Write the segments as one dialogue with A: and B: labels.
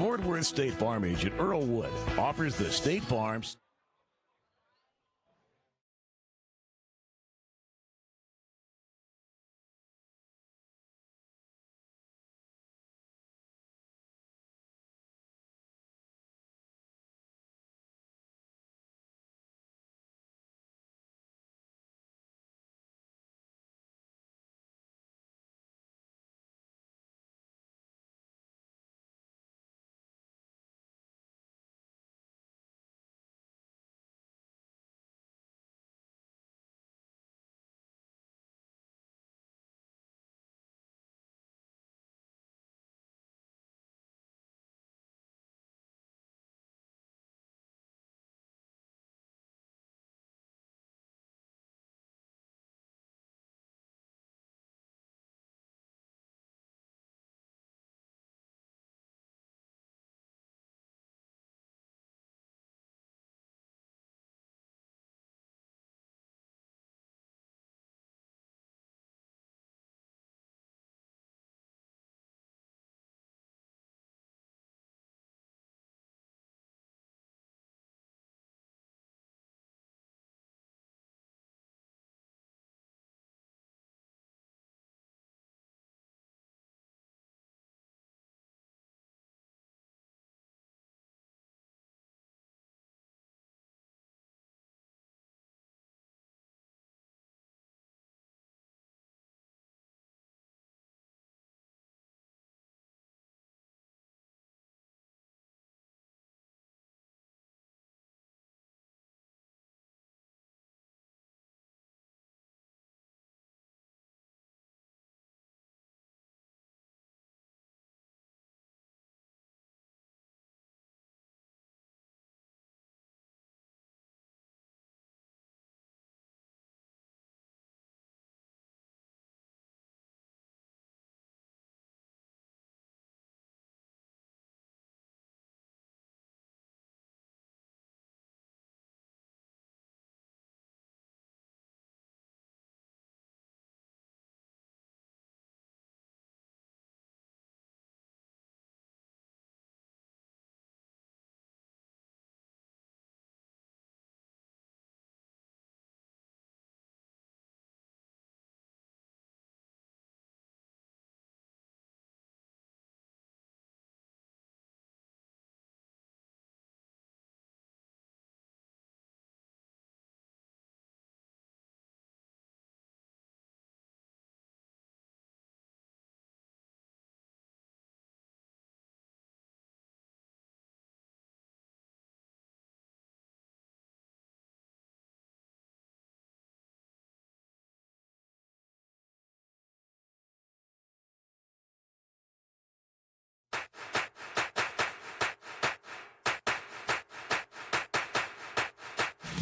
A: Fort Worth State Farm agent Earl Wood offers the State Farm's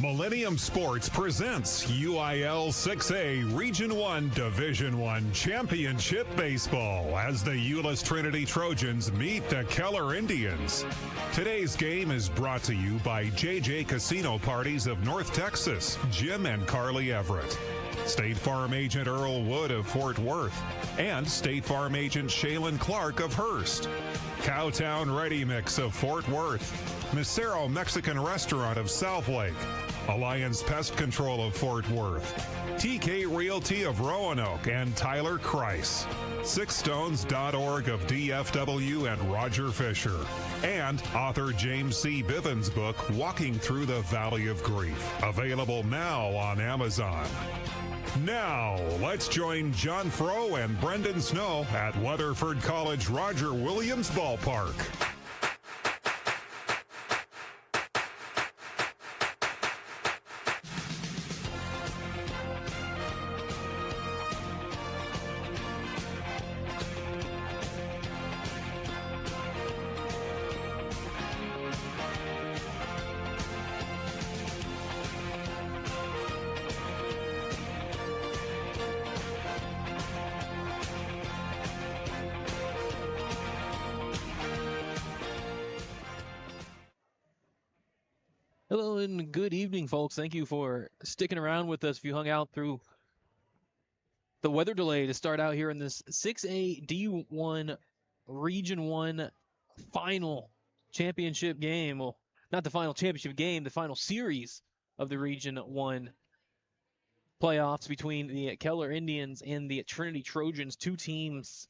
B: Millennium Sports presents UIL 6A Region 1 Division 1 Championship Baseball as the Euless Trinity Trojans meet the Keller Indians. Today's game is brought to you by JJ Casino Parties of North Texas, Jim and Carly Everett, State Farm Agent Earl Wood of Fort Worth, and State Farm Agent Shaylin Clark of Hearst, Cowtown Ready Mix of Fort Worth, Misero Mexican Restaurant of Southlake, Alliance Pest Control of Fort Worth, TK Realty of Roanoke and Tyler Kreis, sixstones.org of DFW and Roger Fisher, and author James C. Bivens' book, Walking Through the Valley of Grief, available now on Amazon. Now, let's join John Frow and Brenden Snow at Weatherford College Roger Williams Ballpark.
C: Hello and good evening, folks. Thank you for sticking around with us if you hung out through the weather delay to start out here in this 6A D1 Region 1 final championship game. Well, not the final championship game, the final series of the Region 1 playoffs between the Keller Indians and the Trinity Trojans, two teams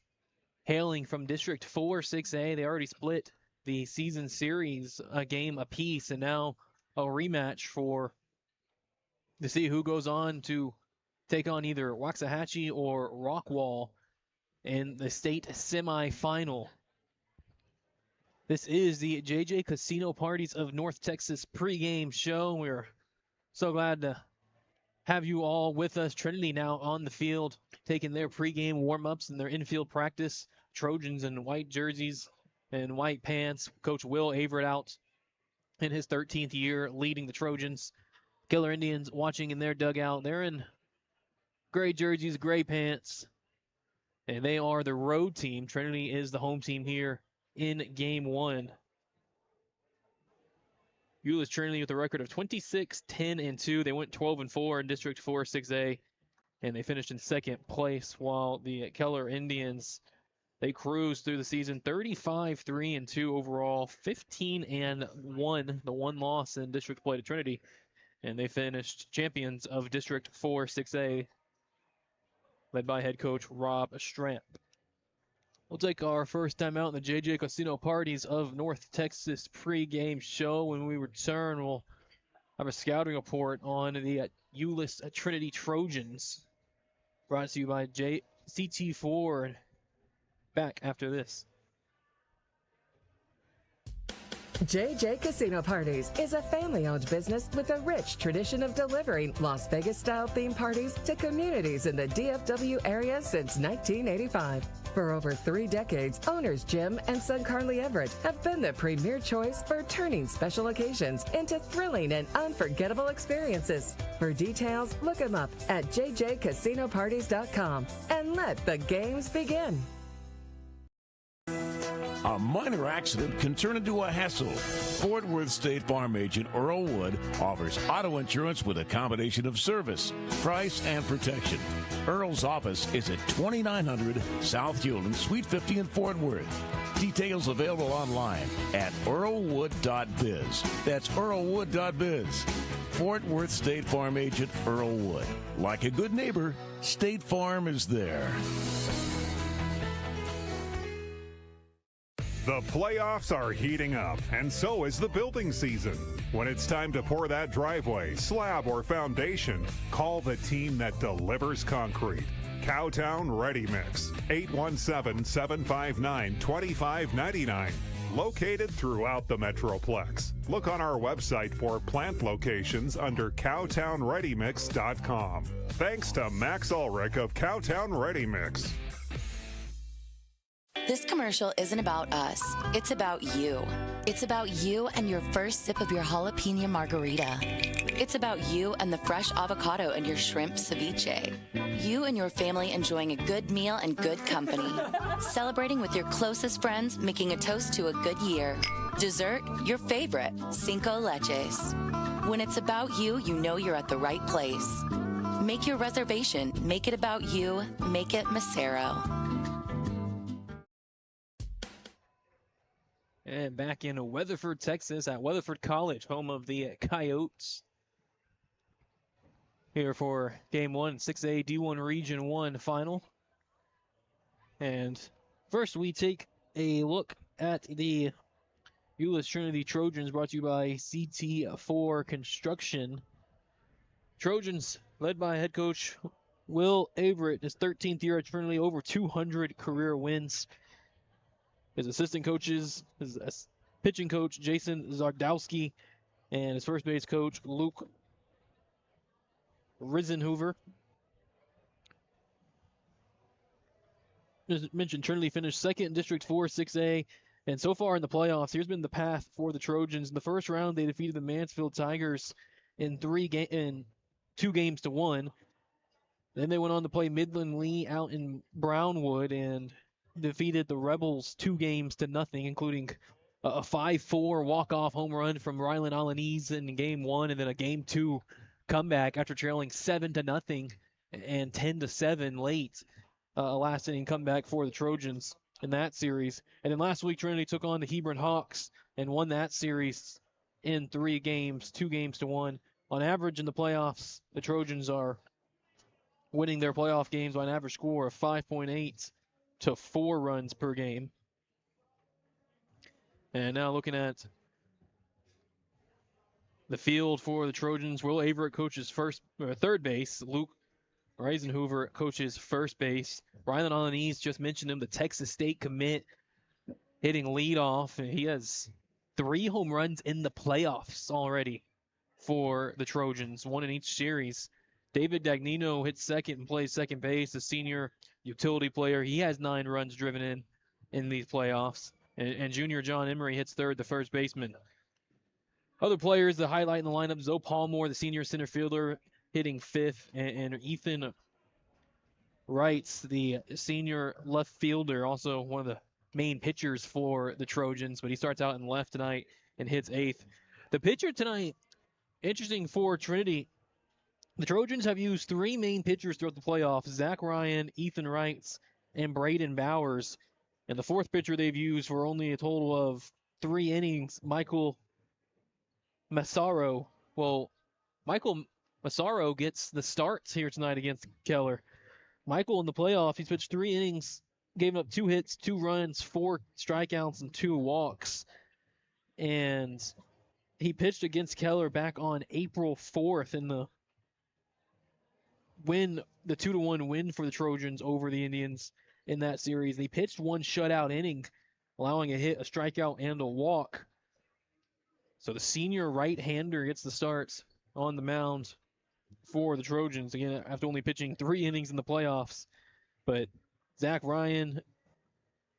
C: hailing from District 4 6A. They already split the season series a game apiece, and now a rematch to see who goes on to take on either Waxahachie or Rockwall in the state semifinal. This is the JJ Casino Parties of North Texas pregame show. We're so glad to have you all with us. Trinity now on the field, taking their pregame warm-ups and their infield practice. Trojans in white jerseys and white pants. Coach Will Averett out in his 13th year leading the Trojans. Keller Indians watching in their dugout. They're in gray jerseys, gray pants, and they are the road team. Trinity is the home team here in Game 1. Euless Trinity with a record of 26-10-2. They went 12-4 in District 4 6A, and they finished in second place, while the Keller Indians, they cruised through the season 35-3-2 overall, 15-1, the one loss in district play to Trinity, and they finished champions of District 4 6A, led by head coach Rob Stramp. We'll take our first time out in the JJ Casino Parties of North Texas pregame show. When we return, we'll have a scouting report on the Euless Trinity Trojans, brought to you by CT4. Back after this.
D: JJ Casino Parties is a family-owned business with a rich tradition of delivering Las Vegas-style theme parties to communities in the DFW area since 1985. For over 3 decades, owners Jim and son Carly Everett have been the premier choice for turning special occasions into thrilling and unforgettable experiences. For details, look them up at jjcasinoparties.com and let the games begin.
A: A minor accident can turn into a hassle. Fort Worth State Farm agent Earl Wood offers auto insurance with a combination of service, price, and protection. Earl's office is at 2900 South Hewland, Suite 50 in Fort Worth. Details available online at earlwood.biz. That's earlwood.biz. Fort Worth State Farm agent Earl Wood. Like a good neighbor, State Farm is there.
B: The playoffs are heating up, and so is the building season. When it's time to pour that driveway, slab, or foundation, call the team that delivers concrete. Cowtown Ready Mix, 817-759-2599. Located throughout the Metroplex. Look on our website for plant locations under cowtownreadymix.com. Thanks to Max Ulrich of Cowtown Ready Mix.
E: This commercial isn't about us. It's about you. It's about you and your first sip of your jalapeno margarita. It's about you and the fresh avocado and your shrimp ceviche. You and your family enjoying a good meal and good company. Celebrating with your closest friends, making a toast to a good year. Dessert, your favorite, Cinco Leches. When it's about you, you know you're at the right place. Make your reservation. Make it about you. Make it Macero.
C: And back in Weatherford, Texas, at Weatherford College, home of the Coyotes. Here for Game 1, 6A D1 Region 1 final. And first we take a look at the Euless Trinity Trojans, brought to you by CT4 Construction. Trojans, led by head coach Will Averett, his 13th year at Trinity, over 200 career wins. His assistant coaches, his pitching coach, Jason Zardowski, and his first base coach, Luke Risenhoover. As mentioned, Trinity finished second in District 4 6A, and so far in the playoffs, here's been the path for the Trojans. In the first round, they defeated the Mansfield Tigers in 2 games to 1. Then they went on to play Midland Lee out in Brownwood and defeated the Rebels 2 games to nothing, including a 5-4 walk-off home run from Rylan Alaniz in Game 1, and then a Game 2 comeback after trailing 7-0 and 10-7 late. Last inning comeback for the Trojans. in that series. And then last week, Trinity took on the Hebron Hawks and won that series in 3 games, 2 games to 1. On average in the playoffs, the Trojans are winning their playoff games by an average score of 5.8 to 4 runs per game. And now looking at the field for the Trojans, Will Averett coaches third base. Luke Reisenhoover coaches first base. Rylan Alanese, just mentioned him, the Texas State commit, hitting leadoff. And he has 3 home runs in the playoffs already for the Trojans, 1 in each series. David Dagnino hits second and plays second base, the senior utility player. He has 9 runs driven in these playoffs. And junior John Emery hits third, the first baseman. Other players to highlight in the lineup, Zoe Palmore, the senior center fielder, hitting fifth, and Ethan Wrights, the senior left fielder, also one of the main pitchers for the Trojans, but he starts out in left tonight and hits eighth. The pitcher tonight, interesting for Trinity, the Trojans have used 3 main pitchers throughout the playoffs, Zach Ryan, Ethan Wrights, and Braden Bowers. And the 4th pitcher they've used for only a total of 3 innings, Michael Massaro. Well, Michael Massaro gets the starts here tonight against Keller. Michael in the playoff, he's pitched 3 innings, gave up 2 hits, 2 runs, 4 strikeouts, and 2 walks. And he pitched against Keller back on April 4th in the 2-1 win for the Trojans over the Indians in that series. He pitched 1 shutout inning, allowing a hit, a strikeout, and a walk. So the senior right-hander gets the starts on the mound for the Trojans, again, after only pitching 3 innings in the playoffs. But Zach Ryan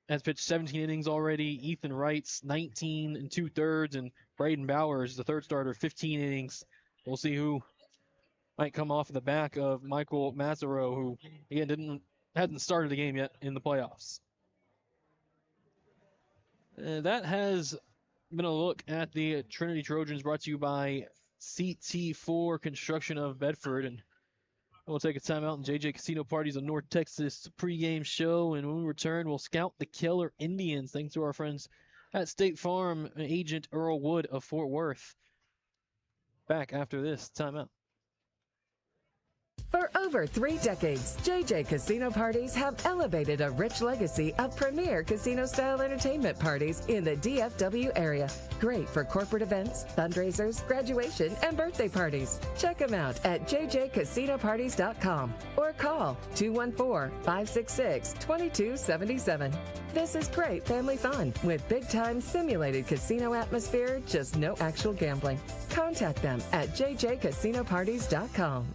C: has pitched 17 innings already. Ethan Wrights, 19 2/3, and Braden Bowers, the 3rd starter, 15 innings. We'll see who might come off the back of Michael Massaro, who, again, hasn't started a game yet in the playoffs. That has been a look at the Trinity Trojans, brought to you by CT4 Construction of Bedford. And we'll take a time out in JJ Casino Parties of North Texas pregame show. And when we return, we'll scout the Keller Indians, thanks to our friends at State Farm agent Earl Wood of Fort Worth. Back after this timeout.
D: For over 3 decades, JJ Casino Parties have elevated a rich legacy of premier casino-style entertainment parties in the DFW area. Great for corporate events, fundraisers, graduation, and birthday parties. Check them out at jjcasinoparties.com or call 214-566-2277. This is great family fun with big-time simulated casino atmosphere, just no actual gambling. Contact them at jjcasinoparties.com.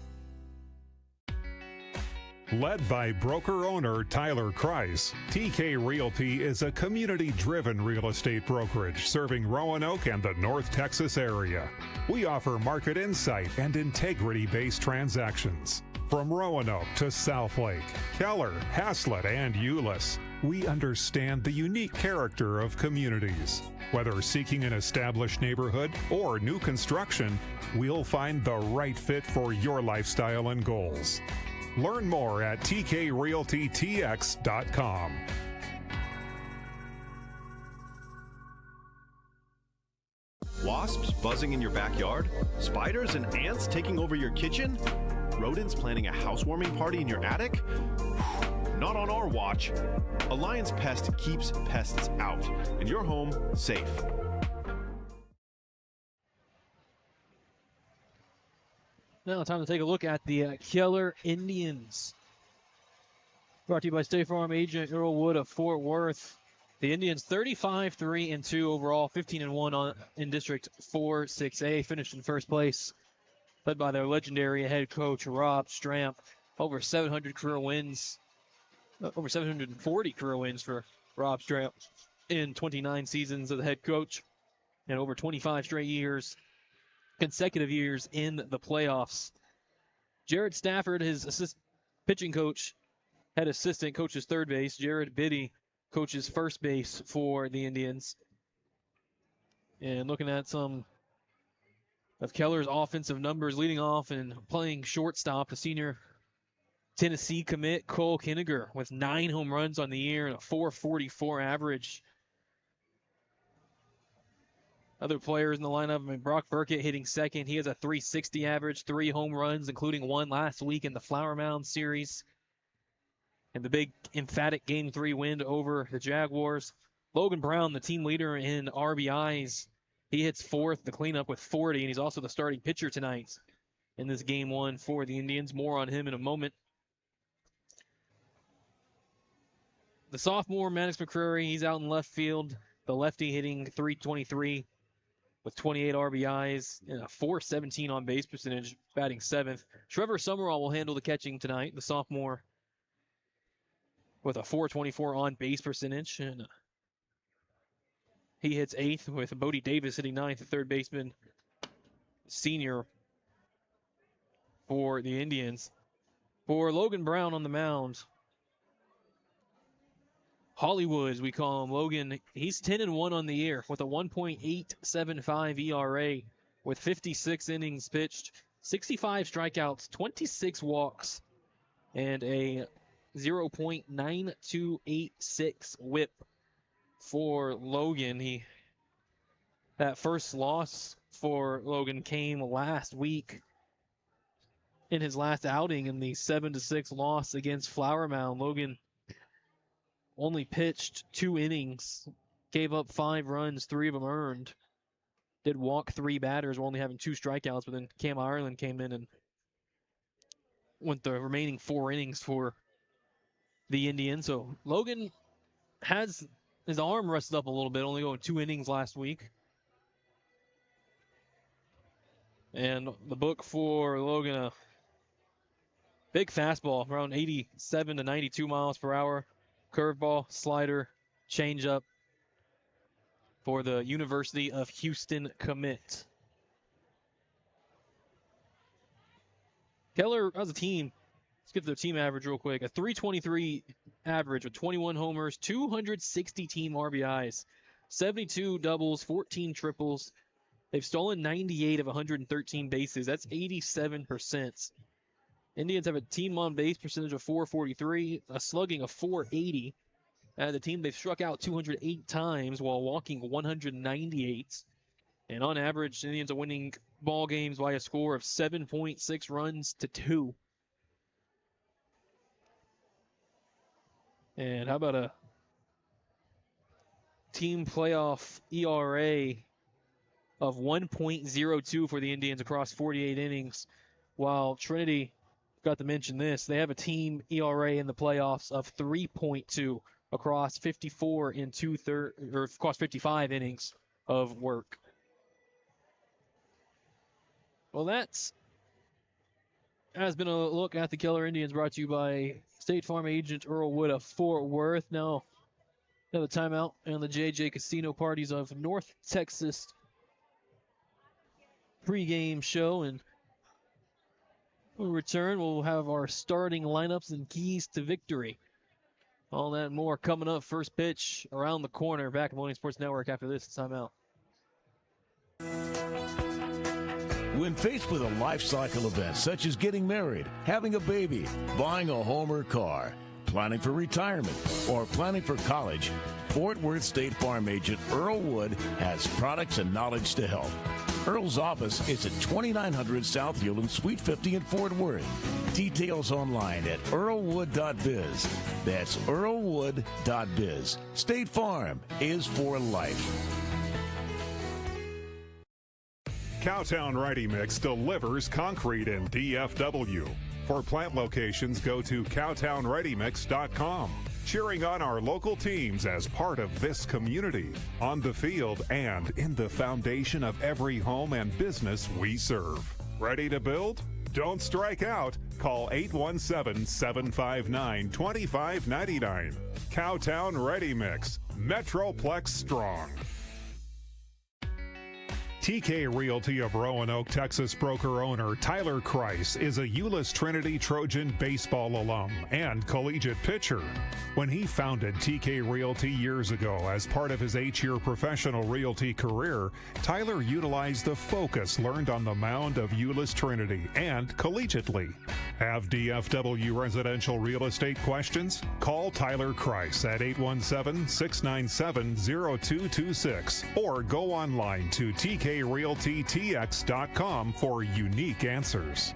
B: Led by broker-owner Tyler Kreis, TK Realty is a community-driven real estate brokerage serving Roanoke and the North Texas area. We offer market insight and integrity-based transactions. From Roanoke to Southlake, Keller, Haslett, and Euless, we understand the unique character of communities. Whether seeking an established neighborhood or new construction, we'll find the right fit for your lifestyle and goals. Learn more at tkrealtytx.com.
F: Wasps buzzing in your backyard? Spiders and ants taking over your kitchen? Rodents planning a housewarming party in your attic? Not on our watch. Alliance Pest keeps pests out and your home safe.
C: Now time to take a look at the Keller Indians. Brought to you by State Farm agent Earl Wood of Fort Worth. The Indians 35-3-2 overall, 15-1 in District 4-6A, finished in first place, led by their legendary head coach Rob Stramp. Over 700 career wins, over 740 career wins for Rob Stramp in 29 seasons of the head coach, and over 25 straight years, consecutive years in the playoffs. Jared Stafford, his pitching coach, head assistant, coaches third base. Jared Biddy coaches first base for the Indians. And looking at some of Keller's offensive numbers, leading off and playing shortstop, the senior Tennessee commit Cole Kinniger with 9 home runs on the year and a .444 average. Other players in the lineup, Brock Burkett hitting second. He has a .360 average, 3 home runs, including 1 last week in the Flower Mound series. And the big emphatic Game 3 win over the Jaguars. Logan Brown, the team leader in RBIs. He hits 4th, the cleanup with 40, and he's also the starting pitcher tonight in this Game 1 for the Indians. More on him in a moment. The sophomore, Maddox McCreary, he's out in left field. The lefty hitting .323 with 28 RBIs and a .417 on base percentage, batting 7th. Trevor Summerall will handle the catching tonight, the sophomore, with a .424 on base percentage. And he hits 8th with Bodie Davis hitting 9th, the third baseman, senior for the Indians. For Logan Brown on the mound, Hollywood, as we call him, Logan, he's 10-1 on the year with a 1.875 ERA with 56 innings pitched, 65 strikeouts, 26 walks, and a 0.9286 whip for Logan. That first loss for Logan came last week in his last outing in the 7-6 loss against Flower Mound. Logan only pitched 2 innings, gave up 5 runs, 3 of them earned. Did walk 3 batters while only having 2 strikeouts, but then Cam Ireland came in and went the remaining 4 innings for the Indians. So Logan has his arm rested up a little bit, only going 2 innings last week. And the book for Logan, a big fastball, around 87 to 92 miles per hour. Curveball, slider, changeup for the University of Houston commit. Keller, as a team, let's get to their team average real quick. A .323 average with 21 homers, 260 team RBIs, 72 doubles, 14 triples. They've stolen 98 of 113 bases. That's 87%. Indians have a team on base percentage of .443, a slugging of .480. As a team, they've struck out 208 times while walking 198. And on average, Indians are winning ball games by a score of 7.6 runs to 2. And how about a team playoff ERA of 1.02 for the Indians across 48 innings, while Trinity, got to mention this, they have a team ERA in the playoffs of 3.2 across 54 in across 55 innings of work. Well, that has been a look at the Keller Indians, brought to you by State Farm agent Earl Wood of Fort Worth. Now, another timeout and the JJ Casino Parties of North Texas pregame show, and when we return, we'll have our starting lineups and keys to victory. All that and more coming up. First pitch around the corner. Back at Millennium Sports Network after this timeout.
A: When faced with a life cycle event such as getting married, having a baby, buying a home or car, planning for retirement, or planning for college, Fort Worth State Farm agent Earl Wood has products and knowledge to help. Earl's office is at 2900 South Hewland, Suite 50 in Fort Worth. Details online at earlwood.biz. That's earlwood.biz. State Farm is for life.
B: Cowtown Ready Mix delivers concrete in DFW. For plant locations, go to cowtownreadymix.com. Cheering on our local teams as part of this community, on the field and in the foundation of every home and business we serve. Ready to build? Don't strike out. Call 817-759-2599. Cowtown Ready Mix. Metroplex Strong. TK Realty of Roanoke, Texas broker owner Tyler Kreis is a Euless Trinity Trojan baseball alum and collegiate pitcher. When he founded TK Realty years ago as part of his 8-year professional realty career, Tyler utilized the focus learned on the mound of Euless Trinity and collegiately. Have DFW residential real estate questions? Call Tyler Kreis at 817-697-0226 or go online to tkrealtytx.com for unique answers.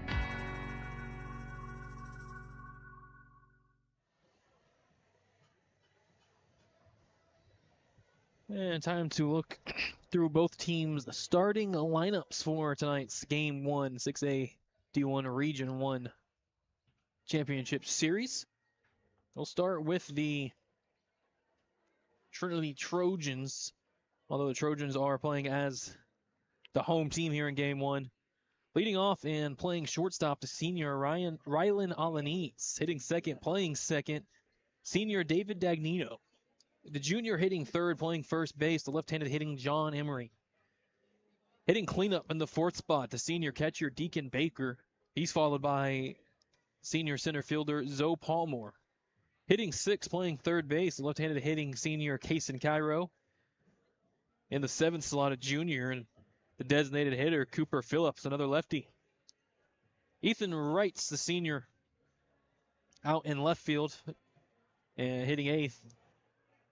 C: And time to look through both teams' starting lineups for tonight's Game 1, 6A D1 Region 1 Championship Series. We'll start with the Trinity Trojans, although the Trojans are playing as the home team here in Game 1. Leading off and playing shortstop, the senior Rylan Alanis. Hitting second, playing second, senior David Dagnino. The junior hitting third, playing first base, the left-handed hitting John Emery. Hitting cleanup in the fourth spot, the senior catcher Deacon Baker. He's followed by senior center fielder Zoe Palmore. Hitting sixth, playing third base, the left-handed hitting senior Kaysen Cairo. In the seventh slot, a junior and the designated hitter Cooper Phillips, another lefty. Ethan Wright's the senior out in left field and hitting eighth.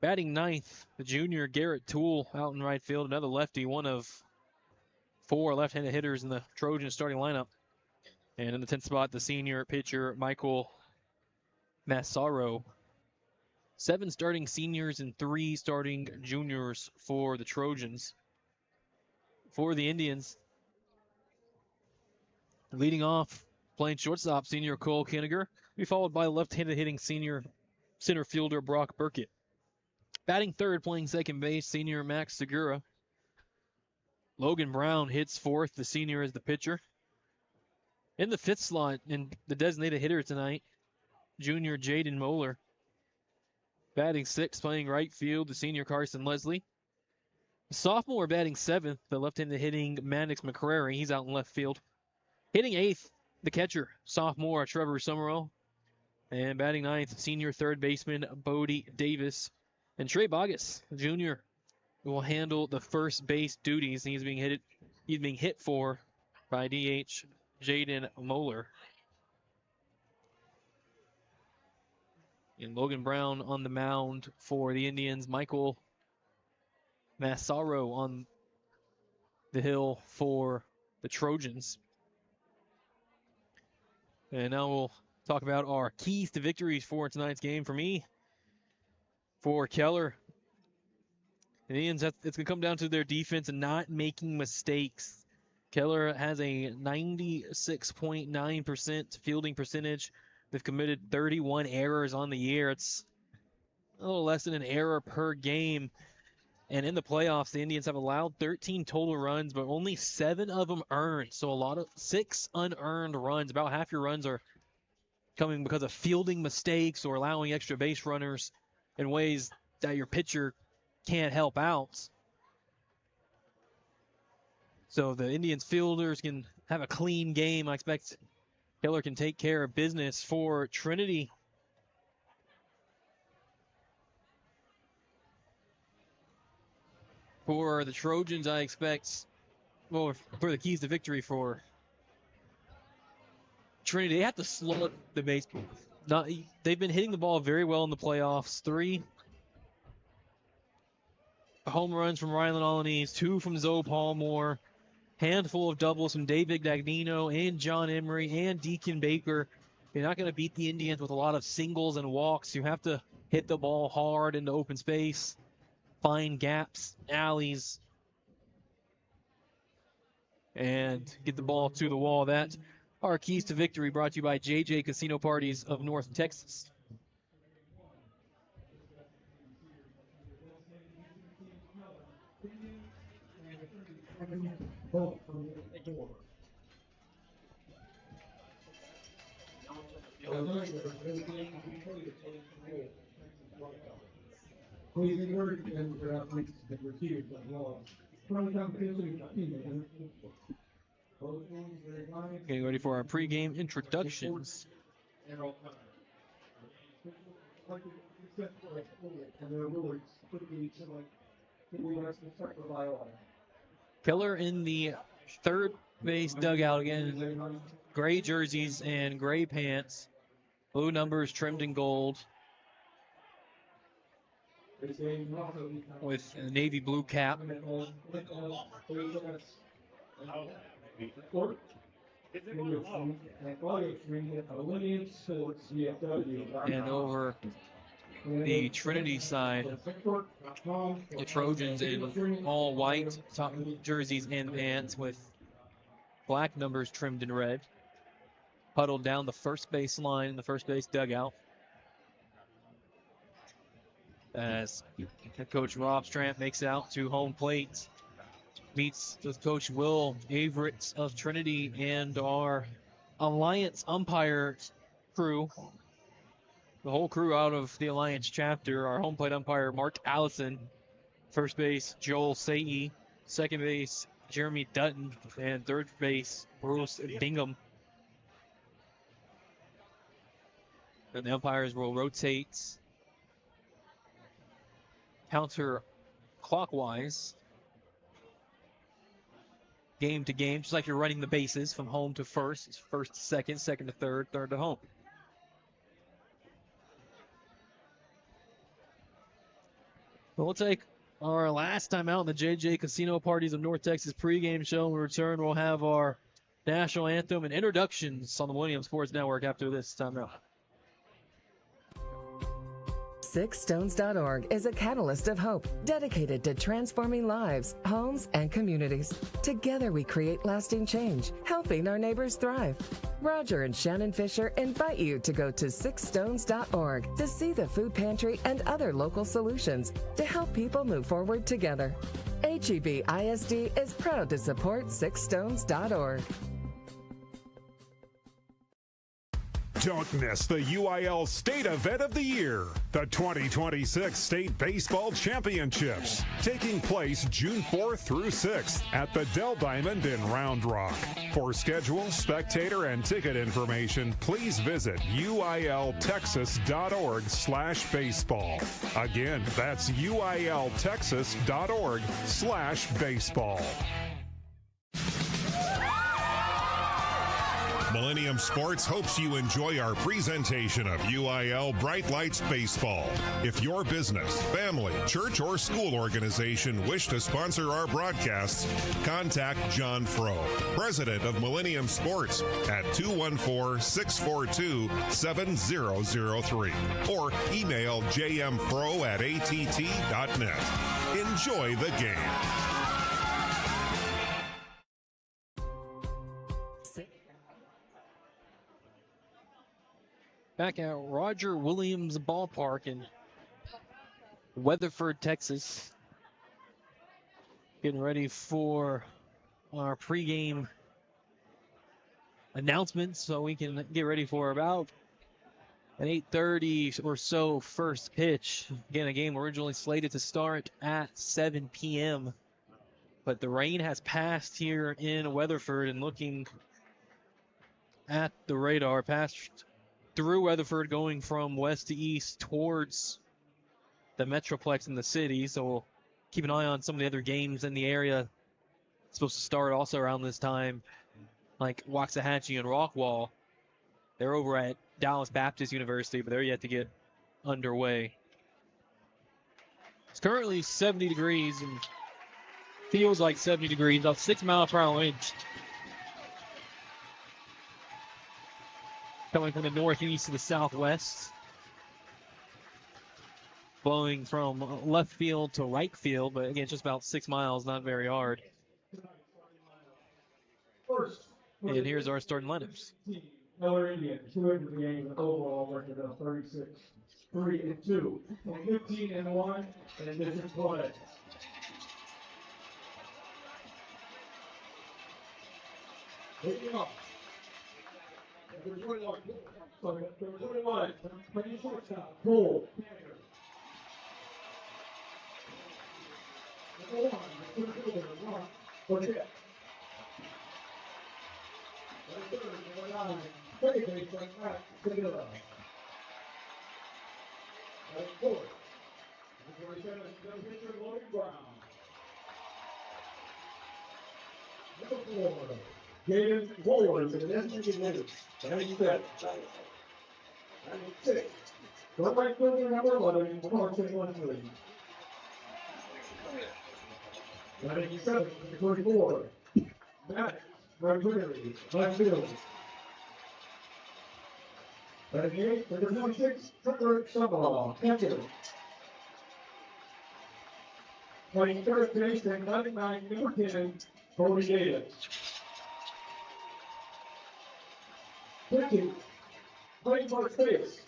C: Batting ninth, the junior Garrett Toole out in right field, another lefty, one of four left-handed hitters in the Trojan starting lineup. And in the 10th spot, the senior pitcher Michael Massaro. 7 starting seniors and 3 starting juniors for the Trojans. For the Indians, leading off, playing shortstop, senior Cole Kinniger, be followed by left-handed hitting senior center fielder Brock Burkett. Batting third, playing second base, senior Max Segura. Logan Brown hits fourth. The senior is the pitcher. In the 5th slot, and the designated hitter tonight, junior Jaden Moeller. Batting 6th, playing right field, the senior Carson Leslie. Sophomore batting 7th, the left-handed hitting Mannix McCrary. He's out in left field. Hitting 8th, the catcher, sophomore Trevor Summerall. And batting 9th, senior third baseman Bodie Davis. And Trey Bogus, junior, will handle the first base duties. He's being hit for by DH Jaden Moeller. And Logan Brown on the mound for the Indians. Michael Massaro on the hill for the Trojans. And now we'll talk about our keys to victories for tonight's game. For me, for Keller, the Indians, it's going to come down to their defense and not making mistakes. Keller has a 96.9% fielding percentage. They've committed 31 errors on the year. It's a little less than an error per game. And in the playoffs, the Indians have allowed 13 total runs, but only 7 of them earned. So 6 unearned runs. About half your runs are coming because of fielding mistakes or allowing extra base runners in ways that your pitcher can't help out. So the Indians fielders can have a clean game. I expect Keller can take care of business. For Trinity, for the Trojans, I expect, well, for the keys to victory for Trinity, they have to slow the baseball. They've been hitting the ball very well in the playoffs. 3 home runs from Rylan Alanis, 2 from Zoe Palmore, handful of doubles from David Dagnino and John Emery and Deacon Baker. You're not going to beat the Indians with a lot of singles and walks. You have to hit the ball hard into open space, find gaps, alleys, and get the ball to the wall. That are keys to victory, brought to you by JJ Casino Parties of North Texas. Getting ready for our pregame introductions. Keller in the third base dugout again. Gray jerseys and gray pants. Blue numbers trimmed in gold. With a navy blue cap. And over the Trinity side, the Trojans in all white top jerseys and pants with black numbers trimmed in red. Huddled down the first base line in the first base dugout. As head coach Rob Stramp makes it out to home plate. Meets with Coach Will Averett of Trinity and our Alliance umpire crew. The whole crew out of the Alliance chapter. Our home plate umpire Mark Allison. First base Joel Sae. Second base Jeremy Dutton. And third base Bruce Bingham. And the umpires will rotate counterclockwise. Game to game, just like you're running the bases from home to first. It's first to second, second to third, third to home. Well, we'll take our last time out in the JJ Casino Parties of North Texas pregame show. When we return, we'll have our national anthem and introductions on the Millennium Sports Network after this time out.
D: Sixstones.org is a catalyst of hope dedicated to transforming lives, homes, and communities. Together we create lasting change, helping our neighbors thrive. Roger and Shannon Fisher invite you to go to sixstones.org to see the food pantry and other local solutions to help people move forward together. HEB ISD is proud to support sixstones.org.
B: Don't miss the UIL State Event of the Year, the 2026 State Baseball Championships, taking place June 4th through 6th at the Dell Diamond in Round Rock. For schedule, spectator, and ticket information, please visit uiltexas.org/baseball. Again, that's uiltexas.org/baseball.
G: Millennium Sports hopes you enjoy our presentation of UIL Bright Lights Baseball. If your business, family, church, or school organization wish to sponsor our broadcasts, contact John Frow, president of Millennium Sports, at 214-642-7003 or email jmfrow@att.net. Enjoy the game.
C: Back at Roger Williams Ballpark in Weatherford, Texas. Getting ready for our pregame announcements so we can get ready for about an 8:30 or so first pitch. Again, a game originally slated to start at 7 p.m. But the rain has passed here in Weatherford, and looking at the radar, passed through Weatherford, going from west to east towards the Metroplex in the city. So we'll keep an eye on some of the other games in the area. It's supposed to start also around this time, like Waxahachie and Rockwall. They're over at Dallas Baptist University, but they're yet to get underway. It's currently 70 degrees and feels like 70 degrees, about 6 miles per hour winds. Coming from the northeast to the southwest. Blowing from left field to right field, but again, just about 6 miles, not very hard. And here's our starting lineups.
H: Keller Indians, 2 into the game, overall record of 36, 3-2, 15-1, and addition play. Taking off. Number 21, playing shortstop, Cole. Gated forward to the designated hitter. 97. 96. The right fielder number 11, Carson Leslie. 97 to 34. Matt Rodriguez, left field. 98 to 26, Trevor Summerall, catcher. Playing third base and 99, number 10, Cody Davis. 50, playing first base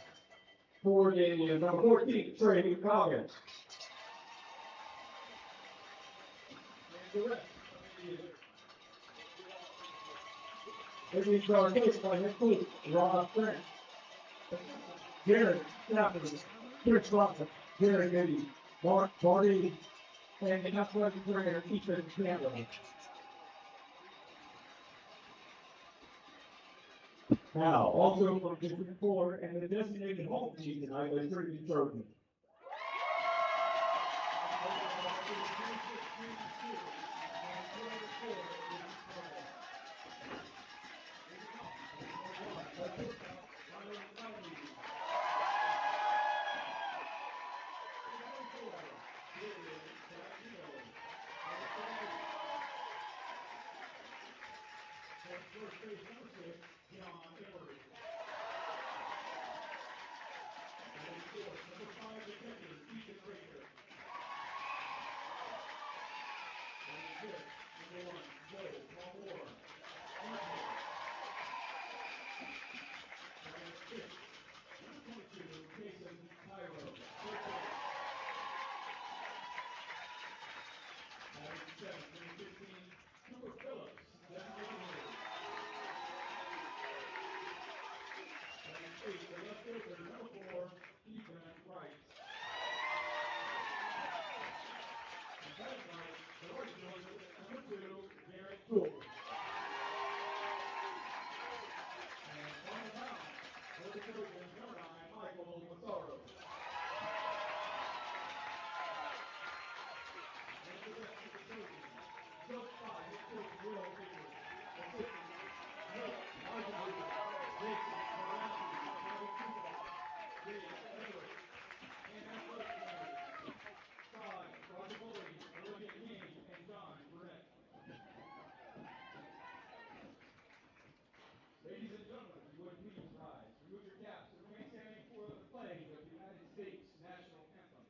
H: for the Indians, number 14, Trey Coggins. And the rest of the Indians are coached by head coach Rob Grant. Garrett Stafford, Chris Watson, Garrett Getty, Mark Barty, and the athletic trainer Ethan Campbell. Now, also from District 4 and the designated home team tonight is Trinity Trojans. Ladies and gentlemen, if you would please rise, remove your caps, and remain standing for the pledge of the United States national anthem.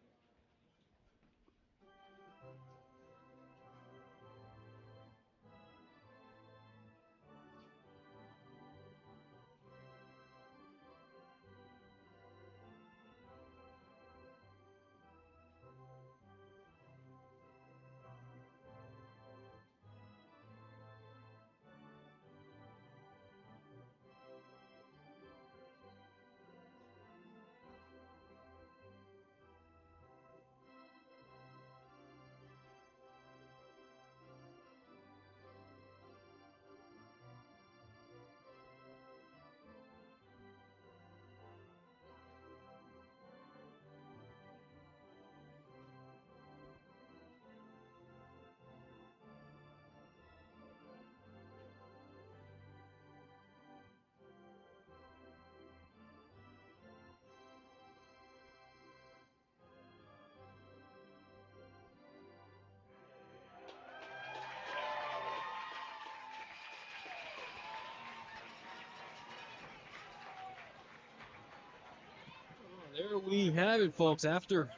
C: There we have it, folks. After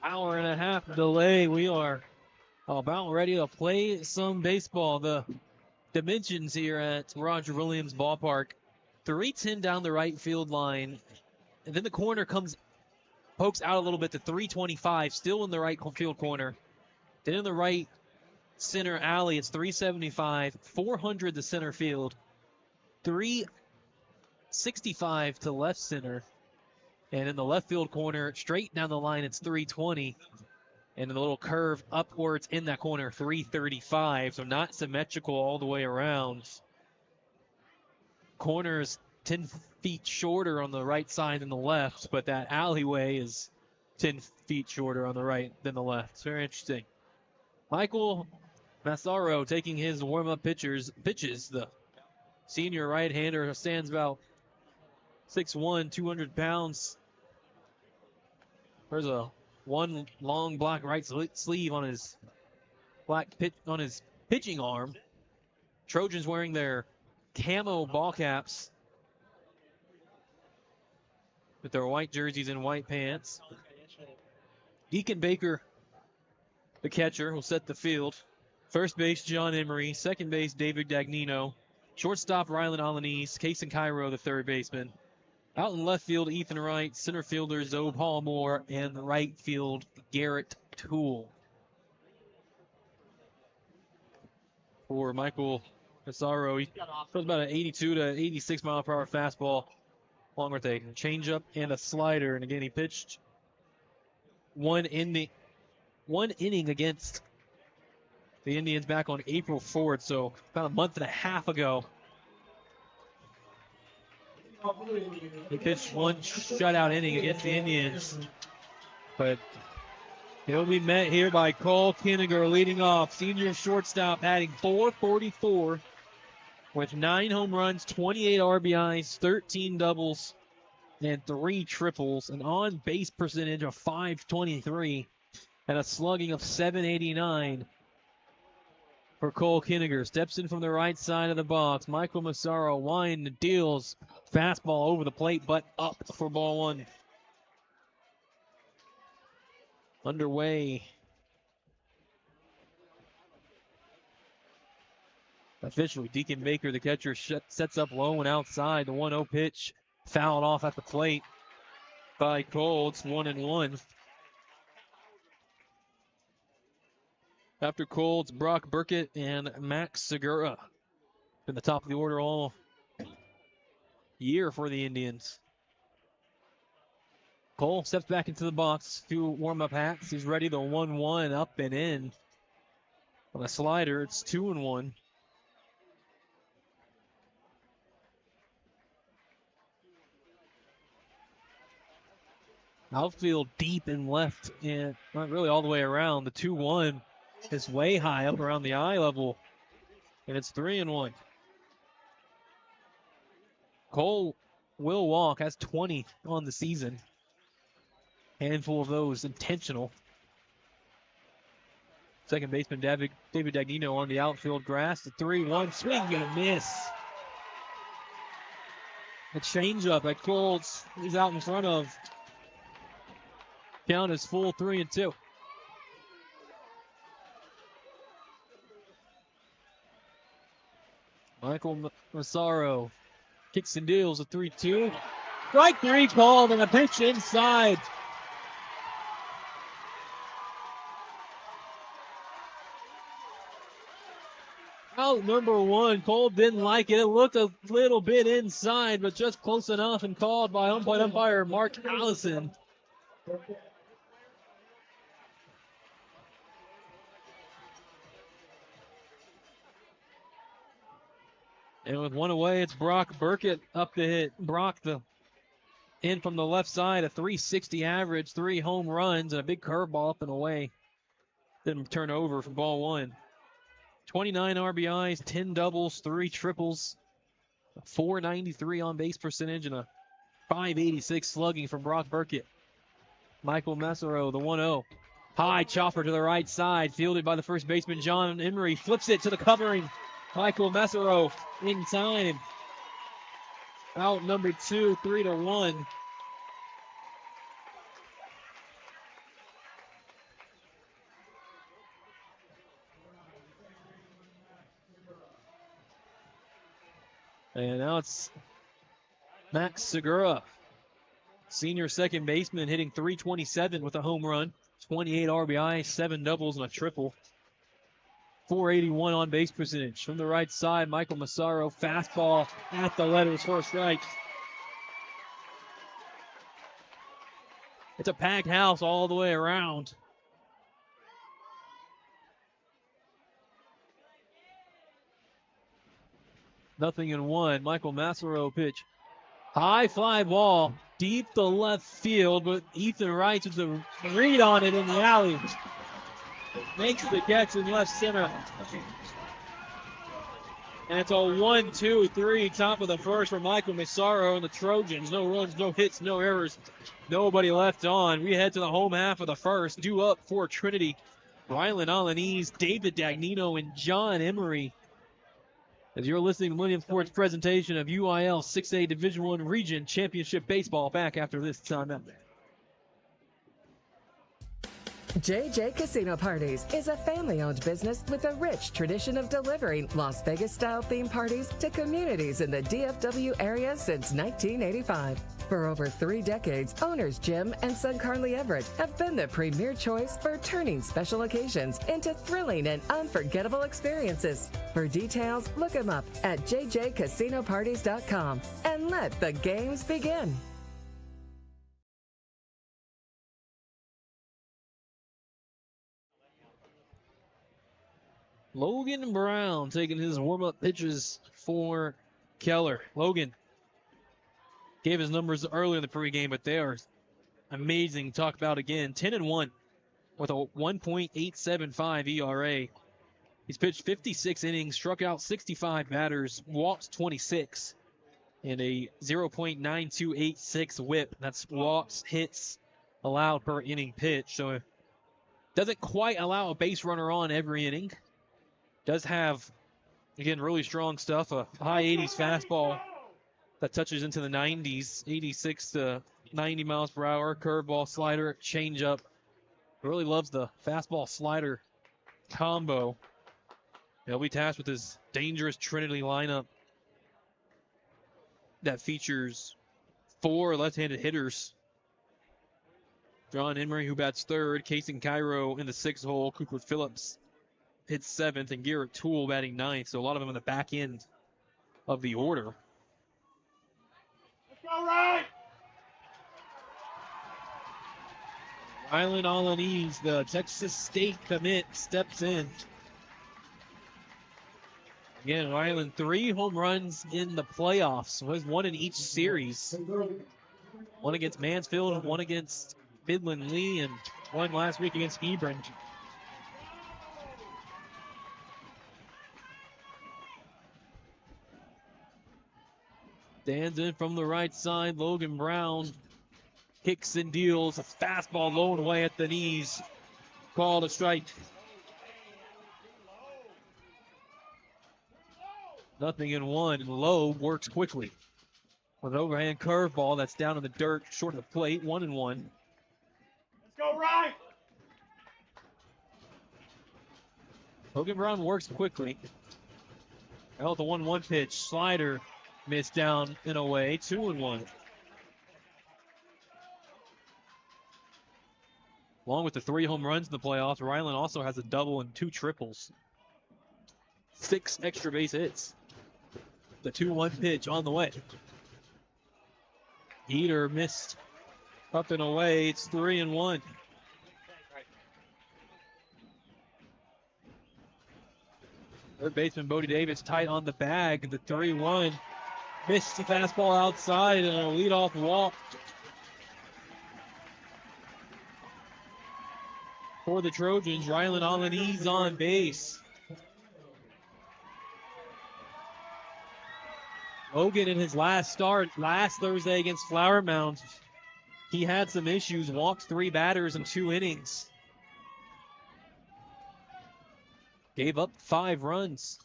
C: hour and a half delay, we are about ready to play some baseball. The dimensions here at Roger Williams Ballpark: 310 down the right field line, and then the corner pokes out a little bit to 325, still in the right field corner. Then in the right center alley, it's 375, 400 to center field, 365 to left center. And in the left field corner, straight down the line, it's 320. And a little curve upwards in that corner, 335. So not symmetrical all the way around. Corners 10 feet shorter on the right side than the left, but that alleyway is 10 feet shorter on the right than the left. It's very interesting. Michael Massaro taking his warm-up pitches. The senior right-hander stands about 6'1", 200 pounds. There's a one long black right sleeve on his pitching arm. Trojans wearing their camo ball caps with their white jerseys and white pants. Deacon Baker, the catcher, will set the field. First base, John Emery. Second base, David Dagnino. Shortstop, Rylan Alanis. Kason Cairo, the third baseman. Out in left field, Ethan Wright. Center fielder, Zoe Paul Moore. And right field, Garrett Toole. For Michael Massaro, he throws about an 82 to 86 mile per hour fastball, along with a changeup and a slider. And again, he pitched one inning against the Indians back on April 4th, so about a month and a half ago. He pitched one shutout inning against the Indians, but he'll be met here by Cole Kinniger leading off. Senior shortstop adding .444 with 9 home runs, 28 RBIs, 13 doubles, and 3 triples. An on-base percentage of .523 and a slugging of .789 for Cole Kinniger. Steps in from the right side of the box. Michael Massaro wind deals. Fastball over the plate, but up for ball one. Underway. Officially, Deacon Baker, the catcher, sets up low and outside. The 1-0 pitch fouled off at the plate by Cole. It's 1-1. After Cole, it's Brock Burkett and Max Segura in the top of the order all year for the Indians. Cole steps back into the box. 2 warm-up hats. He's ready. The 1-1 up and in. On a slider, it's 2-1. Outfield deep and left, and not really all the way around. The 2-1 is way high up around the eye level, and it's 3-1. Cole will walk, has 20 on the season. Handful of those intentional. Second baseman David Dagnino on the outfield grass. The 3-1 swing and a miss. A changeup that Cole is out in front of. Count is full 3-2. Michael Massaro kicks and deals a 3-2. Strike 3 called and a pitch inside. Out number 1. Cole didn't like it. It looked a little bit inside, but just close enough and called by umpire Mark Allison. And with 1 away, it's Brock Burkett up to hit. Brock in from the left side, a .360 average, 3 home runs, and a big curveball up and away. Didn't turn over for ball 1. 29 RBIs, 10 doubles, 3 triples, a .493 on base percentage, and a .586 slugging from Brock Burkett. Michael Massaro, the 1-0. High chopper to the right side, fielded by the first baseman John Emery. Flips it to the covering Michael Massaro in time. Out number 2, 3-1. And now it's Max Segura, senior second baseman, hitting .327 with a home run, 28 RBI, 7 doubles, and a triple. .481 on base percentage. From the right side, Michael Massaro, fastball at the letters for a strike. It's a packed house all the way around. 0-1. Michael Massaro pitch. High fly ball, deep to left field, but Ethan Wright with the read on it in the alley. Makes the catch in left center. And it's a 1-2-3, top of the first for Michael Massaro and the Trojans. No runs, no hits, no errors. Nobody left on. We head to the home half of the first. Due up for Trinity. Rylan Alanese, David Dagnino, and John Emery. As you're listening to Millennium Sports presentation of UIL 6A Division I Region Championship Baseball, back after this timeout.
D: JJ Casino Parties is a family-owned business with a rich tradition of delivering Las Vegas-style theme parties to communities in the DFW area since 1985. For over 3 decades, owners Jim and son Carly Everett have been the premier choice for turning special occasions into thrilling and unforgettable experiences. For details, look them up at jjcasinoparties.com and let the games begin.
C: Logan Brown taking his warm-up pitches for Keller. Logan gave his numbers earlier in the pregame, but they are amazing to talk about again. 10-1 with a 1.875 ERA. He's pitched 56 innings, struck out 65 batters, walked 26, and a 0.9286 whip. That's walks, hits allowed per inning pitch. So it doesn't quite allow a base runner on every inning. Does have, again, really strong stuff, a high 80s fastball that touches into the 90s, 86 to 90 miles per hour, curveball, slider, changeup. Really loves the fastball slider combo. He'll be tasked with his dangerous Trinity lineup that features 4 left-handed hitters. John Emery, who bats third, Casey Cairo in the 6th hole, Cooper Phillips hits 7th, and Garrett Toole batting 9th. So a lot of them on the back end of the order.
H: Let's go, right!
C: Rylan Alanese, the Texas State commit, steps in. Again, Rylan, 3 home runs in the playoffs. Was 1 in each series. 1 against Mansfield, 1 against Midland Lee, and 1 last week against Hebron. Stands in from the right side. Logan Brown kicks and deals. A fastball low and away at the knees. Called a strike. 0-1. Lowe works quickly with an overhand curveball that's down in the dirt, short of the plate. 1-1.
H: Let's go, right!
C: Logan Brown works quickly. Held the 1-1 pitch. Slider missed down and away. 2-1. Along with the 3 home runs in the playoffs, Rylan also has a double and 2 triples. 6 extra base hits. The 2-1 pitch on the way. Heater missed up and away. It's 3-1. Third baseman Bodie Davis tight on the bag. The 3-1 missed the fastball outside and a leadoff walk for the Trojans. Rylan Alanese on base. Logan in his last start last Thursday against Flower Mound, he had some issues, walked 3 batters in 2 innings. Gave up 5 runs.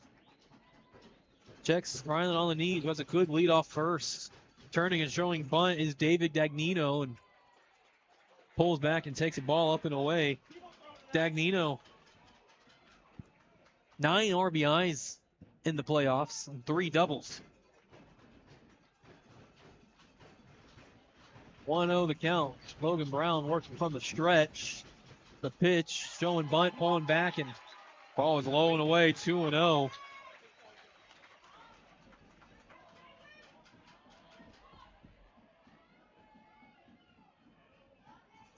C: Checks Rylan Alanese, who has a good leadoff first. Turning and showing bunt is David Dagnino, and pulls back and takes the ball up and away. Dagnino, 9 RBIs in the playoffs and 3 doubles. 1-0 the count. Logan Brown working from the stretch. The pitch, showing bunt, pulling back, and ball is low and away. 2-0.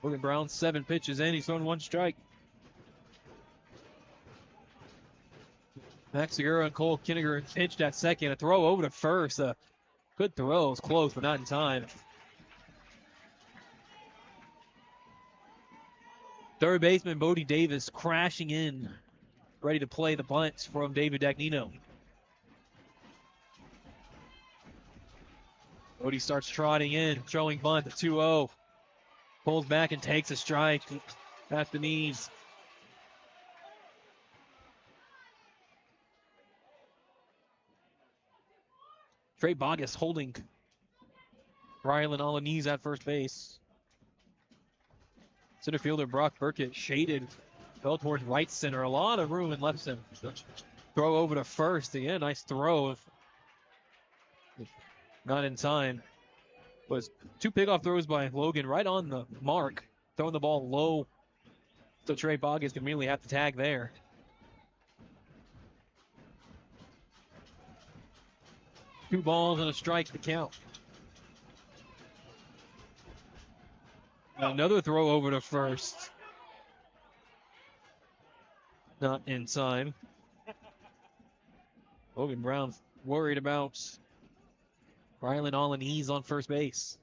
C: Logan Brown 7 pitches in. He's thrown 1 strike. Max Segura and Cole Kinniger pitched at second. A throw over to first. Good throw. It was close, but not in time. Third baseman Bodie Davis crashing in, ready to play the bunt from David Dagnino. Bodie starts trotting in, throwing bunt, the 2-0. Pulls back and takes a strike at the knees. Trey Bogus holding Rylan Alanis at first base. Center fielder Brock Burkett shaded, fell towards right center. A lot of room in left center. Throw over to first. Again, nice throw. Not in time. Was two pickoff throws by Logan right on the mark. Throwing the ball low. So Trey Bogus can immediately have to tag there. Two balls and a strike to count. Another throw over to first. Not in time. Logan Brown worried about Rylan Alanis on first base.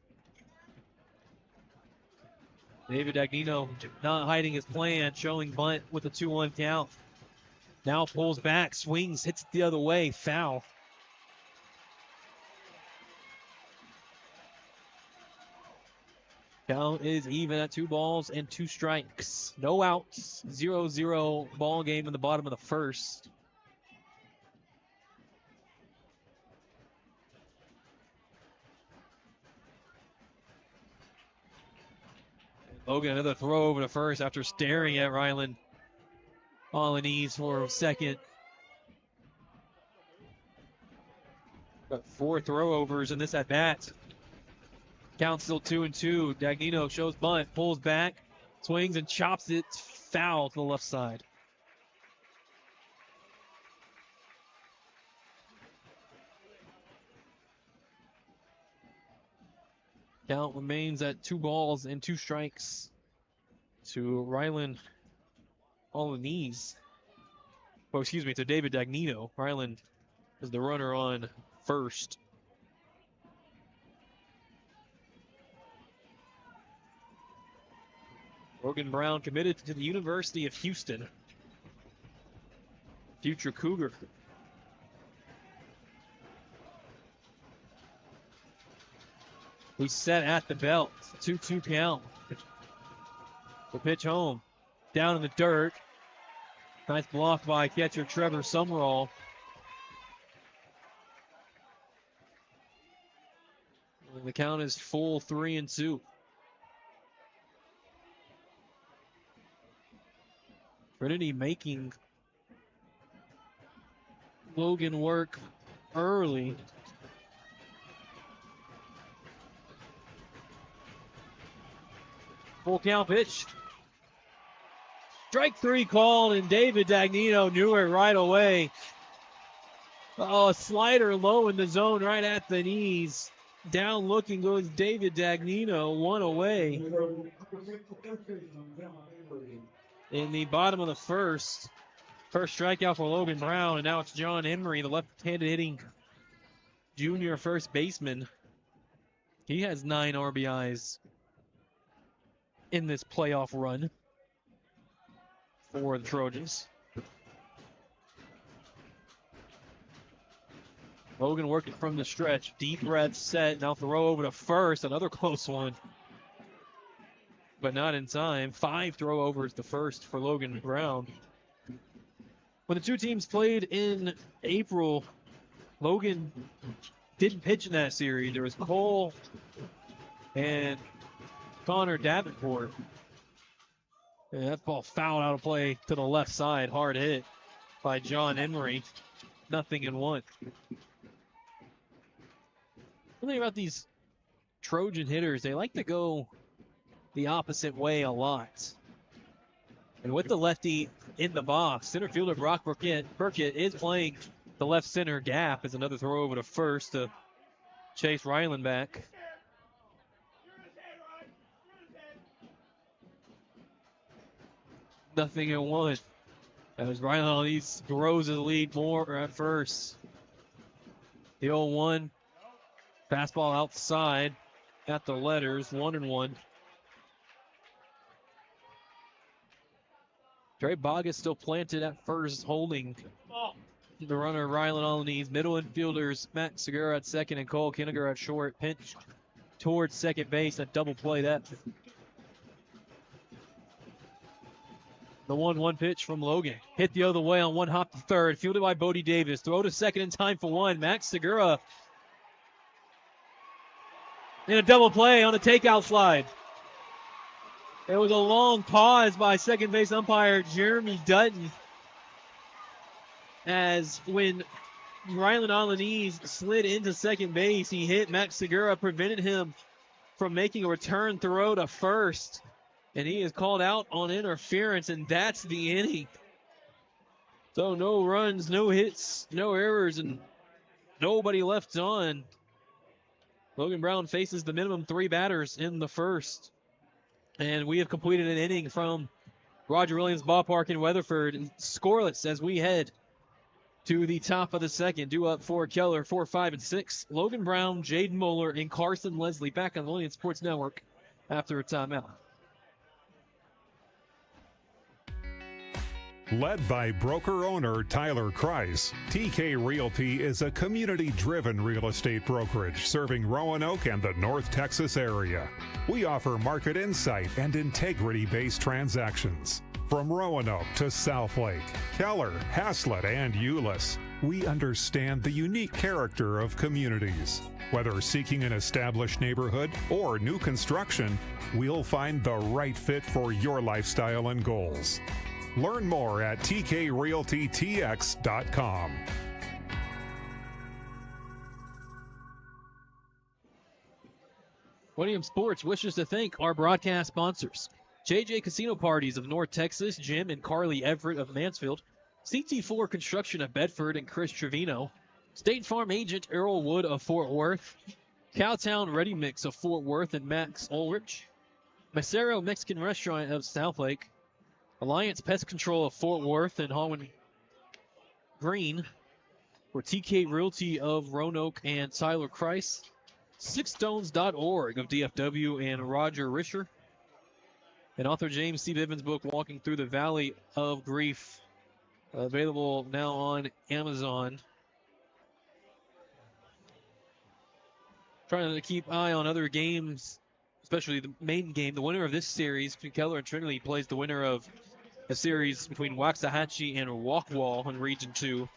C: David Dagnino not hiding his plan, showing bunt with a 2-1 count. Now pulls back, swings, hits it the other way, foul. Count is even at 2 balls and 2 strikes. No outs. 0-0 ball game in the bottom of the first. Logan, another throw over to first after staring at Rylan Alanis for second. Got 4 throwovers in this at bat. Count still 2-2. Dagnino shows bunt, pulls back, swings and chops it foul to the left side. Count remains at 2 balls and 2 strikes to Rylan Alanis. Oh, excuse me, to David Dagnino. Rylan is the runner on first. Logan Brown committed to the University of Houston. Future Cougar. He's set at the belt. 2-2 count. The pitch home. Down in the dirt. Nice block by catcher Trevor Summerall. And the count is full 3-2. Trinity making Logan work early. Full count pitch. Strike 3 called, and David Dagnino knew it right away. Oh, a slider low in the zone right at the knees. Down looking goes David Dagnino, 1 away. In the bottom of the first. First strikeout for Logan Brown, and now it's John Emery, the left-handed hitting junior first baseman. He has 9 RBIs in this playoff run for the Trojans. Logan working from the stretch. Deep breath set. Now throw over to first. Another close one. But not in time. 5 throwovers to first for Logan Brown. When the two teams played in April, Logan didn't pitch in that series. There was Cole and Connor Davenport. And that ball fouled out of play to the left side. Hard hit by John Emery. 0-1. The thing about these Trojan hitters, they like to go the opposite way a lot. And with the lefty in the box, center fielder Brock Burkett is playing the left center gap as another throw over to first to chase Rylan back. Nothing at 1. As Rylan grows his lead more at first. The 0-1. Fastball outside at the letters, 1-1. Trey Bogus still planted at first, holding the runner Rylan Alaniz. Middle infielders Matt Segura at second and Cole Kinnegar at short. Pinch towards second base, a double play that. The 1-1 pitch from Logan. Hit the other way on one hop to third. Fielded by Bodie Davis. Throw to second in time for one. Max Segura in a double play on a takeout slide. It was a long pause by second base umpire Jeremy Dutton, as when Rylan Alaniz slid into second base, he hit Max Segura, prevented him from making a return throw to first. And he is called out on interference, and that's the inning. So no runs, no hits, no errors, and nobody left on. Logan Brown faces the minimum 3 batters in the first. And we have completed an inning from Roger Williams Ballpark in Weatherford. Scoreless as we head to the top of the second. Due up for Keller, 4, 5, and 6. Logan Brown, Jaden Moeller, and Carson Leslie back on the Millennium Sports Network after a timeout.
B: Led by broker-owner Tyler Kreis, TK Realty is a community-driven real estate brokerage serving Roanoke and the North Texas area. We offer market insight and integrity-based transactions. From Roanoke to Southlake, Keller, Haslett, and Euless, we understand the unique character of communities. Whether seeking an established neighborhood or new construction, we'll find the right fit for your lifestyle and goals. Learn more at tkrealtytx.com.
C: Millennium Sports wishes to thank our broadcast sponsors: JJ Casino Parties of North Texas, Jim and Carly Everett of Mansfield, CT4 Construction of Bedford and Chris Trevino, State Farm Agent Earl Wood of Fort Worth, Cowtown Ready Mix of Fort Worth and Max Ulrich, Macero Mexican Restaurant of Southlake, Alliance Pest Control of Fort Worth and Holman Green, for TK Realty of Roanoke and Tyler Kreis, sixstones.org of DFW and Roger Risher, and author James C. Bivens' book, Walking Through the Valley of Grief, available now on Amazon. Trying to keep eye on other games, especially the main game. The winner of this series between Keller and Trinity plays the winner of a series between Waxahachie and Walkwall in Region 2.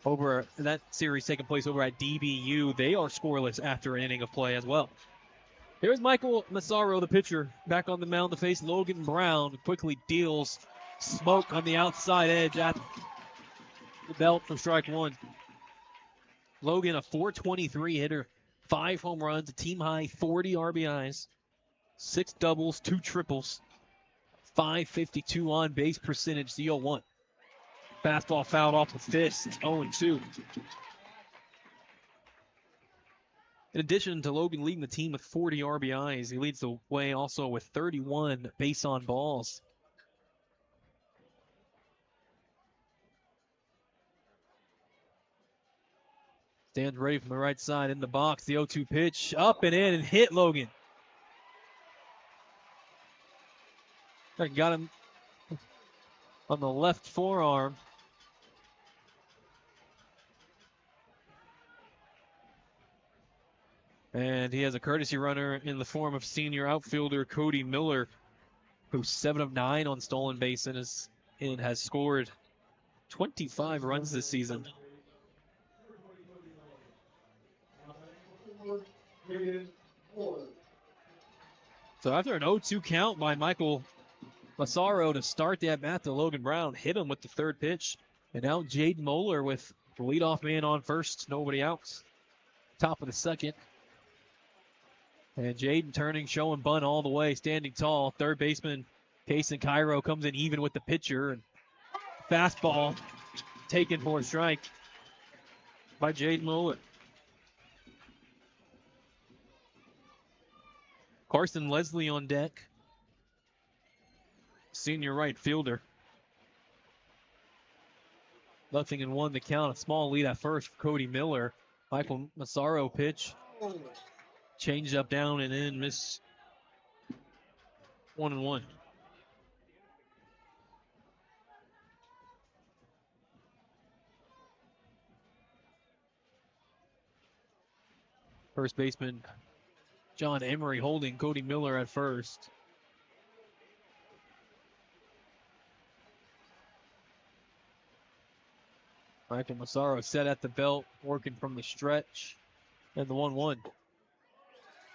C: Over that series taking place over at DBU. They are scoreless after an inning of play as well. Here's Michael Massaro, the pitcher, back on the mound to face Logan Brown. Quickly deals smoke on the outside edge at the belt for strike one. Logan, a .423 hitter, 5 home runs, a team high 40 RBIs, 6 doubles, 2 triples, .552 on base percentage, the 0-1. Fastball fouled off the fist, 0-2. In addition to Logan leading the team with 40 RBIs, he leads the way also with 31 base on balls. Stands ready from the right side in the box. The 0-2 pitch up and in and hit Logan. Got him on the left forearm. And he has a courtesy runner in the form of senior outfielder Cody Miller, who's 7 of 9 on stolen base and has scored 25 runs this season. So after an 0-2 count by Michael Massaro to start the at-bat to Logan Brown, hit him with the third pitch. And now Jaden Moeller with the leadoff man on first, nobody out. Top of the second. And Jaden turning, showing bunt all the way, standing tall. Third baseman Kason Cairo comes in even with the pitcher. And fastball taken for a strike by Jaden Moeller. Carson Leslie on deck, senior right fielder. 0-1 the count. A small lead at first for Cody Miller. Michael Massaro pitch. Changed up, down, and in. Miss 1-1. First baseman John Emery holding Cody Miller at first. Michael Massaro set at the belt, working from the stretch. And the 1-1.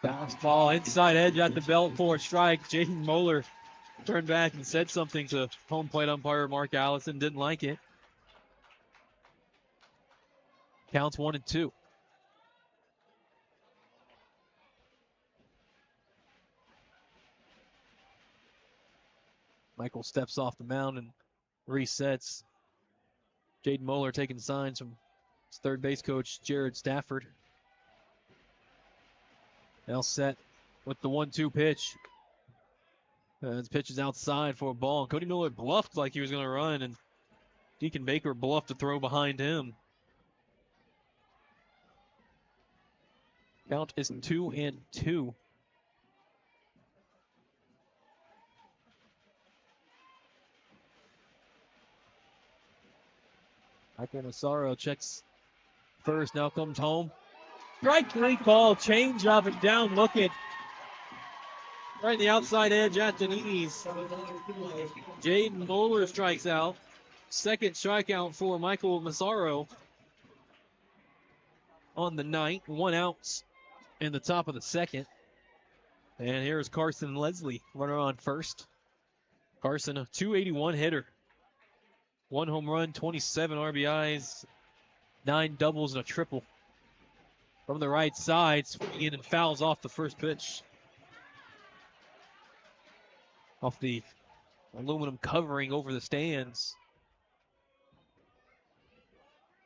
C: Fastball inside edge at the belt for a strike. Jaden Moeller turned back and said something to home plate umpire Mark Allison. Didn't like it. Counts 1-2. Michael steps off the mound and resets. Jaden Moeller taking signs from his third base coach, Jared Stafford. Now set with the 1-2 pitch. His pitch is outside for a ball. Cody Miller bluffed like he was going to run, and Deacon Baker bluffed to throw behind him. Count is 2-2. Michael Massaro checks first, now comes home. Strike three call, change up and down looking. Right in the outside edge at the knees. Jaden Moeller strikes out. Second strikeout for Michael Massaro on the night. 1 out in the top of the second. And here's Carson Leslie, runner on first. Carson, a .281 hitter. 1 home run, 27 RBIs, 9 doubles, and a triple. From the right side, swinging in and fouls off the first pitch. Off the aluminum covering over the stands.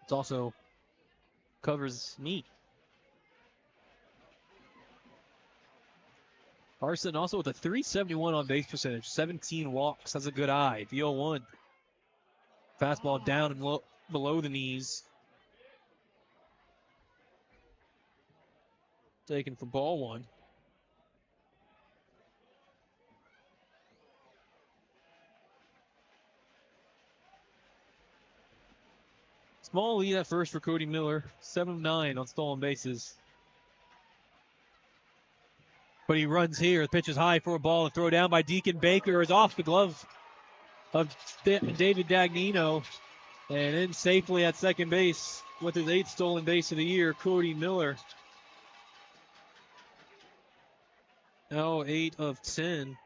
C: It also covers knee. Carson also with a .371 on base percentage, 17 walks, has a good eye. The 0-1. Fastball down and below the knees. Taken for ball 1. Small lead at first for Cody Miller. 7-9 on stolen bases. But he runs here. The pitch is high for a ball. And throw down by Deacon Baker is off the glove of David Dagnino. And in safely at second base with his 8th stolen base of the year, Cody Miller. Now 8 of 10.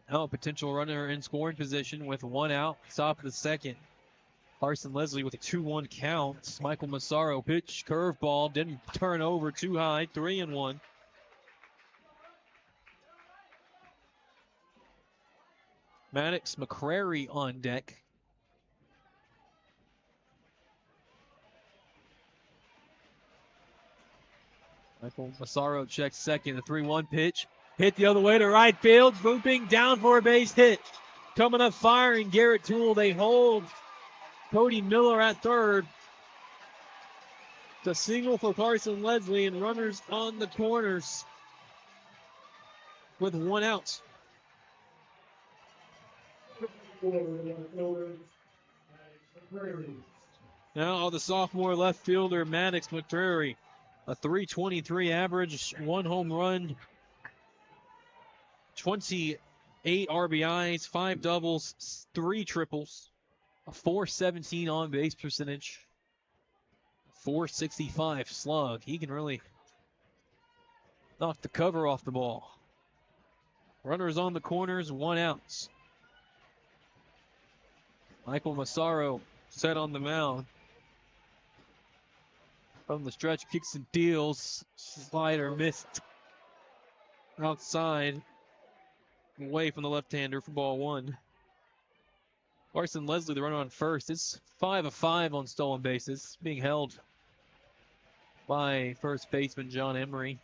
C: Now a potential runner in scoring position with 1 out, top of the second. Carson Leslie with a 2-1 count. Michael Massaro pitch, curveball, didn't turn over too high, 3-1. Maddox McCrary on deck. Michael Massaro checks second, the 3-1 pitch. Hit the other way to right field, swooping down for a base hit. Coming up firing, Garrett Toole. They hold Cody Miller at third. It's a single for Carson Leslie and runners on the corners with 1 out. Now the sophomore left fielder, Maddox McCrary. A .323 average, 1 home run, 28 RBIs, 5 doubles, 3 triples, a .417 on base percentage, .465 slug. He can really knock the cover off the ball. Runners on the corners, 1 out. Michael Massaro set on the mound. From the stretch, kicks and deals. Slider missed outside. Away from the left-hander for ball 1. Carson Leslie, the runner on first. It's 5 of 5 on stolen bases. Being held by first baseman John Emery.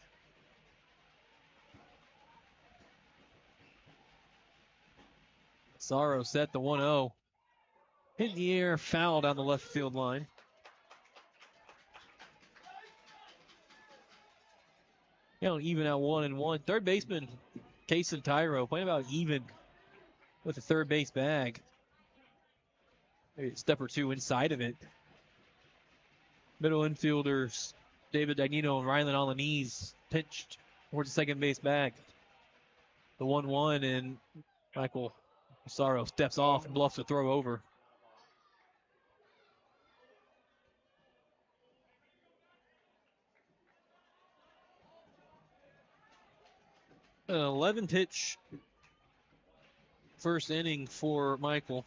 C: Sorrow set the 1-0. Hit in the air, foul down the left field line. Even at 1-1. Third baseman Kason Tyro playing about even with the third base bag. Maybe a step or two inside of it. Middle infielders David Dagnino and Rylan Alaniz pitched towards the second base bag. The 1-1, and Michael Sorrow steps off and bluffs a throw over. An 11-pitch first inning for Michael.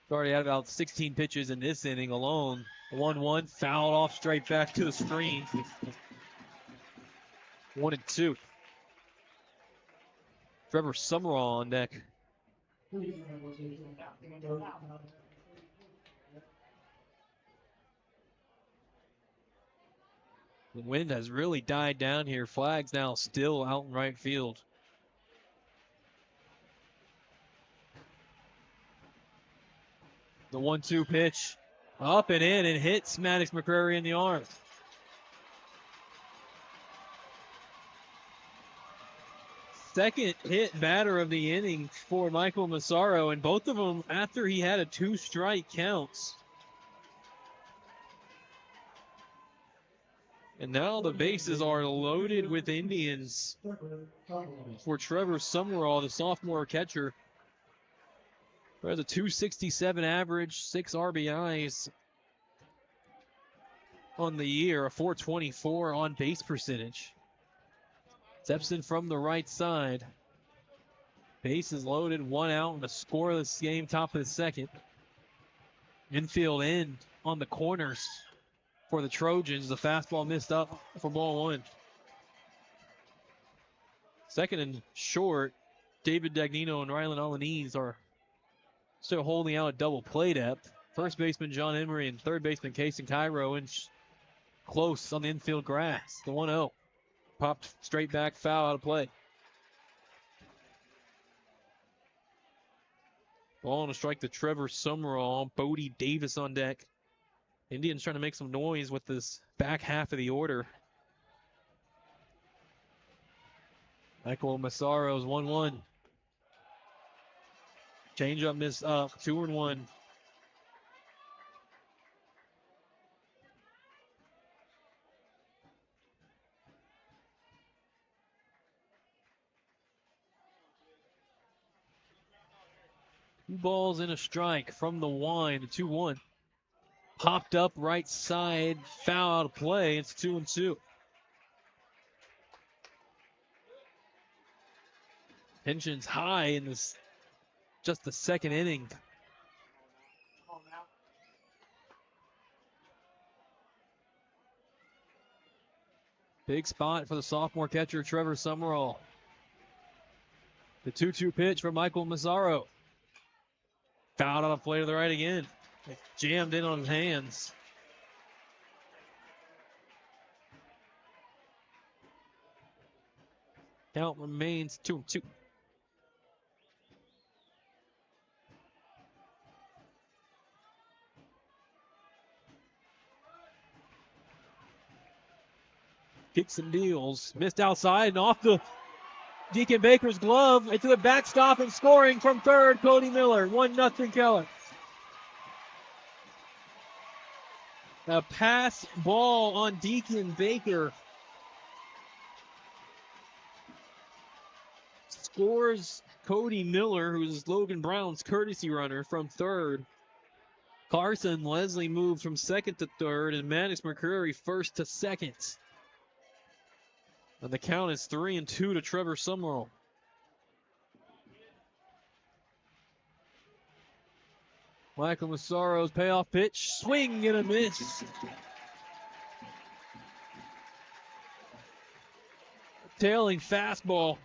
C: He's already had about 16 pitches in this inning alone. 1-1, fouled off straight back to the screen. 1-2. Trevor Summerall on deck. The wind has really died down here. Flags now still out in right field. The 1-2 pitch. Up and in, and hits Maddox McCrary in the arm. Second hit batter of the inning for Michael Massaro, and both of them after he had a 2-strike count. And now the bases are loaded with Indians for Trevor Summerall, the sophomore catcher. Who has a 267 average, 6 RBIs on the year, a 424 on base percentage. Steps in from the right side. Bases loaded, 1 out in a scoreless game, top of the second. Infield in on the corners for the Trojans. The fastball missed up for ball 1. Second and short, David Dagnino and Rylan Alaniz are still holding out a double play depth. First baseman John Emery and third baseman Kason Cairo in close on the infield grass. The 1-0. Popped straight back, foul, out of play. Ball on a strike to Trevor Summerall. Bodie Davis on deck. Indians trying to make some noise with this back half of the order. Michael Massaro's 1-1. Changeup missed up, 2-1. Two balls and a strike from the line, the 2-1. Popped up right side, foul out of play. It's 2-2. Tension's high in this, just the second inning. Big spot for the sophomore catcher, Trevor Summerall. The 2-2 pitch for Michael Massaro. Fouled on a play to the right again. It jammed in on his hands. Count remains 2-2. Kicks and deals. Missed outside and off the Deacon Baker's glove into the backstop, and scoring from third, Cody Miller. 1-0 Keller. A pass ball on Deacon Baker. Scores Cody Miller, who's Logan Brown's courtesy runner, from third. Carson Leslie moved from second to third, and Maddox McCrary first to second. And the count is 3-2 to Trevor Summerall. Michael Massaro's payoff pitch. Swing and a miss. Tailing fastball.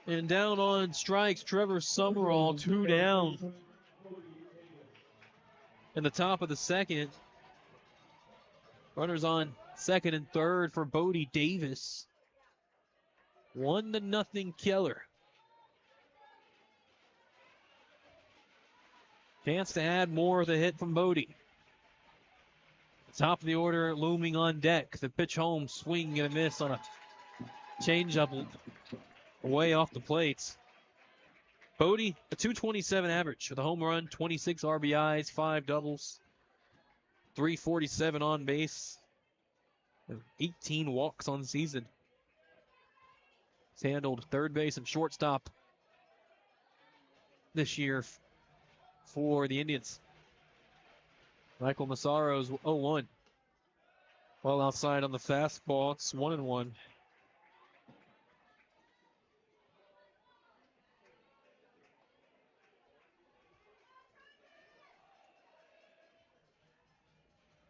C: And down on strikes, Trevor Summerall, 2 down. In the top of the second. Runners on second and third for Bodie Davis. 1-0 Keller. Chance to add more with a hit from Bodie. Top of the order looming on deck. The pitch home, swing and a miss on a changeup way off the plates. Bodie, a .227 average with a home run, 26 RBIs, 5 doubles, 347 on base, and 18 walks on the season. He's handled third base and shortstop this year for the Indians. Michael Massaro's 0-1. Well outside on the fastball, it's 1-1.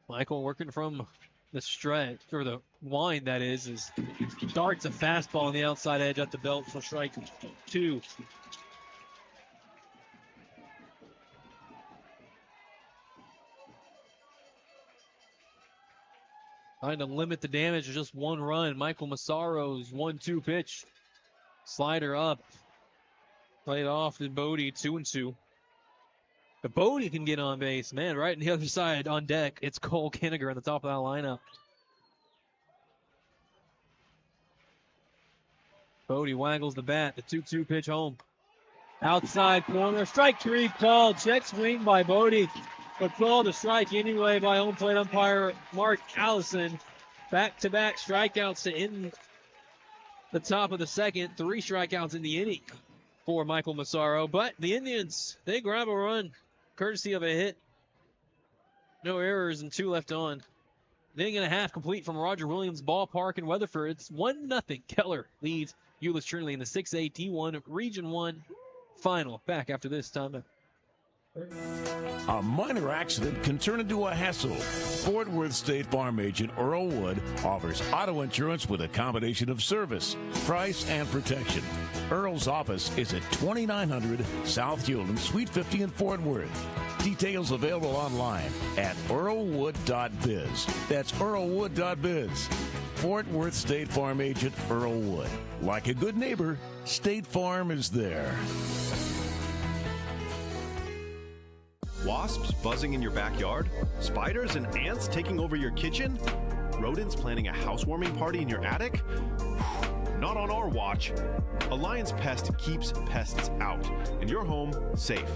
C: Michael working from the stretch, or the line that is starts a fastball on the outside edge at the belt for strike 2. Trying to limit the damage to just 1 run. Michael Massaro's 1-2 pitch. Slider up. Played off to Bodie, 2-2. But Bodie can get on base. Man, right on the other side on deck, it's Cole Kinniger on the top of that lineup. Bodie waggles the bat. The 2-2 pitch home. Outside corner. Strike 3 called. Check swing by Bodie. But called a strike anyway by home plate umpire Mark Allison. Back-to-back strikeouts to end the top of the second. 3 strikeouts in the inning for Michael Massaro. But the Indians, they grab a run courtesy of a hit. No errors and 2 left on. Inning and a half complete from Roger Williams Ballpark in Weatherford. It's 1-0. Keller leads Euless Trinity in the 6A D1 Region 1 final. Back after this time.
A: A minor accident can turn into a hassle. Fort Worth State Farm agent Earl Wood offers auto insurance with a combination of service, price, and protection. Earl's office is at 2900 South Hewland, Suite 50 in Fort Worth. Details available online at earlwood.biz. That's earlwood.biz. Fort Worth State Farm agent Earl Wood. Like a good neighbor, State Farm is there.
F: Wasps buzzing in your backyard? Spiders and ants taking over your kitchen? Rodents planning a housewarming party in your attic? Not on our watch. Alliance Pest keeps pests out and your home safe.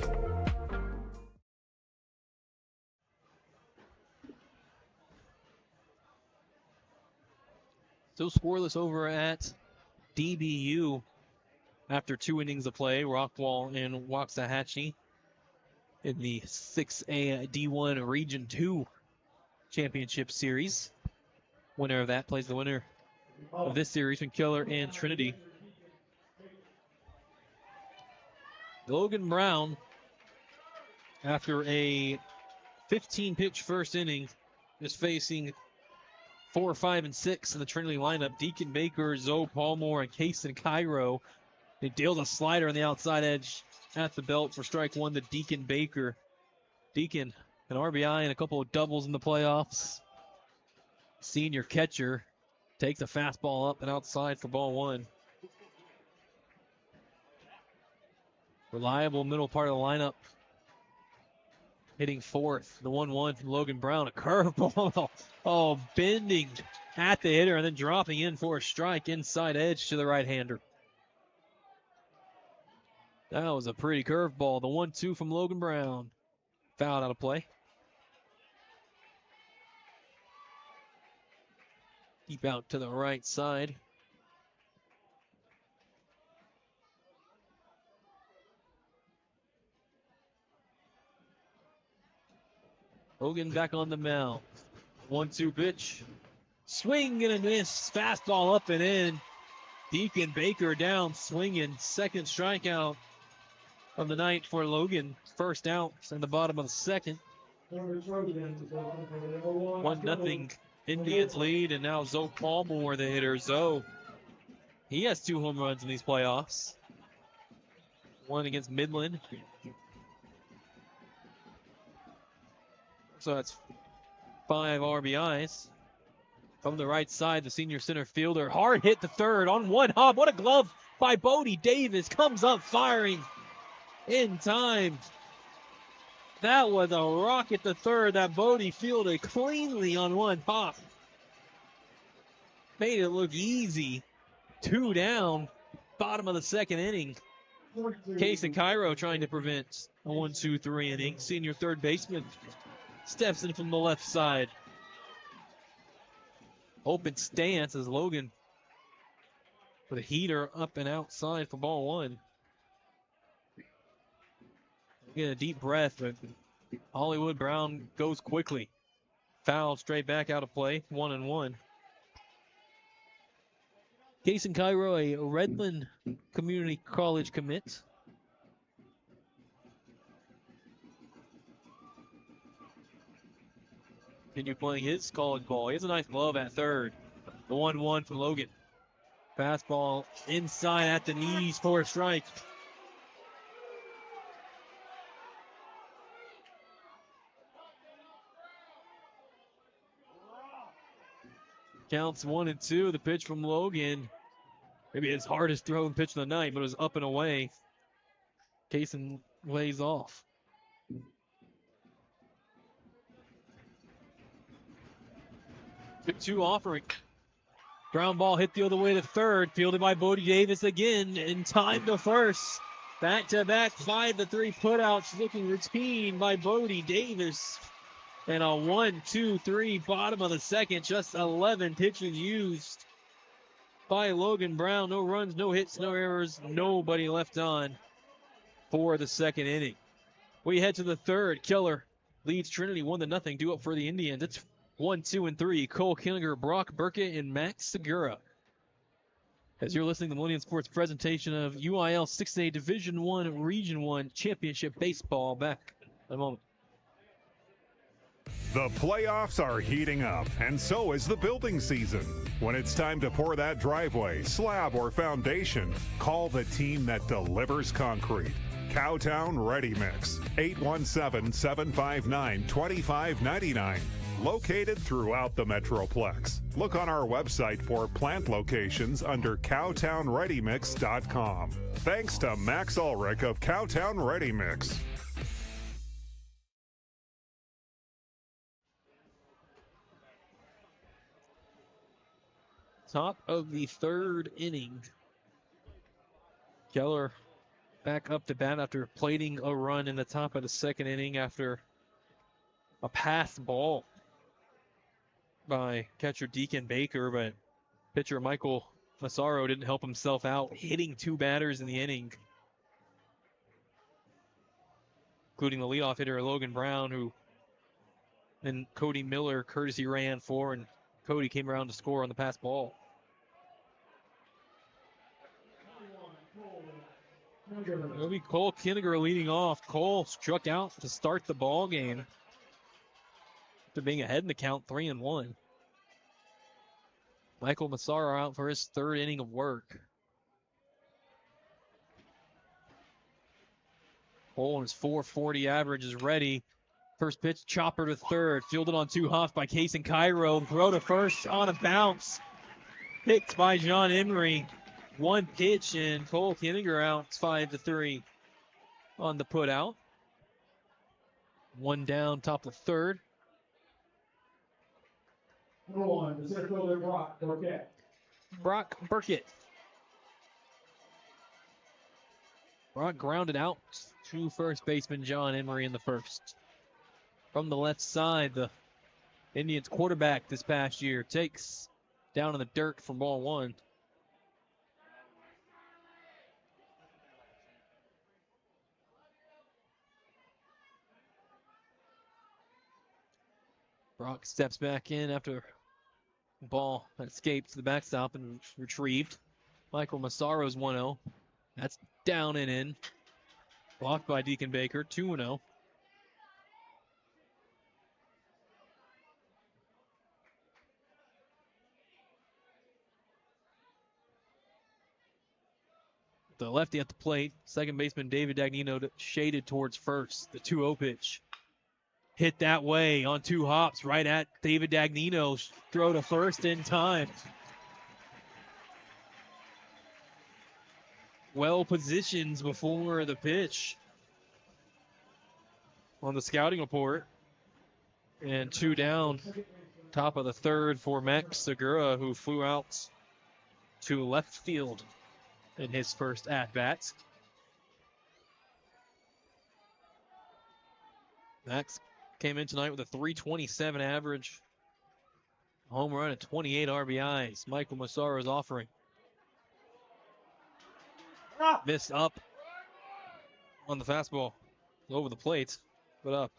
C: So scoreless over at DBU after 2 innings of play. Rockwall and Waxahachie in the 6A D1 Region 2 Championship Series. Winner of that plays the winner of this series from Keller and Trinity. Logan Brown, after a 15-pitch first inning, is facing 4, 5, and 6 in the Trinity lineup. Deacon Baker, Zoe Palmore, and Kason Cairo. They dealt a slider on the outside edge at the belt for strike 1 to Deacon Baker. Deacon, an RBI and a couple of doubles in the playoffs. Senior catcher takes a fastball up and outside for ball 1. Reliable middle part of the lineup. Hitting fourth, the 1-1 from Logan Brown. A curveball. Oh, bending at the hitter and then dropping in for a strike inside edge to the right-hander. That was a pretty curveball. The 1-2 from Logan Brown. Fouled out of play. Deep out to the right side. Hogan back on the mound. 1-2 pitch. Swing and a miss. Fastball up and in. Deacon Baker down swinging. Second strikeout of the night for Logan. First out in the bottom of the second. 1-0 Indians lead, and now Zoe Palmore, the hitter. Zoe, he has 2 home runs in these playoffs. One against Midland. So that's 5 RBIs. From the right side, the senior center fielder. Hard hit to third on one hop. What a glove by Bodie Davis. Comes up firing in time. That was a rocket to third that Bodie fielded cleanly on one hop. Made it look easy. 2 down. Bottom of the second inning. Case and Cairo trying to prevent a 1-2-3 inning. Senior third baseman steps in from the left side. Open stance as Logan with a heater up and outside for ball one. Get a deep breath, but Hollywood Brown goes quickly. Foul straight back out of play. 1-1. Kason Cairo, a Redland Community College commit. Continue playing his college ball. He has a nice glove at third. The 1-1 from Logan. Fastball inside at the knees for a strike. Counts 1-2. The pitch from Logan. Maybe his hardest thrown pitch of the night, but it was up and away. Kaysen lays off. Good 2 offering. Ground ball hit the other way to third. Fielded by Bodie Davis again in time to first. Back-to-back 5-3 putouts looking routine by Bodie Davis. And a 1-2-3 bottom of the second. Just 11 pitches used by Logan Brown. No runs, no hits, no errors. Nobody left on for the second inning. We head to the third. Keller leads Trinity 1-0. Due up for the Indians. It's 1, 2, and 3. Cole Killinger, Brock Burkett, and Max Segura. As you're listening to the Millennium Sports presentation of UIL 6A Division I Region 1 Championship Baseball. Back in a moment.
B: The playoffs are heating up, and so is the building season. When it's time to pour that driveway, slab, or foundation, call the team that delivers concrete. Cowtown Ready Mix, 817-759-2599. Located throughout the Metroplex. Look on our website for plant locations under cowtownreadymix.com. Thanks to Max Ulrich of Cowtown Ready Mix.
C: Top of the third inning. Keller back up to bat after plating a run in the top of the second inning after a pass ball by catcher Deacon Baker, but pitcher Michael Massaro didn't help himself out, hitting 2 batters in the inning, including the leadoff hitter Logan Brown, who then Cody Miller courtesy ran for, and Cody came around to score on the pass ball. It'll be Cole Kinniger leading off. Cole struck out to start the ball game after being ahead in the count 3-1. Michael Massaro out for his third inning of work. Cole and his .440 average is ready. First pitch, chopper to third. Fielded on 2 hops by Kason Cairo. Throw to first on a bounce. Picked by John Emery. 1 pitch, and Cole Kinniger out. It's 5-3 on the put out. 1 down, top of third.
H: Number 1, the center fielder, Brock Burkett.
C: Brock Burkett. Brock grounded out to first baseman John Emery in the first. From the left side, the Indians quarterback this past year takes down in the dirt from ball 1. Brock steps back in after the ball escaped to the backstop and retrieved. Michael Massaro's 1-0. That's down and in. Blocked by Deacon Baker, 2-0. The lefty at the plate, second baseman David Dagnino shaded towards first. The 2-0 pitch. hit that way on 2 hops right at David Dagnino's throw to first in time. Well positioned before the pitch on the scouting report. And 2 down, top of the third for Max Segura, who flew out to left field in his first at-bat. Max came in tonight with a .327 average, home run, and 28 RBIs. Michael Massaro's offering. Missed up on the fastball, over the plate, but up.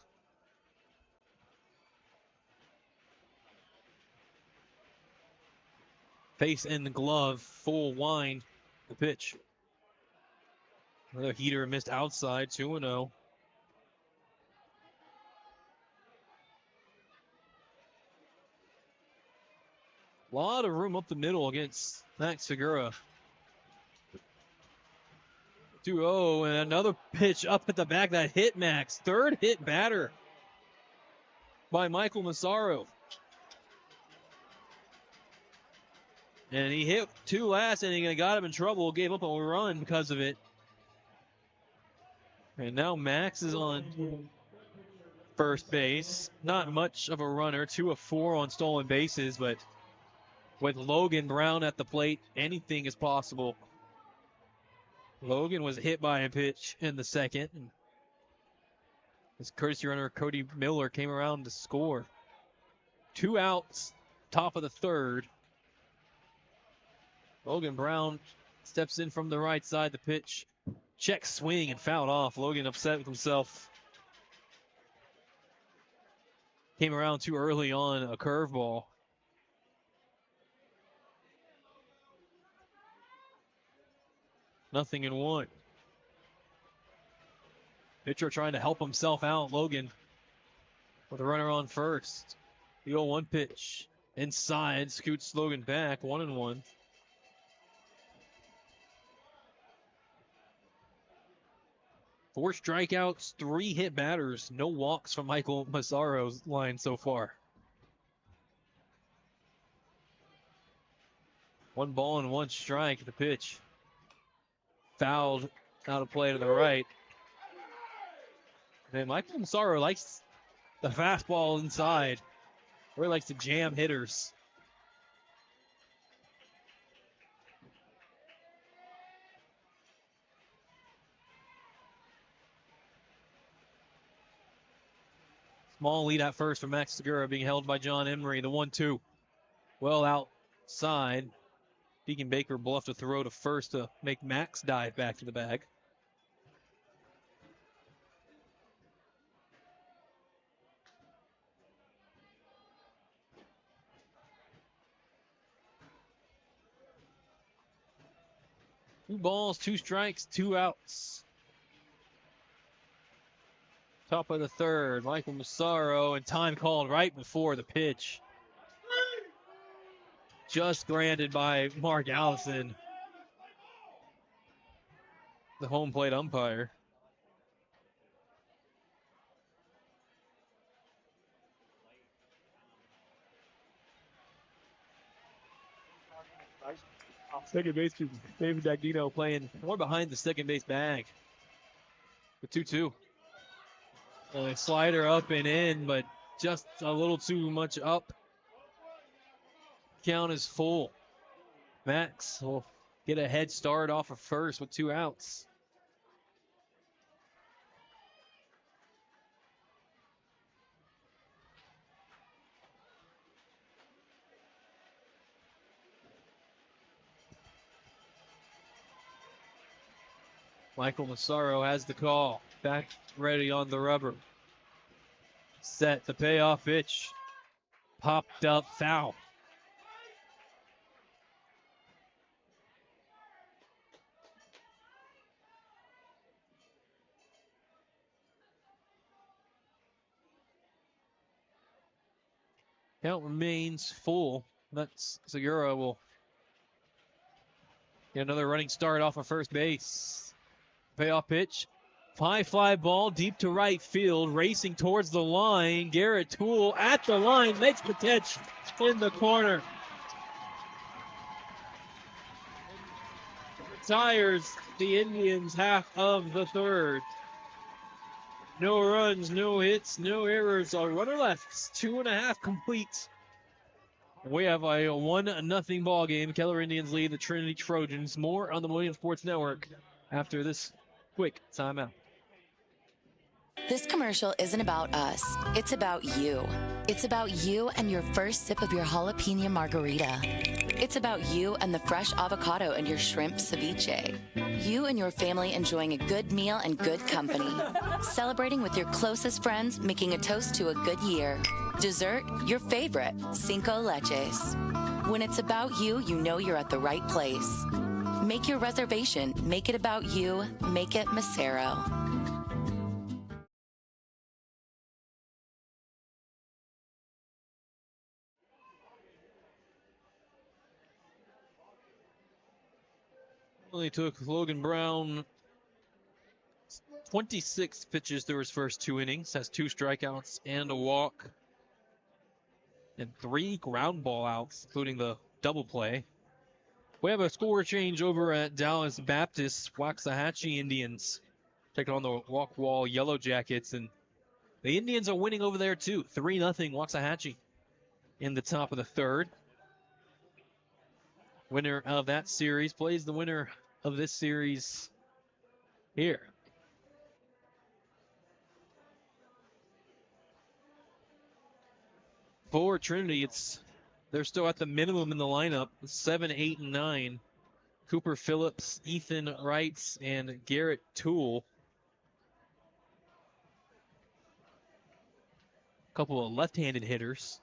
C: Face in the glove, full wind, the pitch. Another heater missed outside, 2-0. A lot of room up the middle against Max Segura. 2-0, and another pitch up at the back that hit Max. Third hit batter by Michael Massaro. And he hit 2 last inning and got him in trouble, gave up a run because of it. And now Max is on first base. Not much of a runner, 2 of 4 on stolen bases, but with Logan Brown at the plate, anything is possible. Logan was hit by a pitch in the second. His courtesy runner, Cody Miller, came around to score. 2 outs, top of the third. Logan Brown steps in from the right side. The pitch, check swing and fouled off. Logan upset with himself. Came around too early on a curveball. Nothing in 1. Pitcher trying to help himself out. Logan with a runner on first. The 0-1 pitch inside, scoots Logan back, 1-1. 4 strikeouts, 3 hit batters, no walks from Michael Massaro's line so far. 1 ball and 1 strike. The pitch fouled out of play to the right. And Michael Massaro likes the fastball inside. Really likes to jam hitters. Small lead at first for Max Segura, being held by John Emery. The 1-2. Well outside. Deacon Baker bluffed a throw to first to make Max dive back to the bag. Two balls, 2 strikes, 2 outs. Top of the third, Michael Massaro, and time called right before the pitch. Just granted by Mark Allison, the home plate umpire. Second baseman David Dagnino playing more behind the second base bag. The 2-2. Slider up and in, but just a little too much up. Count is full. Max will get a head start off of first with 2 outs. Michael Massaro has the call. Back ready on the rubber. Set the payoff pitch. Popped up foul. Count remains full. That's Segura will get another running start off of first base. Payoff pitch High fly ball deep to right field, racing towards the line. Garrett Toole at the line, makes the catch in the corner. Retires the Indians half of the third. No runs, no hits, no errors. A runner left. 2.5 complete. We have a 1-0 ball game. Keller Indians lead the Trinity Trojans. More on the Millennium Sports Network after this quick timeout.
E: This commercial isn't about us. It's about you. It's about you and your first sip of your jalapeno margarita. It's about you and the fresh avocado and your shrimp ceviche. You and your family enjoying a good meal and good company. Celebrating with your closest friends, making a toast to a good year. Dessert, your favorite, Cinco Leches. When it's about you, you know you're at the right place. Make your reservation. Make it about you. Make it Macero.
C: Only took Logan Brown 26 pitches through his first 2 innings, has 2 strikeouts and a walk, and 3 ground ball outs, including the double play. We have a score change over at Dallas Baptist. Waxahachie Indians taking on the Walk Wall Yellow Jackets, and the Indians are winning over there too. 3-0 Waxahachie in the top of the third. Winner of that series plays the winner of this series here. For Trinity, they're still at the minimum in the lineup. 7, 8, and 9. Cooper Phillips, Ethan Wrights, and Garrett Toole. A couple of left-handed hitters.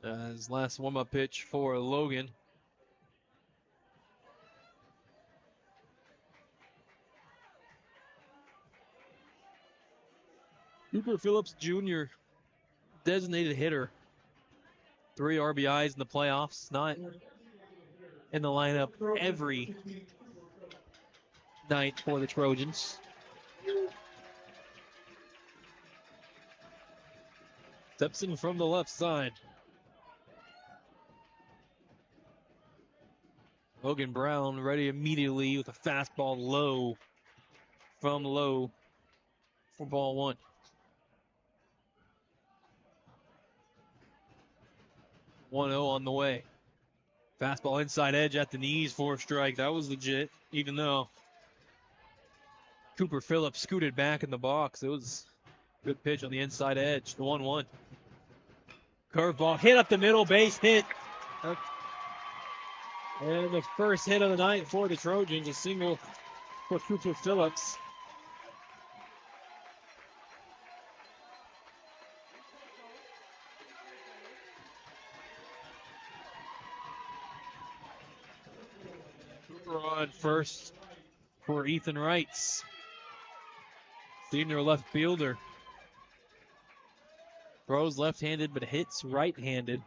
C: His last warm-up pitch for Logan. Cooper Phillips Jr., designated hitter. 3 RBIs in the playoffs. Not in the lineup every night for the Trojans. Steps in from the left side. Logan Brown ready immediately with a fastball low from low for ball 1. One 0 on the way. Fastball inside edge at the knees for a strike. That was legit, even though Cooper Phillips scooted back in the box. It was a good pitch on the inside edge. The 1-1. Curveball hit up the middle, base hit. And the first hit of the night for the Trojans, a single for Cooper Phillips. Cooper on first for Ethan Wrights, senior left fielder. Throws left-handed but hits right-handed.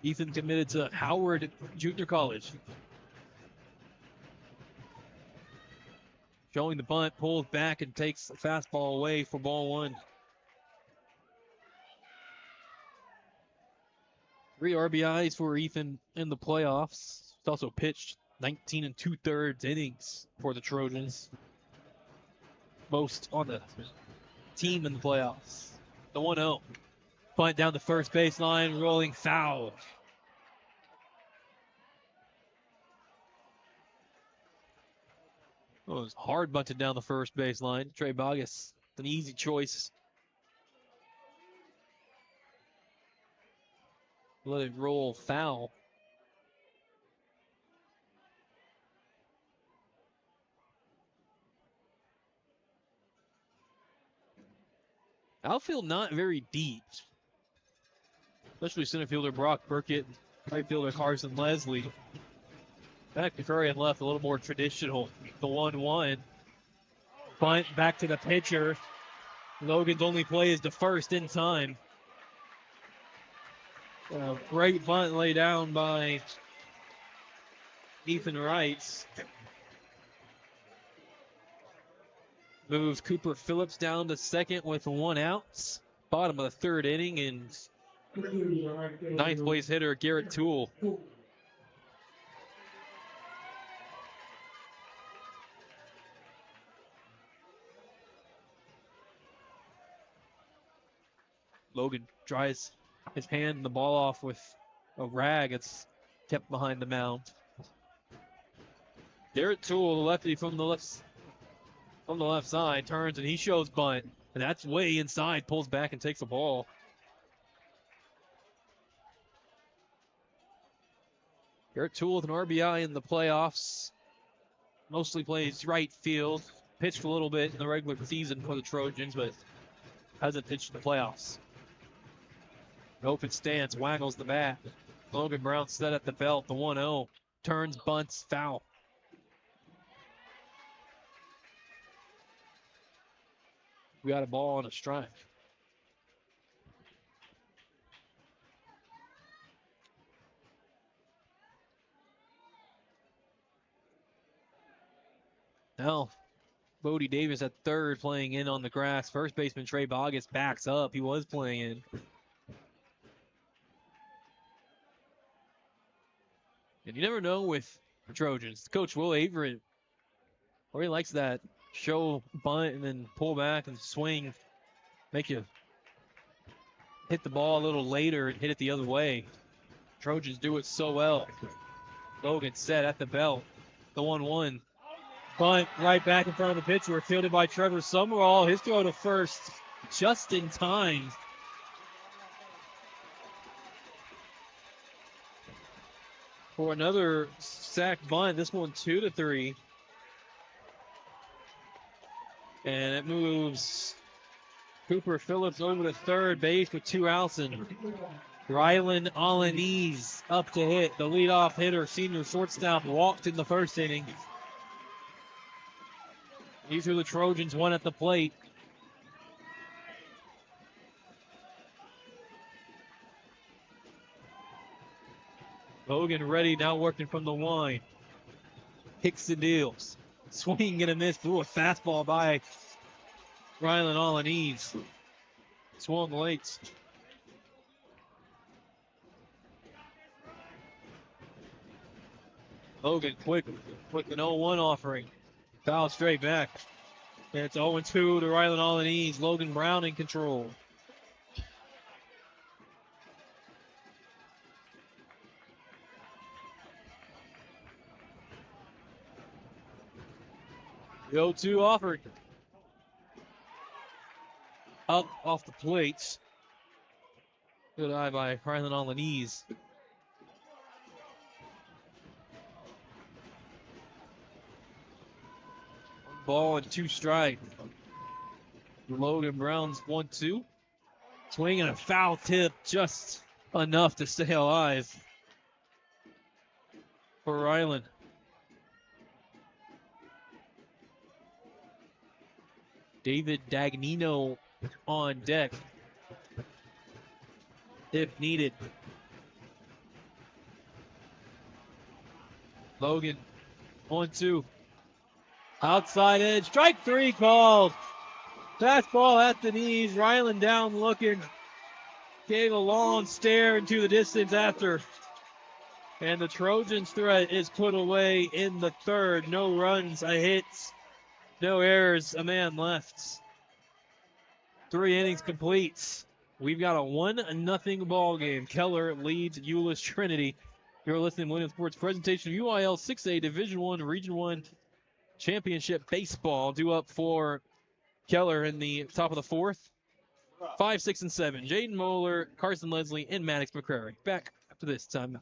C: Ethan committed to Howard Junior College. Showing the bunt, pulls back and takes the fastball away for ball 1. 3 RBIs for Ethan in the playoffs. He's also pitched 19 2/3 innings for the Trojans. Most on the team in the playoffs. The 1-0. Bunt down the first baseline, rolling foul. Oh, it was hard bunted down the first baseline. Trey Bogus, an easy choice. Let it roll foul. Outfield not very deep. Especially center fielder Brock Burkett, right fielder Carson Leslie. Back to Curry and left, a little more traditional. The 1-1. Bunt back to the pitcher. Logan's only play is to first in time. Great bunt laid down by Ethan Wright. Moves Cooper Phillips down to second with 1 out. Bottom of the third inning, and ninth place hitter Garrett Toole. Logan dries his hand and the ball off with a rag. It's kept behind the mound. Garrett Toole, the lefty from the left side, turns and he shows bunt. And that's way inside, pulls back and takes the ball. Garrett Toole with an RBI in the playoffs. Mostly plays right field. Pitched a little bit in the regular season for the Trojans, but hasn't pitched in the playoffs. Open stance, waggles the bat. Logan Brown set at the belt, the 1-0. Turns, bunts, foul. We got a ball and a strike. Now, Bodie Davis at third playing in on the grass. First baseman Trey Bogus backs up. He was playing in. And you never know with the Trojans. Coach Will Averett, or he likes that show bunt and then pull back and swing. Make you hit the ball a little later and hit it the other way. Trojans do it so well. Logan set at the belt. The 1-1. Bunt right back in front of the pitcher. Fielded by Trevor Summerall. His throw to first just in time. For another sack bunt. This one 2-3. And it moves Cooper Phillips over to third base with 2 outs. And Rylan Alaniz up to hit. The leadoff hitter, senior shortstop, walked in the first inning. These are the Trojans, 1 at the plate. Logan ready, now working from the line. Kicks and deals. Swing and a miss. Blew a fastball by Rylan Alaniz. Swung late. Logan quick an 0-1 offering. Foul straight back. And it's 0-2 to Rylan Alaniz. Logan Brown in control. The 0-2 offered. Up off the plate. Good eye by Rylan Alaniz. Ball and 2 strikes. Logan Brown's 1-2. Swing and a foul tip, just enough to stay alive for Rylan. David Dagnino on deck if needed. Logan 1-2. Outside edge, strike 3 called. Fastball at the knees. Rylan down looking. Gave a long stare into the distance after. And the Trojans' threat is put away in the third. No runs, a hit, no errors, a man left. 3 innings complete. We've got a 1-0 ball game. Keller leads Euless Trinity. You're listening to Millennium Sports presentation of UIL 6A Division I Region 1 Championship Baseball. Due up for Keller in the top of the 4th. 5, 6, and 7. Jaden Moeller, Carson Leslie, and Maddox McCrary. Back after this time.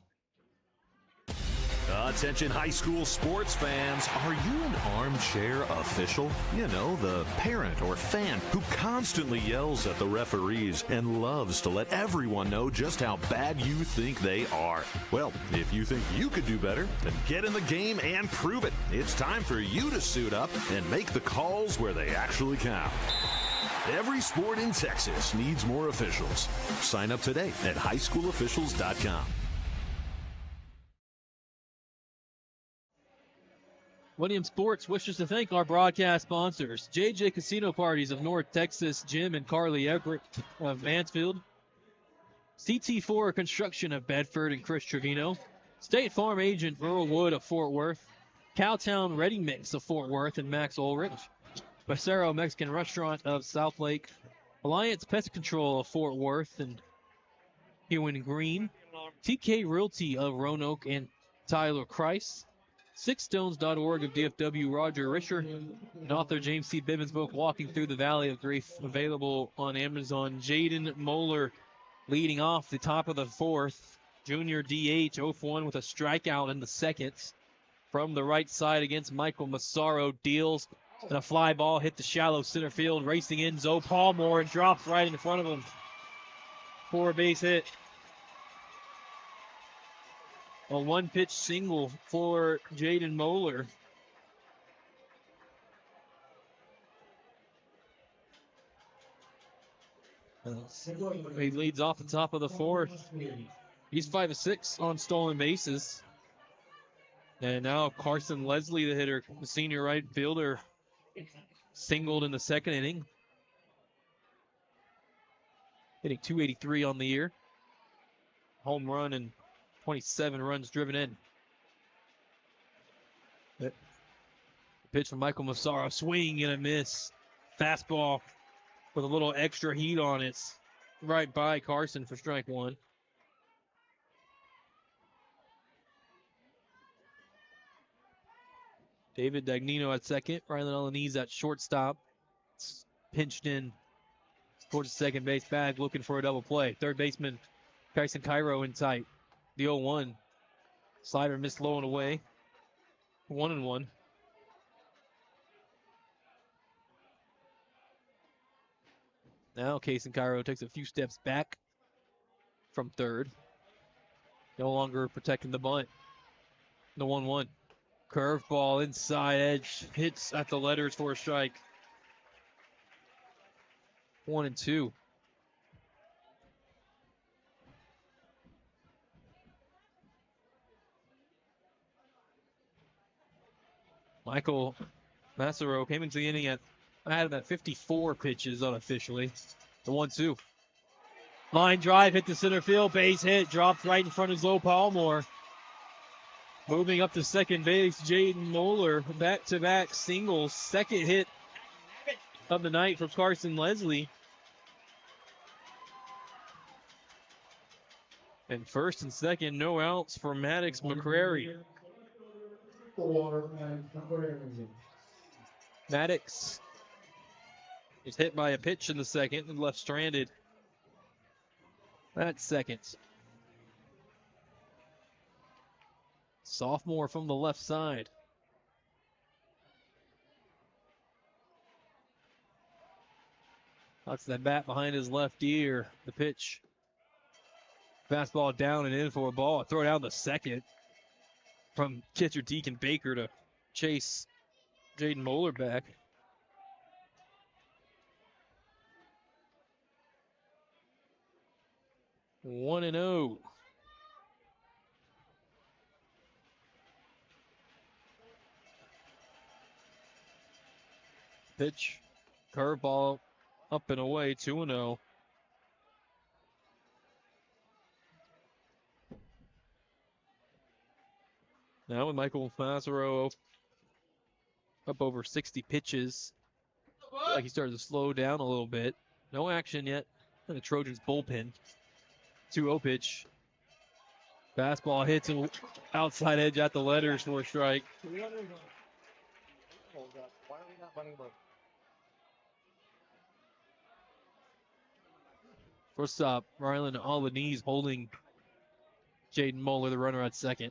F: Attention high school sports fans, are you an armchair official? You know, the parent or fan who constantly yells at the referees and loves to let everyone know just how bad you think they are. Well, if you think you could do better, then get in the game and prove it. It's time for you to suit up and make the calls where they actually count.
I: Every sport in Texas needs more officials. Sign up today at highschoolofficials.com.
C: Millennium Sports wishes to thank our broadcast sponsors, JJ Casino Parties of North Texas, Jim and Carly Everett of Mansfield, CT4 Construction of Bedford and Chris Trevino, State Farm Agent Earl Wood of Fort Worth, Cowtown Ready Mix of Fort Worth and Max Ulrich, Becero Mexican Restaurant of South Lake, Alliance Pest Control of Fort Worth and Hewen Green, TK Realty of Roanoke and Tyler Kreis, sixstones.org of DFW Roger Risher, and author James C. Bibbins' book Walking Through the Valley of Grief, available on Amazon. Jaden Moeller leading off the top of the fourth. Junior DH 0 for 1 with a strikeout in the second. From the right side against Michael Massaro, deals, and a fly ball hit the shallow center field. Racing in Zoe Palmore and drops right in front of him for a base hit. A one-pitch single for Jaden Moeller. He leads off the top of the fourth. He's 5 of 6 on stolen bases. And now Carson Leslie, the hitter, the senior right fielder, singled in the second inning. Hitting .283 on the year. Home run and 27 runs driven in. Pitch from Michael Massaro, swing and a miss. Fastball with a little extra heat on it. Right by Carson for strike one. David Dagnino at second. Rylan Alanese at shortstop. It's pinched in towards the second base bag, looking for a double play. Third baseman Kyson Cairo in tight. The 0-1. Slider missed low and away. 1-1. Now Kyson Cairo takes a few steps back from third. No longer protecting the bunt. The 1-1. Curveball inside edge. Hits at the letters for a strike. 1-2. Michael Massaro came into the inning at 54 pitches unofficially. The 1-2. Line drive hit the center field. Base hit. Dropped right in front of Zoe Palmore. Moving up to second base, Jaden Moeller. Back-to-back singles. Second hit of the night for Carson Leslie. And first and second, no outs for Maddox McCrary. Maddox is hit by a pitch in the second and left stranded. That's second. Sophomore from the left side. That's that bat behind his left ear. The pitch. Fastball down and in for a ball. Throw down the second from catcher Deacon Baker to chase Jaden Moeller back. 1-0. Pitch, curveball, up and away, 2-0. Now with Michael Massaro up over 60 pitches. Like he started to slow down a little bit. No action yet in the Trojans bullpen. 2-0 pitch. Fastball hits an outside edge at the letters for a strike. First stop, Rylan Alanese holding Jaden Moeller, the runner at second.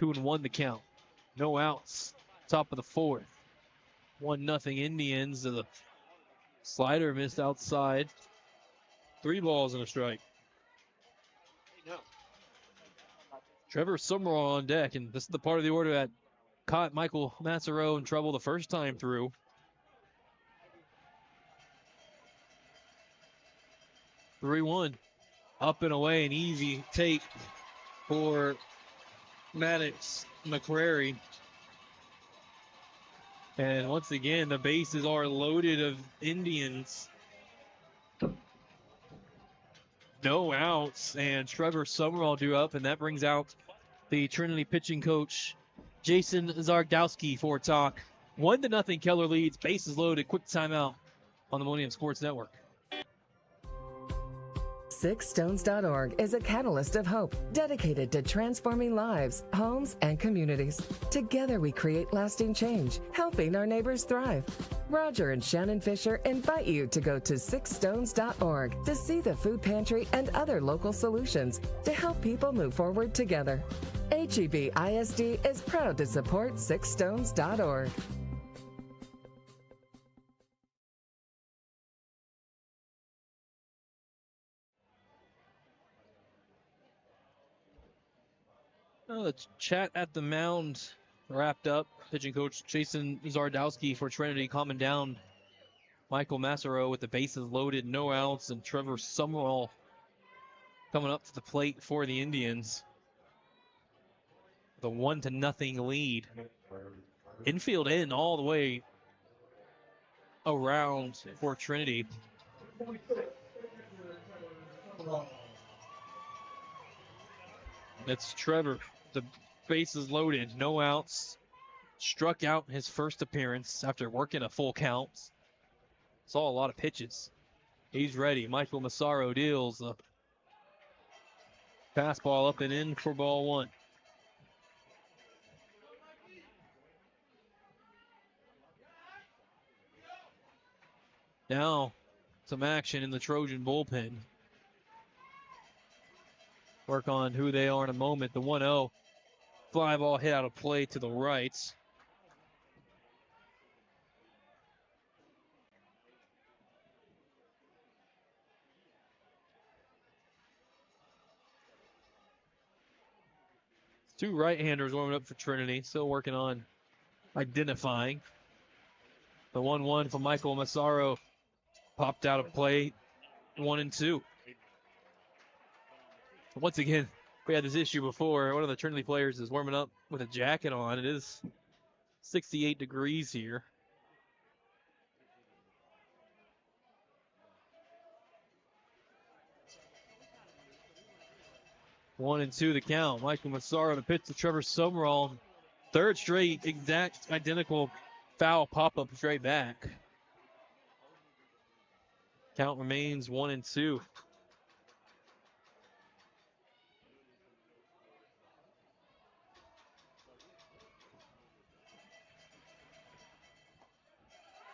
C: 2-1 the count. No outs. Top of the fourth. 1-0 Indians. The slider missed outside. 3 balls and a strike. Trevor Summerall on deck, and this is the part of the order that caught Michael Massaro in trouble the first time through. 3-1. Up and away, an easy take for Maddox McCrary. And once again, the bases are loaded of Indians. No outs, and Trevor Summerall due up, and that brings out the Trinity pitching coach, Jason Zardowski, for talk. 1-0 Keller leads, bases loaded, quick timeout on the Millennium Sports Network.
D: Sixstones.org is a catalyst of hope dedicated to transforming lives, homes, and communities. Together we create lasting change, helping our neighbors thrive. Roger and Shannon Fisher invite you to go to sixstones.org to see the food pantry and other local solutions to help people move forward together. HEB ISD is proud to support sixstones.org.
C: Well, the chat at the mound wrapped up. Pitching coach Jason Zardowski for Trinity calming down Michael Massaro with the bases loaded, no outs, and Trevor Summerall coming up to the plate for the Indians. The 1-0 lead. Infield in all the way around for Trinity. It's Trevor. The bases loaded, no outs. Struck out in his first appearance after working a full count. Saw a lot of pitches. He's ready. Michael Massaro deals a fastball up and in for ball one. Now, some action in the Trojan bullpen. Work on who they are in a moment. The 1-0 fly ball hit out of play to the right. Two right-handers warming up for Trinity. Still working on identifying. The 1-1 from Michael Massaro popped out of play. 1-2. Once again, we had this issue before. One of the Trinity players is warming up with a jacket on. It is 68 degrees here. 1-2 the count. Michael Massaro to pitch to Trevor Summerall. Third straight, exact, identical foul pop-up straight back. Count remains 1-2.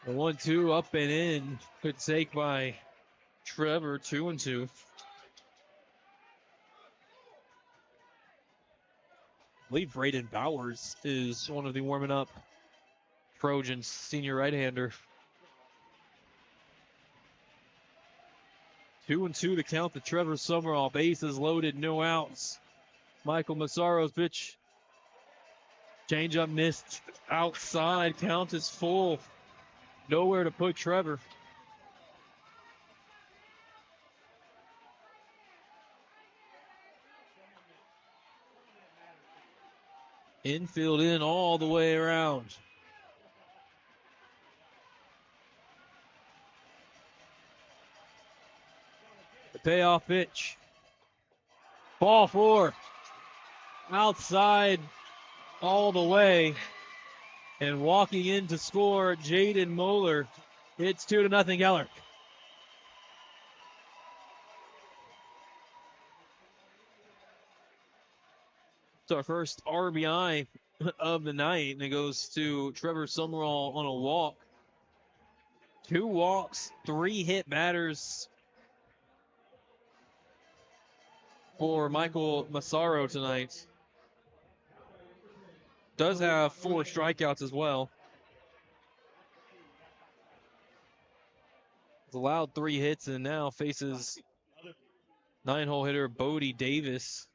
C: The 1-2 up and in. Good take by Trevor. 2-2. I believe Brenden Bowers is one of the warming up Trojans, senior right-hander. 2-2 to count the Trevor Summerall. Bases loaded, no outs. Michael Massaro's pitch. Change-up missed outside. Count is full. Nowhere to put Trevor. Infield in all the way around. The payoff pitch. Ball four. Outside all the way. And walking in to score, Jaden Moeller. It's 2-0 Keller. It's our first RBI of the night, and it goes to Trevor Summerall on a walk. 2 walks, 3 hit batters for Michael Massaro tonight. Does have 4 strikeouts as well. He's allowed 3 hits and now faces 9-hole hitter Bodie Davis.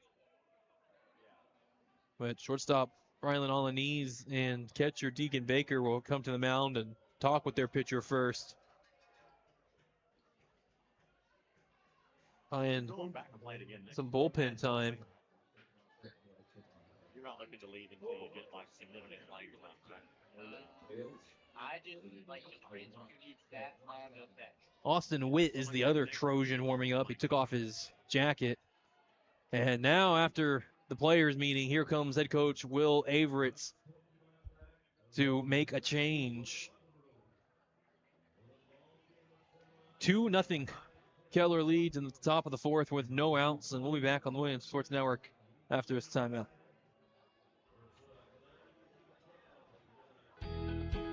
C: But shortstop Rylan Alanese and catcher Deacon Baker will come to the mound and talk with their pitcher first. And some bullpen time.
J: You're not looking to leave until you get like significant players out. I just like to transmute that line of that.
C: Austin Witt is the other Trojan warming up. He took off his jacket. And now after the players meeting, here comes head coach Will Averitz to make a change. 2-0 Keller leads in the top of the fourth with no outs, and we'll be back on the Williams Sports Network after this timeout.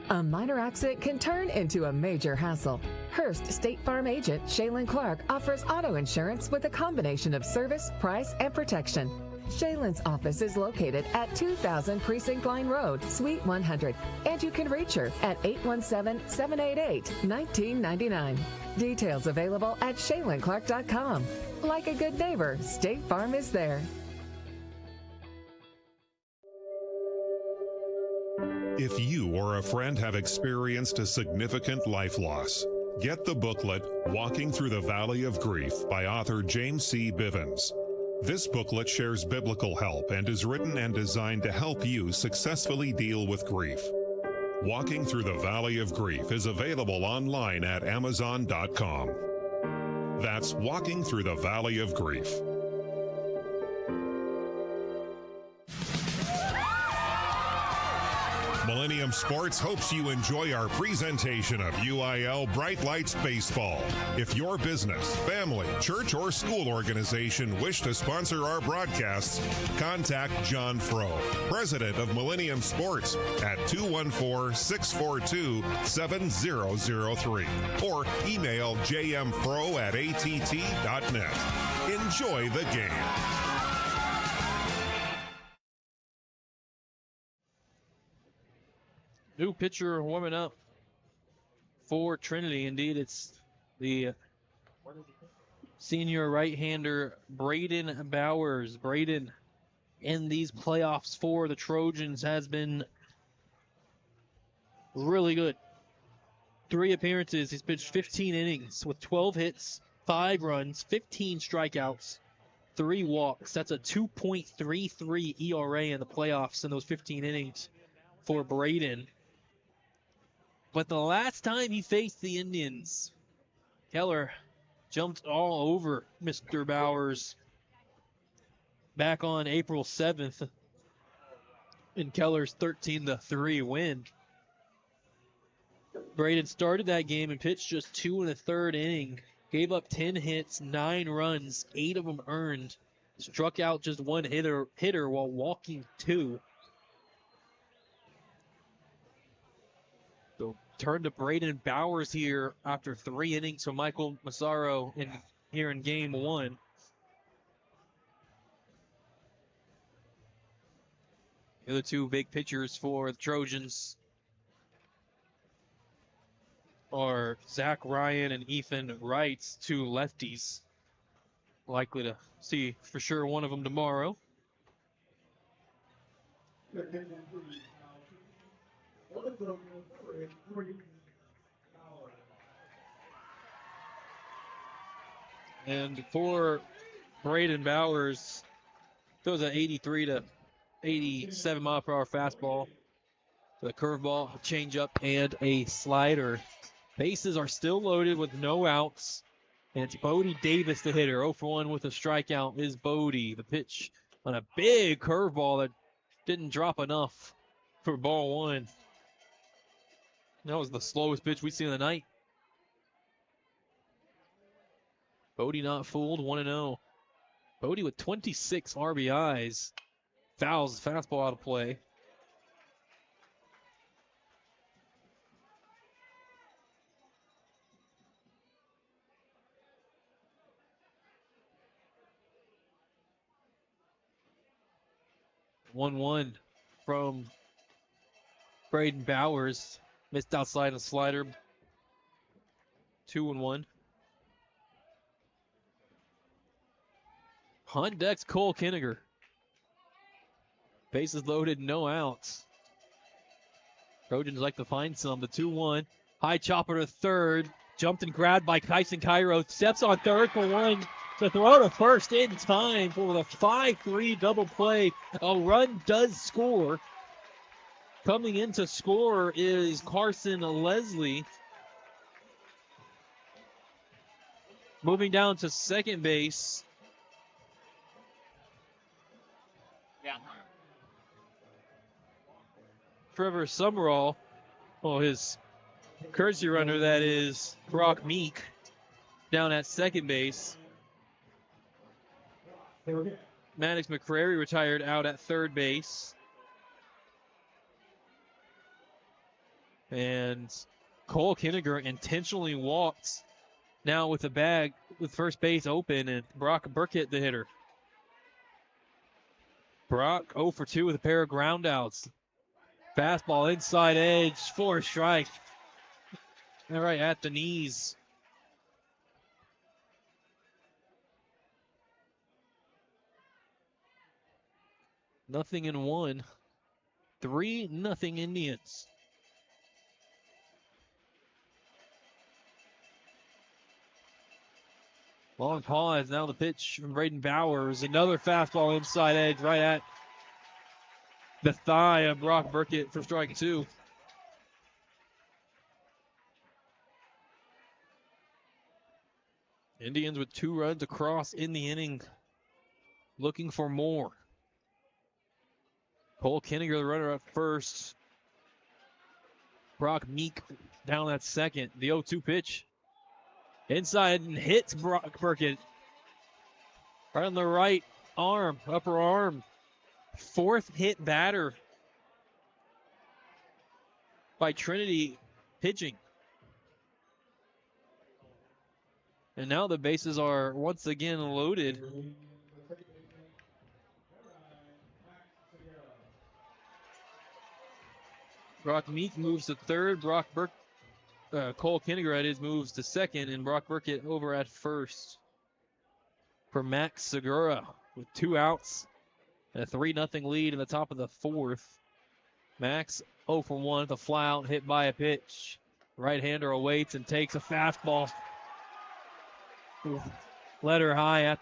D: A minor accident can turn into a major hassle. Hearst State Farm agent Shaylin Clark offers auto insurance with a combination of service, price, and protection. Shaylin's office is located at 2000 Precinct Line Road, Suite 100, and you can reach her at 817-788-1999. Details available at ShaylinClark.com. Like a good neighbor, State Farm is there.
G: If you or a friend have experienced a significant life loss, get the booklet Walking Through the Valley of Grief by author James C. Bivens. This booklet shares biblical help and is written and designed to help you successfully deal with grief. Walking Through the Valley of Grief is available online at Amazon.com. That's Walking Through the Valley of Grief. Millennium Sports hopes you enjoy our presentation of UIL Bright Lights Baseball. If your business, family, church, or school organization wish to sponsor our broadcasts, contact John Frow, president of Millennium Sports, at 214-642-7003 or email jmfro@att.net. Enjoy the game.
C: New pitcher warming up for Trinity. Indeed, it's the senior right-hander Brenden Bowers. Brenden in these playoffs for the Trojans has been really good. 3 appearances. He's pitched 15 innings with 12 hits, 5 runs, 15 strikeouts, 3 walks. That's a 2.33 ERA in the playoffs in those 15 innings for Brenden. But the last time he faced the Indians, Keller jumped all over Mr. Bowers back on April 7th in Keller's 13-3 win. Brenden started that game and pitched just 2 1/3 inning, gave up 10 hits, 9 runs, 8 of them earned, struck out just 1 hitter while walking 2. So turn to Brenden Bowers here after 3 innings from Michael Massaro here in game 1. The other 2 big pitchers for the Trojans are Zach Ryan and Ethan Wright, 2 lefties. Likely to see for sure one of them tomorrow. And for Brenden Bowers, throws an 83 to 87 mile per hour fastball, the curveball, a changeup, and a slider. Bases are still loaded with no outs, and it's Bodie Davis, the hitter. 0 for 1 with a strikeout is Bodie. The pitch on a big curveball that didn't drop enough for ball 1. That was the slowest pitch we've seen of the night. Bodie not fooled, 1-0. Bodie with 26 RBIs. Fouls the fastball out of play. One from Brenden Bowers. Missed outside a slider. 2-1. On deck's Cole Kinniger. Bases loaded, no outs. Trojans like to find some. The 2-1. High chopper to third. Jumped and grabbed by Tyson Cairo. Steps on third for 1. to throw to first in time for the 5-3 double play. A run does score. Coming in to score is Carson Leslie. Moving down to second base. Trevor Summerall. Oh, his courtesy runner, that is Brock Meek, down at second base. Maddox McCrary retired out at third base. And Cole Kinniger intentionally walked now with the bag with first base open, and Brock Burkett, the hitter. Brock 0 for 2 with a pair of groundouts. Fastball inside edge for a strike. All right, at the knees. Nothing in one. 3-0 Indians. Long pause. Now the pitch from Braden Bowers. Another fastball inside edge right at the thigh of Brock Burkett for strike two. Indians with 2 runs across in the inning, looking for more. Cole Kinniger, the runner up first. Brock Meek down at second. The 0-2 pitch. Inside and hits Brock Burkett. Right on the right arm, upper arm. 4th hit batter by Trinity pitching. And now the bases are once again loaded. Brock Meek moves to third. Cole Kinniger moves to second, and Brock Burkett over at first for Max Segura with 2 outs and a 3-0 lead in the top of the 4th. Max 0 for 1 with a fly out hit by a pitch. Right-hander awaits and takes a fastball. Letter high at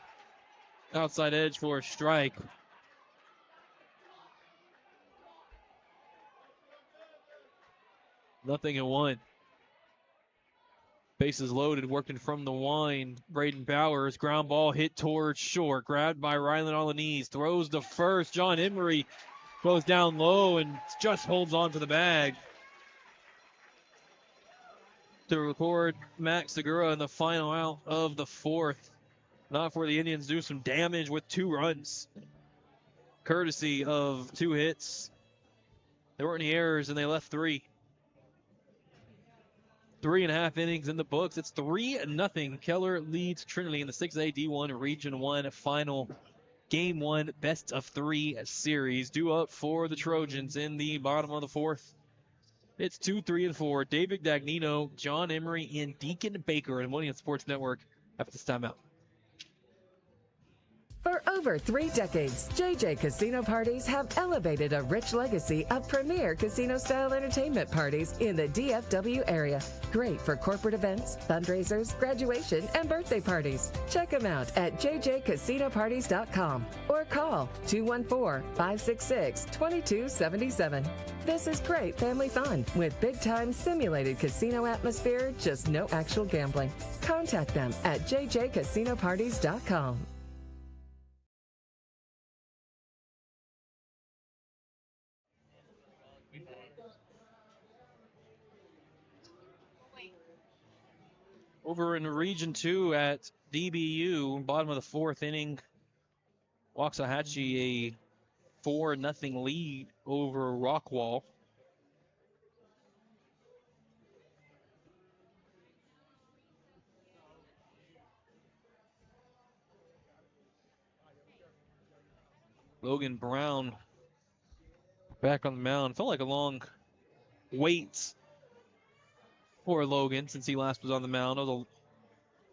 C: outside edge for a strike. Nothing in one. Bases loaded, working from the wind. Braden Bowers, ground ball hit towards short. Grabbed by Ryland on the knees. Throws to first. John Emery goes down low and just holds on to the bag. To record Max Segura in the final out of the 4th. Not for the Indians do some damage with 2 runs. Courtesy of 2 hits. There weren't any errors and they left 3. 3.5 innings in the books. It's 3-0. Keller leads Trinity in the 6A D1 Region 1 final Game 1 best of 3 series. Due up for the Trojans in the bottom of the 4th. It's 2, 3, and 4. David Dagnino, John Emery, and Deacon Baker and Millennium Sports Network after this timeout.
D: For over 3 decades, JJ Casino Parties have elevated a rich legacy of premier casino-style entertainment parties in the DFW area. Great for corporate events, fundraisers, graduation, and birthday parties. Check them out at jjcasinoparties.com or call 214-566-2277. This is great family fun with big-time simulated casino atmosphere, just no actual gambling. Contact them at jjcasinoparties.com.
C: Over in Region 2 at DBU, bottom of the 4th inning, Waxahachie a 4-0 lead over Rockwall. Logan Brown back on the mound. Felt like a long wait for Logan since he last was on the mound. Although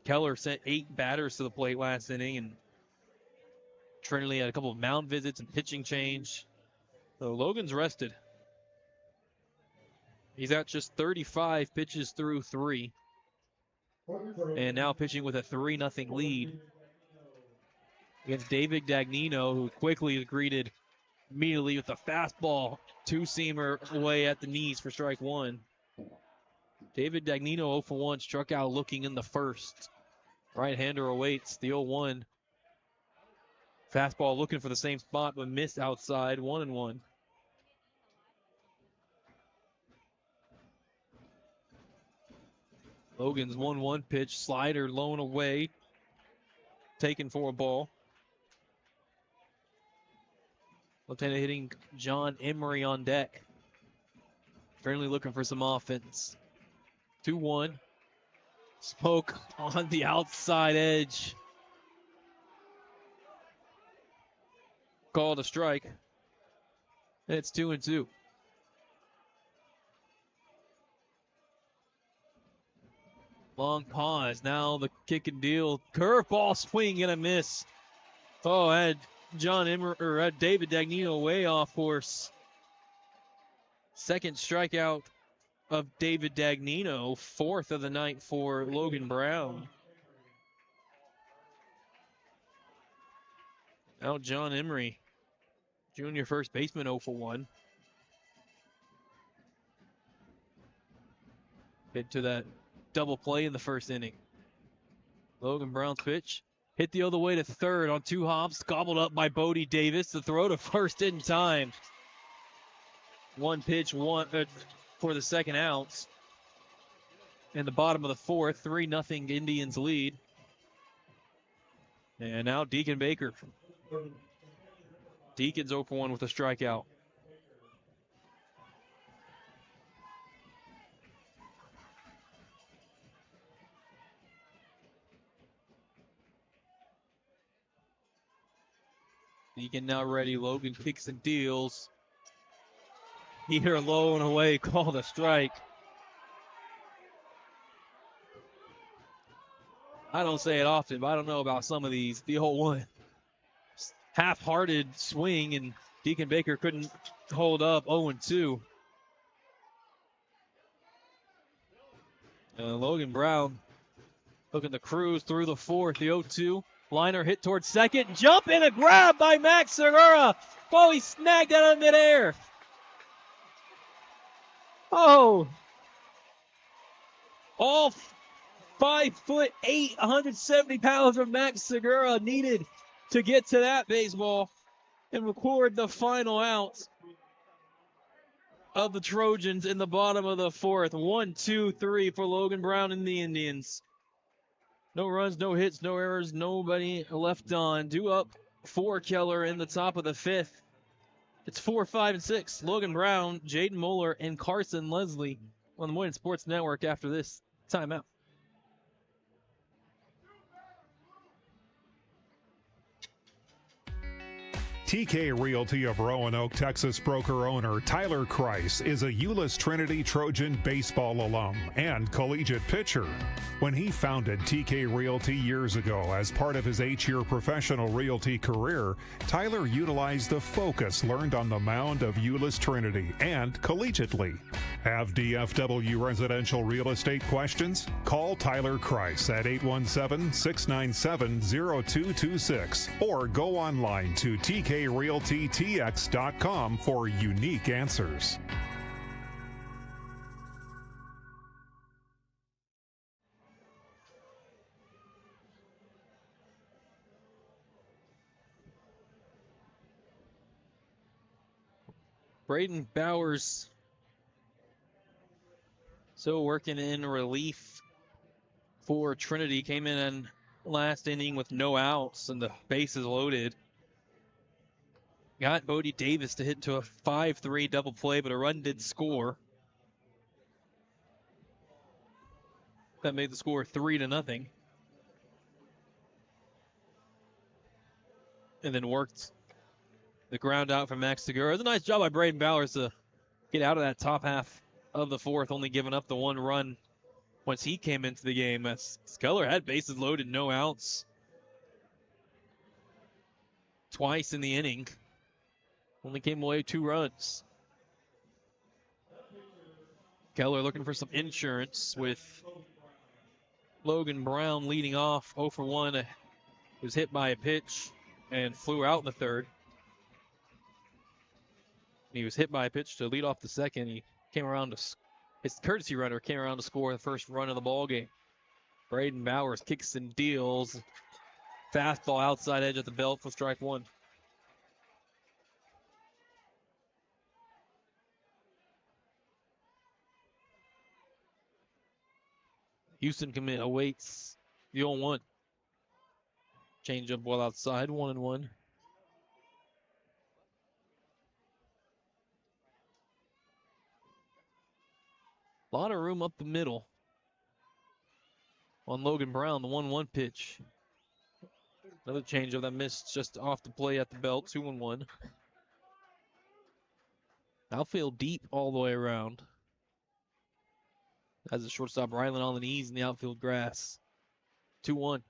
C: Keller sent 8 batters to the plate last inning, and Trinity had a couple of mound visits and pitching change. So Logan's rested. He's at just 35 pitches through 3. And now pitching with a 3-0 lead. against David Dagnino, who quickly greeted immediately with a fastball, two-seamer away at the knees for strike one. David Dagnino 0 for 1, struck out looking in the first. Right-hander awaits the 0-1. Fastball looking for the same spot, but missed outside, 1-1. Logan's 1-1 pitch, slider low and away, taken for a ball. Left-handed hitting John Emery on deck. Apparently looking for some offense. 2-1. Smoke on the outside edge. Called a strike. And it's 2-2. Long pause. Now the kick and deal. Curveball swing and a miss. Oh, had John Emery or had David Dagnino way off course. Second strikeout of David Dagnino, fourth of the night for Logan Brown. Now John Emery, junior first baseman, 0 for 1. Hit to that double play in the first inning. Logan Brown's pitch. Hit the other way to third on 2 hops. Gobbled up by Bodie Davis. The throw to first in time. One pitch, for the second out. In the bottom of the fourth, 3-0 Indians lead. And now Deacon Baker. Deacon's 0 for 1 with a strikeout. Deacon now ready. Logan kicks and deals. Here low and away, called a strike. I don't say it often, but I don't know about some of these. The whole one. Half-hearted swing, and Deacon Baker couldn't hold up. 0-2. Logan Brown looking to cruise through the fourth. The 0-2. Liner hit towards second. Jump and a grab by Max Segura. Oh, he snagged that out of midair. Oh. All 5'8", 170 pounds of Max Segura needed to get to that baseball and record the final out of the Trojans in the bottom of the fourth. 1-2-3 for Logan Brown and the Indians. No runs, no hits, no errors, nobody left on. Due up for Keller in the top of the fifth. It's 4, 5, and 6. Logan Brown, Jaden Moeller, and Carson Leslie on the Moynihan Sports Network after this timeout.
B: TK Realty of Roanoke, Texas broker owner Tyler Kreis is a Euless Trinity Trojan baseball alum and collegiate pitcher. When he founded TK Realty years ago as part of his 8-year professional realty career, Tyler utilized the focus learned on the mound of Euless Trinity and collegiately. Have DFW residential real estate questions? Call Tyler Kreis at 817-697-0226 or go online to TKRealtyTX.com for unique answers.
C: Braden Bowers so working in relief for Trinity. Came in last inning with no outs and the bases loaded. Got Bodie Davis to hit to a 5-3 double play, but a run did score. That made the score 3-0. And then worked the ground out from Max Segura. It was a nice job by Braden Bowers to get out of that top half of the fourth, only giving up the one run once he came into the game. Keller had bases loaded, no outs. Twice in the inning. Only came away 2 runs. Keller looking for some insurance with Logan Brown leading off 0 for 1. Was hit by a pitch and flew out in the third. He was hit by a pitch to lead off the second. He came around to his courtesy runner came around to score the first run of the ball game. Braden Bowers kicks and deals. Fastball outside edge at the belt for strike one. Houston commit awaits the 0-1. Change up well outside, 1-1. A lot of room up the middle on Logan Brown, the 1-1 pitch. Another change of that missed just off the play at the belt, 2-1. Outfield deep all the way around. As the shortstop Rylan on the knees in the outfield grass. 2-1.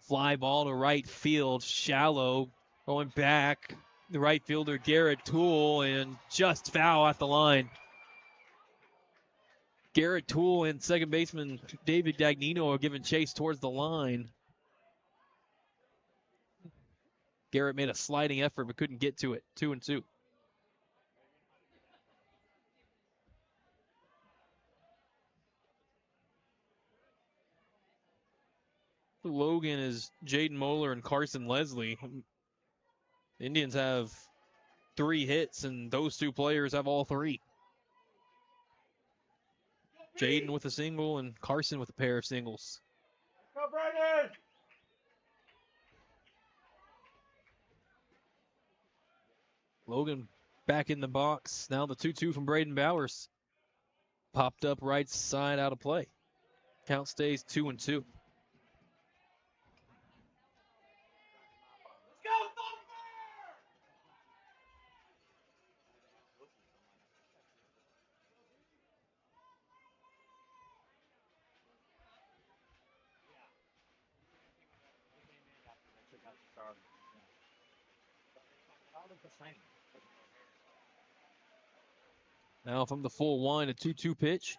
C: Fly ball to right field, shallow, going back. The right fielder Garrett Toole, and just foul at the line. Garrett Toole and second baseman David Dagnino are giving chase towards the line. Garrett made a sliding effort but couldn't get to it. 2-2. Logan is Jaden Moeller and Carson Leslie. The Indians have 3 hits, and those 2 players have all 3. Jaden with a single and Carson with a pair of singles.
H: Go, Brenden!
C: Logan back in the box. Now the 2-2 from Braden Bowers. Popped up right side out of play. Count stays 2-2. Now from the full one, a 2-2 pitch.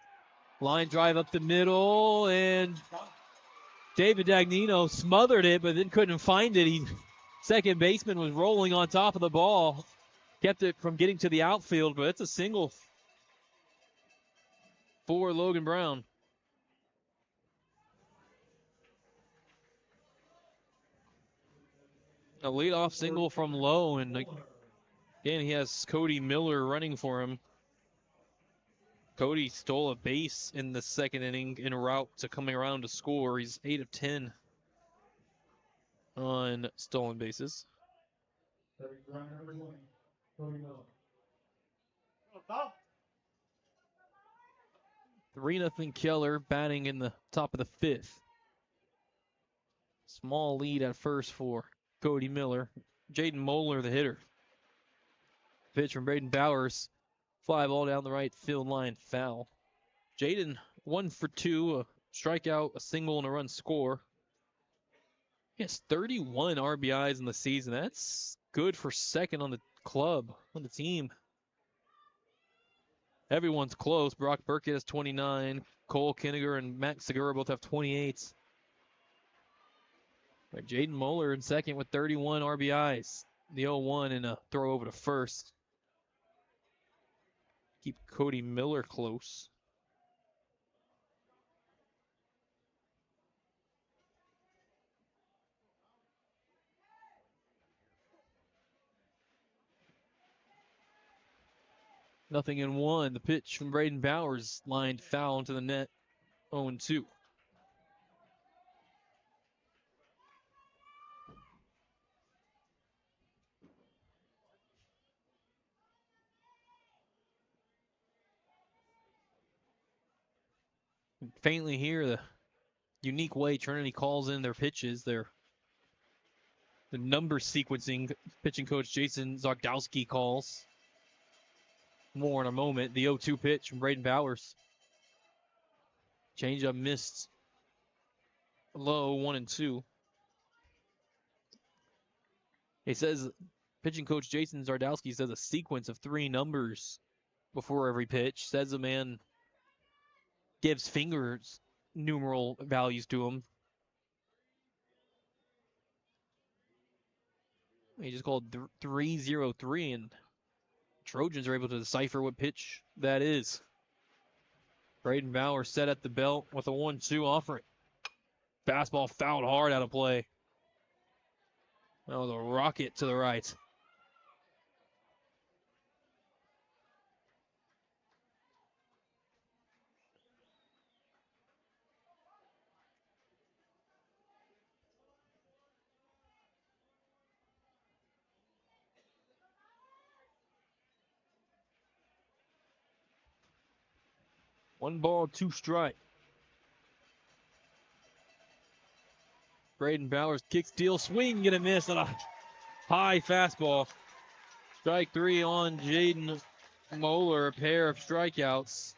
C: Line drive up the middle, and David Dagnino smothered it, but then couldn't find it. Second baseman was rolling on top of the ball. Kept it from getting to the outfield, but it's a single for Logan Brown. A leadoff single from Lowe, and again, he has Cody Miller running for him. Cody stole a base in the second inning en route to coming around to score. He's 8 of 10 on stolen bases. 3-0 Keller batting in the top of the 5th. Small lead at first for Cody Miller. Jaden Moeller, the hitter. Pitch from Braden Bowers. Fly ball down the right field line, foul. Jaden 1 for 2, a strikeout, a single, and a run score. He has 31 RBIs in the season. That's good for second on the club, on the team. Everyone's close. Brock Burkett has 29. Cole Kinniger and Max Segura both have 28. Right, Jaden Moeller in second with 31 RBIs. The 0-1 and a throw over to first. Keep Cody Miller close. Nothing in 1. The pitch from Braden Bowers lined foul into the net. 0-2. Faintly hear the unique way Trinity calls in their pitches. The number sequencing pitching coach Jason Zogdowski calls. More in a moment. The 0-2 pitch from Braden Bowers. Changeup missed low, 1-2. He says, pitching coach Jason Zardowski says a sequence of 3 numbers before every pitch. Says the man gives fingers numeral values to him. He just called 3-0-3, and Trojans are able to decipher what pitch that is. Brenden Bauer set at the belt with a 1-2 offering. Fastball fouled hard out of play. That was a rocket to the right. One ball, two strike. Brenden Bauer's kick steal, swing, get a miss on a high fastball. Strike three on Jaden Moeller, a pair of strikeouts.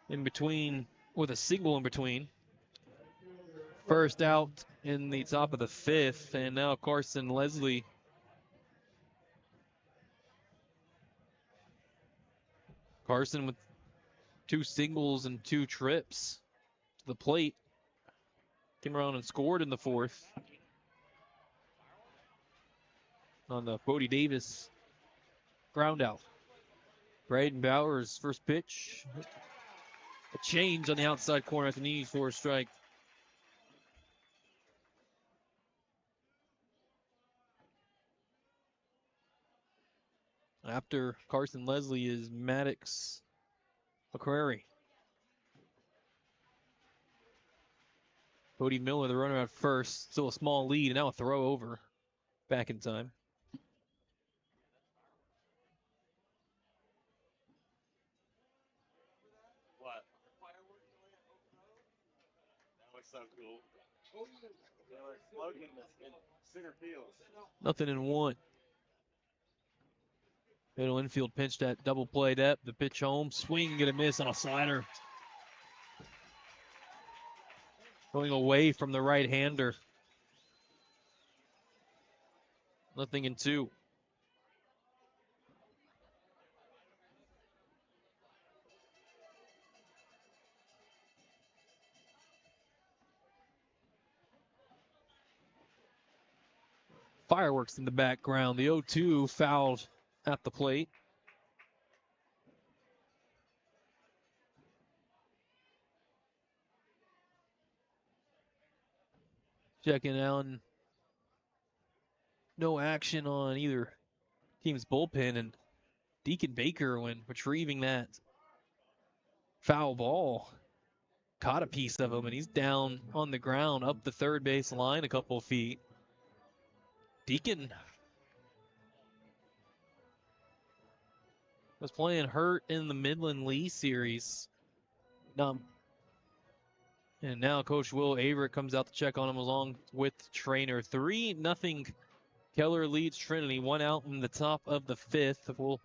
C: In between, with a single in between. First out in the top of the fifth, and now Carson Leslie. Carson with two singles and two trips to the plate. Came around and scored in the fourth on the Bodie Davis ground out. Brenden Bauer's first pitch. A change on the outside corner at the knee for a strike. After Carson Leslie is Maddox McCrary. Cody Miller, the runner at first. Still a small lead, and now a throw over. Back in time.
J: What? That was so cool. They were exploding in center field.
C: Nothing in one. Middle infield pinched at double play depth. The pitch home. Swing, get a miss on a slider. Going away from the right-hander. Nothing in two. Fireworks in the background. The 0-2 fouled at the plate. Checking out. No action on either team's bullpen, and Deacon Baker, when retrieving that foul ball, caught a piece of him, and he's down on the ground up the third base line a couple of feet. Deacon was playing hurt in the Midland Lee series. And now Coach Will Averitt comes out to check on him along with trainer. 3-0 Keller leads Trinity. One out in the top of the fifth. We'll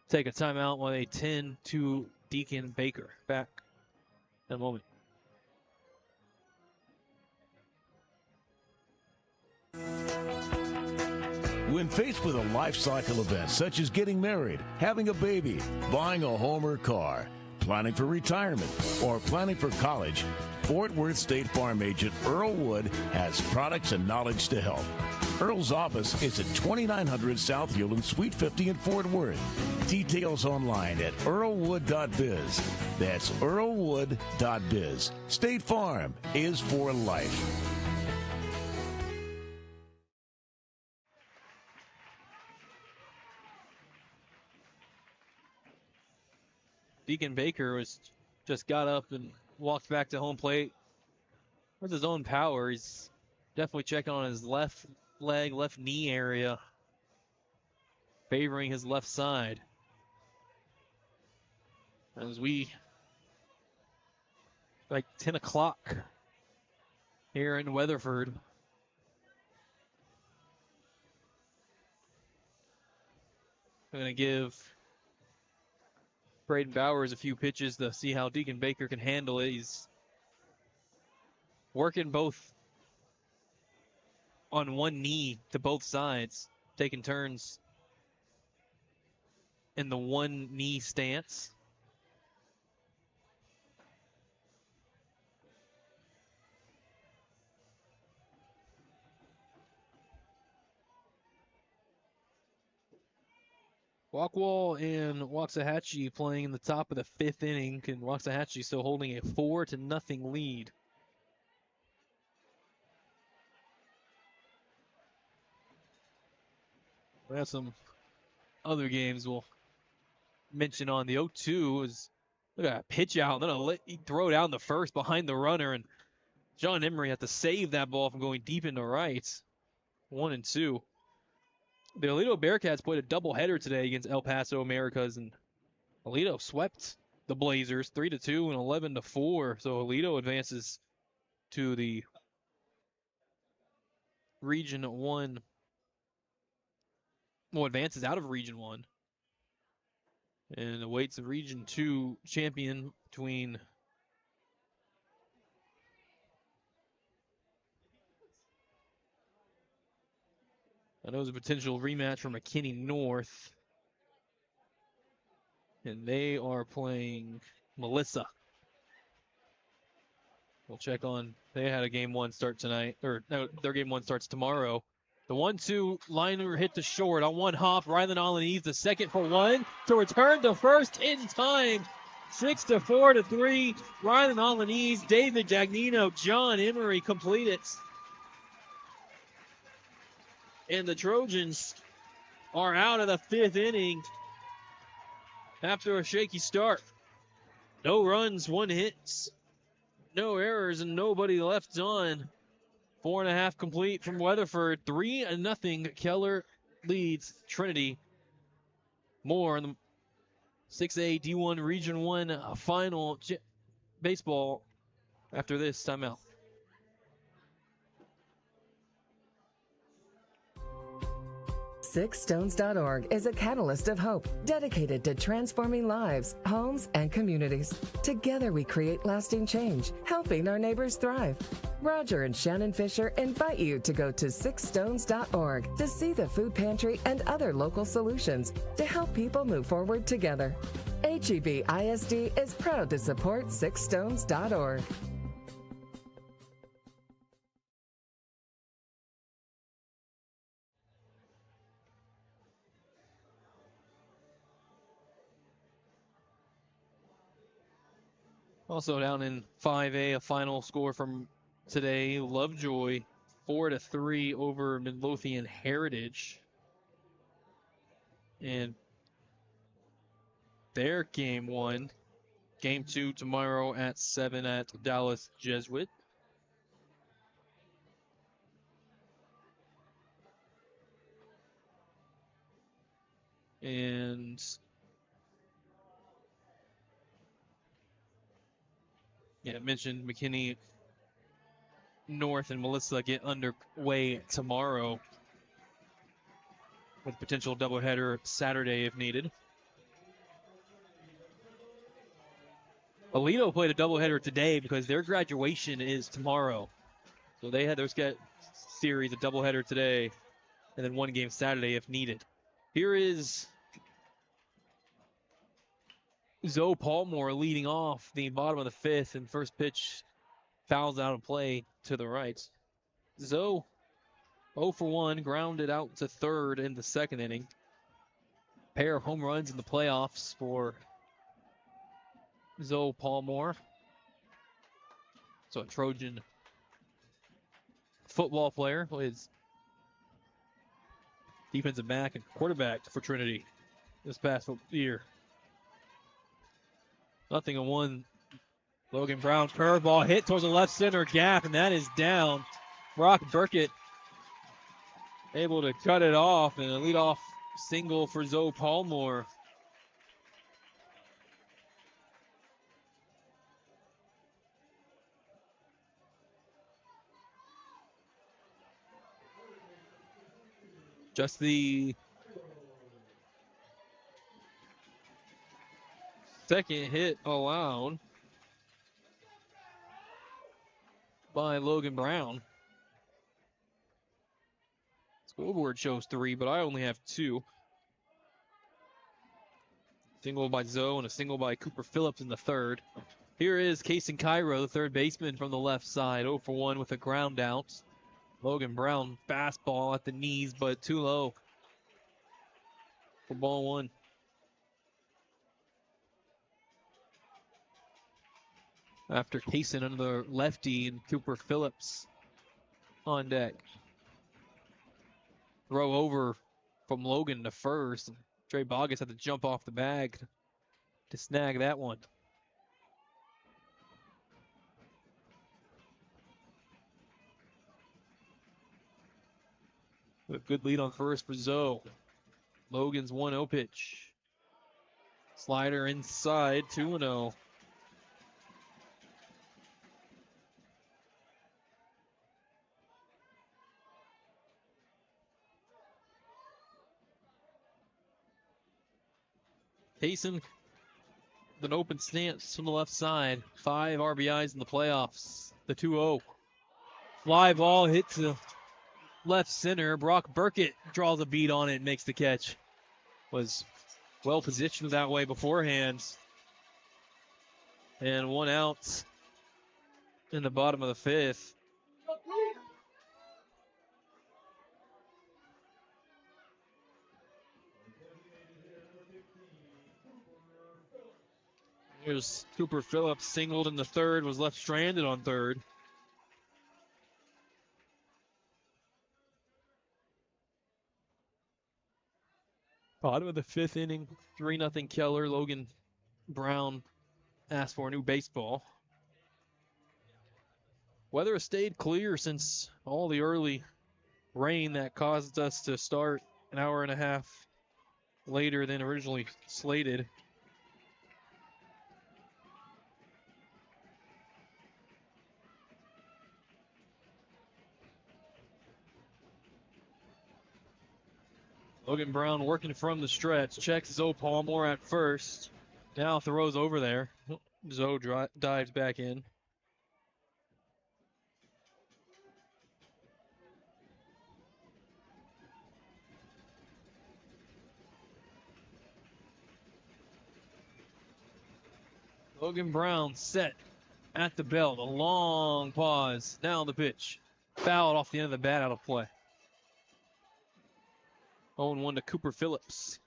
C: take a timeout while they tend to Deacon Baker. Back in a moment.
A: When faced with a life cycle event such as getting married, having a baby, buying a home or car, planning for retirement, or planning for college, Fort Worth State Farm agent Earl Wood has products and knowledge to help. Earl's office is at 2900 South Hewland, Suite 50 in Fort Worth. Details online at earlwood.biz. That's earlwood.biz. State Farm is for life.
C: Deacon Baker was just got up and walked back to home plate with his own power. He's definitely checking on his left leg, left knee area, favoring his left side. As we, like 10 o'clock here in Weatherford. I'm going to give Brenden Bauer a few pitches to see how Deacon Baker can handle it. He's working both on one knee to both sides, taking turns in the one knee stance. Walkwall and Waxahachie playing in the top of the 5th inning, and Waxahachie still holding a 4-0 lead. We have some other games we'll mention on. The 0-2 is, look at that pitch out, then he throw down the first behind the runner, and John Emery had to save that ball from going deep into right. 1-2. The Aledo Bearcats played a doubleheader today against El Paso Americas, and Aledo swept the Blazers 3-2 and 11-4. So Aledo advances to the Region 1. Well, advances out of Region 1 and awaits a Region 2 champion between I know there's a potential rematch for McKinney North. And they are playing Melissa. We'll check on, they had a game 1 start tonight, or no, their game 1 starts tomorrow. The 1-2 liner hit to short on one hop. Rylan Alaniz, the second for 1 to return to first in time. 6-4-3. Rylan Alaniz, David Dagnino, John Emery complete it. And the Trojans are out of the 5th inning after a shaky start. No runs, 1 hit, no errors, and nobody left on. 4.5 complete from Weatherford. 3-0. Keller leads Trinity. More in the 6A D1 Region 1 final baseball after this timeout.
D: SixStones.org is a catalyst of hope dedicated to transforming lives, homes, and communities. Together we create lasting change, helping our neighbors thrive. Roger and Shannon Fisher invite you to go to SixStones.org to see the food pantry and other local solutions to help people move forward together. HEB ISD is proud to support SixStones.org.
C: Also down in 5A, a final score from today, Lovejoy 4-3 over Midlothian Heritage. And their game 1, game 2 tomorrow at 7 at Dallas Jesuit. And yeah, I mentioned McKinney North and Melissa get underway tomorrow with potential doubleheader Saturday if needed. Aledo played a doubleheader today because their graduation is tomorrow. So they had their series, a doubleheader today, and then 1 game Saturday if needed. Here is Zoe Palmore leading off the bottom of the 5th, and first pitch fouls out of play to the right. Zoe 0 for 1, grounded out to third in the 2nd inning. Pair of home runs in the playoffs for Zoe Palmore. So a Trojan football player, plays defensive back and quarterback for Trinity this past year. 0-1. Logan Brown curveball hit towards the left center gap, and that is down. Brock Burkett able to cut it off, and a leadoff single for Zoe Palmore. Just the second hit allowed by Logan Brown. Scoreboard shows 3, but I only have 2. Single by Zoe and a single by Cooper Phillips in the 3rd. Here is Kason Cairo, the 3rd baseman from the left side, 0 for 1 with a ground out. Logan Brown, fastball at the knees, but too low for ball 1. After Kaysen under the lefty and Cooper Phillips on deck. Throw over from Logan to first. Trey Bogus had to jump off the bag to snag that one. A good lead on first for Zoe. Logan's 1-0 pitch. Slider inside, 2-0. Kaysen with an open stance from the left side. 5 RBIs in the playoffs. The 2-0. Fly ball hit to left center. Brock Burkett draws a beat on it and makes the catch. Was well positioned that way beforehand. And 1 out in the bottom of the 5th. Here's Cooper Phillips, singled in the 3rd, was left stranded on 3rd. Bottom of the 5th inning, 3-0 Keller. Logan Brown asked for a new baseball. Weather has stayed clear since all the early rain that caused us to start an hour and a half later than originally slated. Logan Brown working from the stretch. Checks Zoe Palmore at first. Now throws over there. Zoe dives back in. Logan Brown set at the belt. A long pause. Now the pitch. Fouled off the end of the bat, out of play. 0-1 to Cooper Phillips.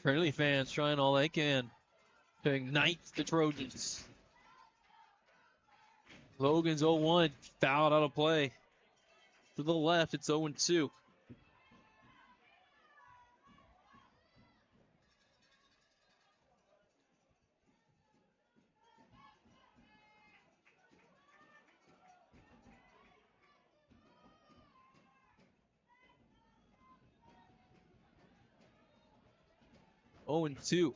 C: Trinity fans trying all they can to ignite the Trojans. Logan's 0-1, fouled out of play. To the left, it's 0-2. Oh, and 2.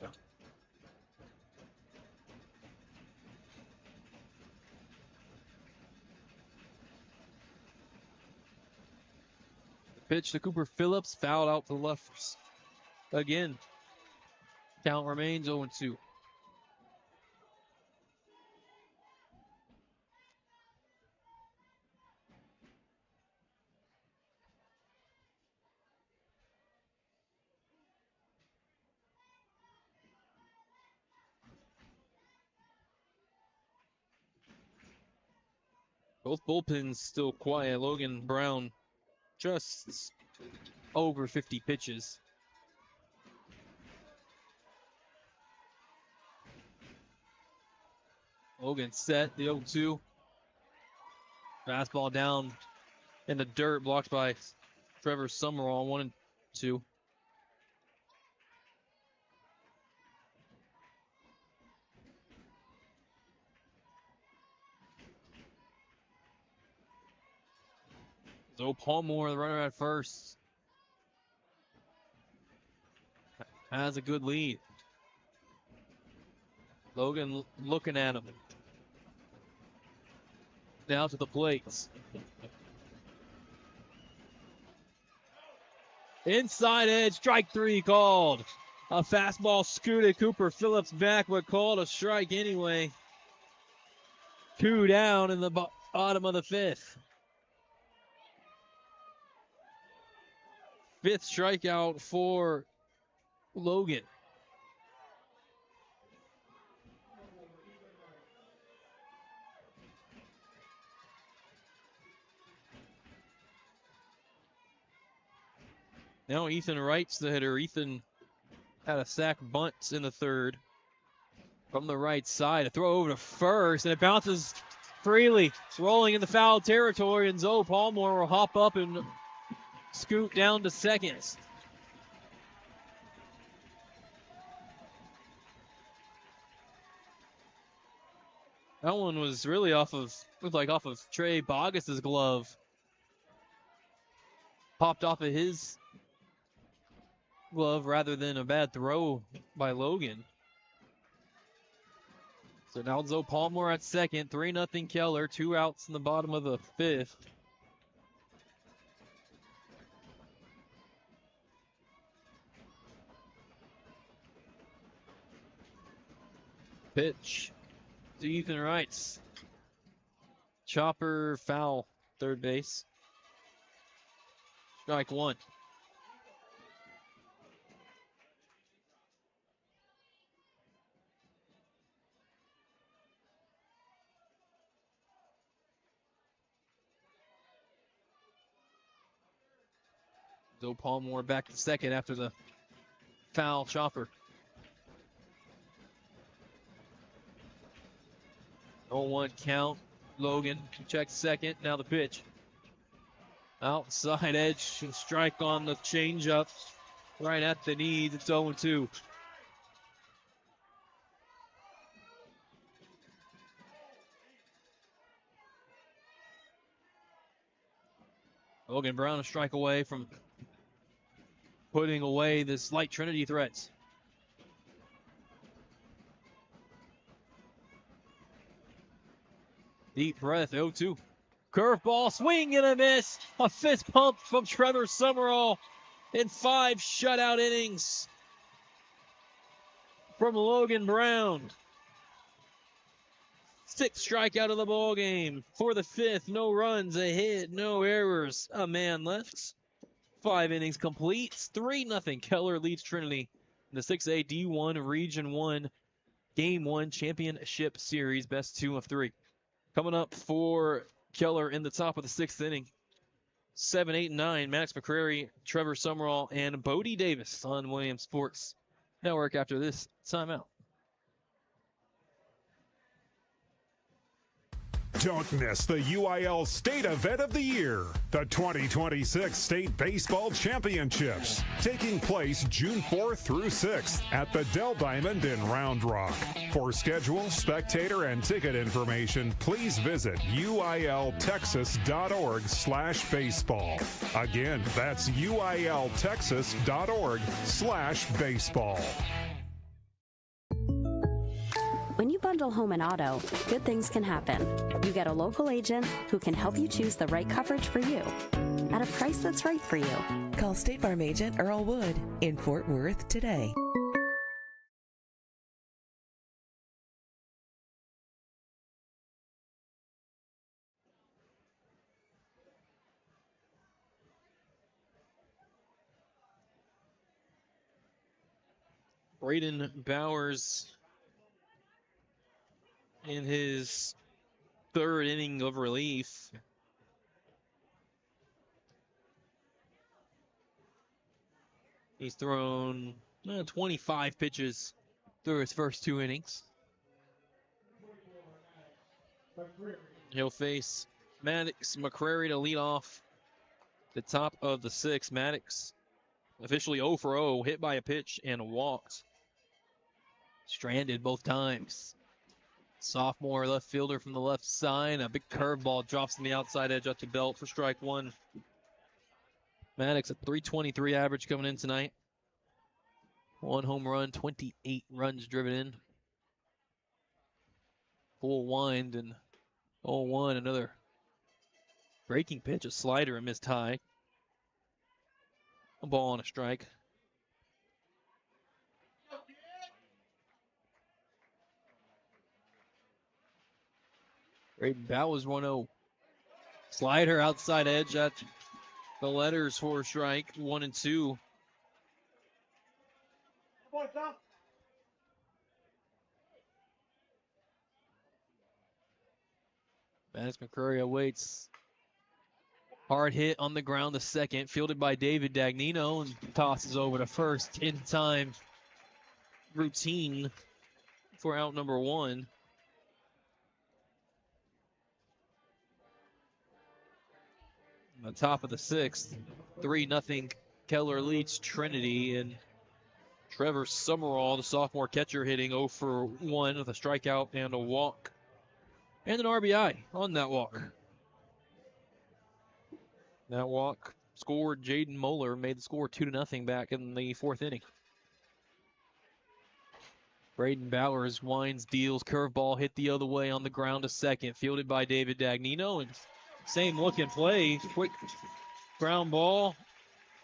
C: Pitch to Cooper Phillips, fouled out to the left again. Count remains 0-2. Both bullpens still quiet. Logan Brown just over 50 pitches. Logan set the 0-2. Fastball down in the dirt, blocked by Trevor Summerall, 1-2. So Palmore, the runner at first, has a good lead. Logan looking at him. Now to the plates. Inside edge, strike 3 called. A fastball scooted Cooper Phillips back, but called a strike anyway. 2 down in the bottom of the 5th. 5th strikeout for Logan. Now Ethan Wright's the hitter. Ethan had a sack bunt in the third from the right side. A throw over to first, and it bounces freely, rolling in the foul territory, and Zoe Palmore will hop up and scoot down to second. That one was really looked like off of Trey Boggus's glove. Popped off of his glove rather than a bad throw by Logan. So now Zoe Palmore at second, 3-0 Keller, 2 outs in the bottom of the fifth. Pitch to Ethan Wright. Chopper foul, third base. Strike one. Zoe Palmore back to second after the foul chopper. 0-1 count. Logan checks second. Now the pitch. Outside edge. Strike on the changeup. Right at the knees. It's 0-2. Logan Brown a strike away from putting away this light Trinity threats. Deep breath, 0-2. Curveball, swing and a miss. A fist pump from Trevor Summerall in 5 shutout innings from Logan Brown. 6th strikeout of the ball game for the 5th. No runs, a hit, no errors, a man left. 5 innings complete. 3-0 Keller leads Trinity in the 6A D1 Region 1 Game 1 Championship Series, best 2 of 3. Coming up for Keller in the top of the 6th inning. 7, 8, and 9. Maddox McCrary, Trevor Summerall, and Bodie Davis on Williams Sports Network after this timeout.
B: Don't miss the UIL State Event of the Year, the 2026 State Baseball Championships, taking place June 4th through 6th at the Dell Diamond in Round Rock. For schedule, spectator, and ticket information, please visit uiltexas.org/baseball. Again, that's uiltexas.org/baseball.
K: When you bundle home and auto, good things can happen. You get a local agent who can help you choose the right coverage for you at a price that's right for you.
L: Call State Farm agent Earl Wood in Fort Worth today.
C: Braden Bowers in his 3rd inning of relief. He's thrown 25 pitches through his first 2 innings. He'll face Maddox McCrary to lead off the top of the 6th. Maddox officially 0 for 0, hit by a pitch and walked. Stranded both times. Sophomore left fielder from the left side. A big curveball drops on the outside edge at the belt for strike one. Maddox at .323 average coming in tonight. 1 home run, 28 runs driven in. Full wind and 0-1. Another breaking pitch, a slider, and missed high. A ball on a strike. Braden Bowers 1-0. Slider outside edge at the letters for a strike. 1-2. Maddox McCrary awaits Hard hit on the ground to second, fielded by David Dagnino, and tosses over to first. In time routine for out number 1. On the top of the 6th, 3-0 Keller leads Trinity, and Trevor Summerall, the sophomore catcher, hitting 0 for 1 with a strikeout and a walk. And an RBI on that walk. That walk scored. Jaden Moeller made the score 2-0 back in the 4th inning. Braden Bowers winds, deals, curveball hit the other way on the ground to second, fielded by David Dagnino, and same look and play. Quick ground ball,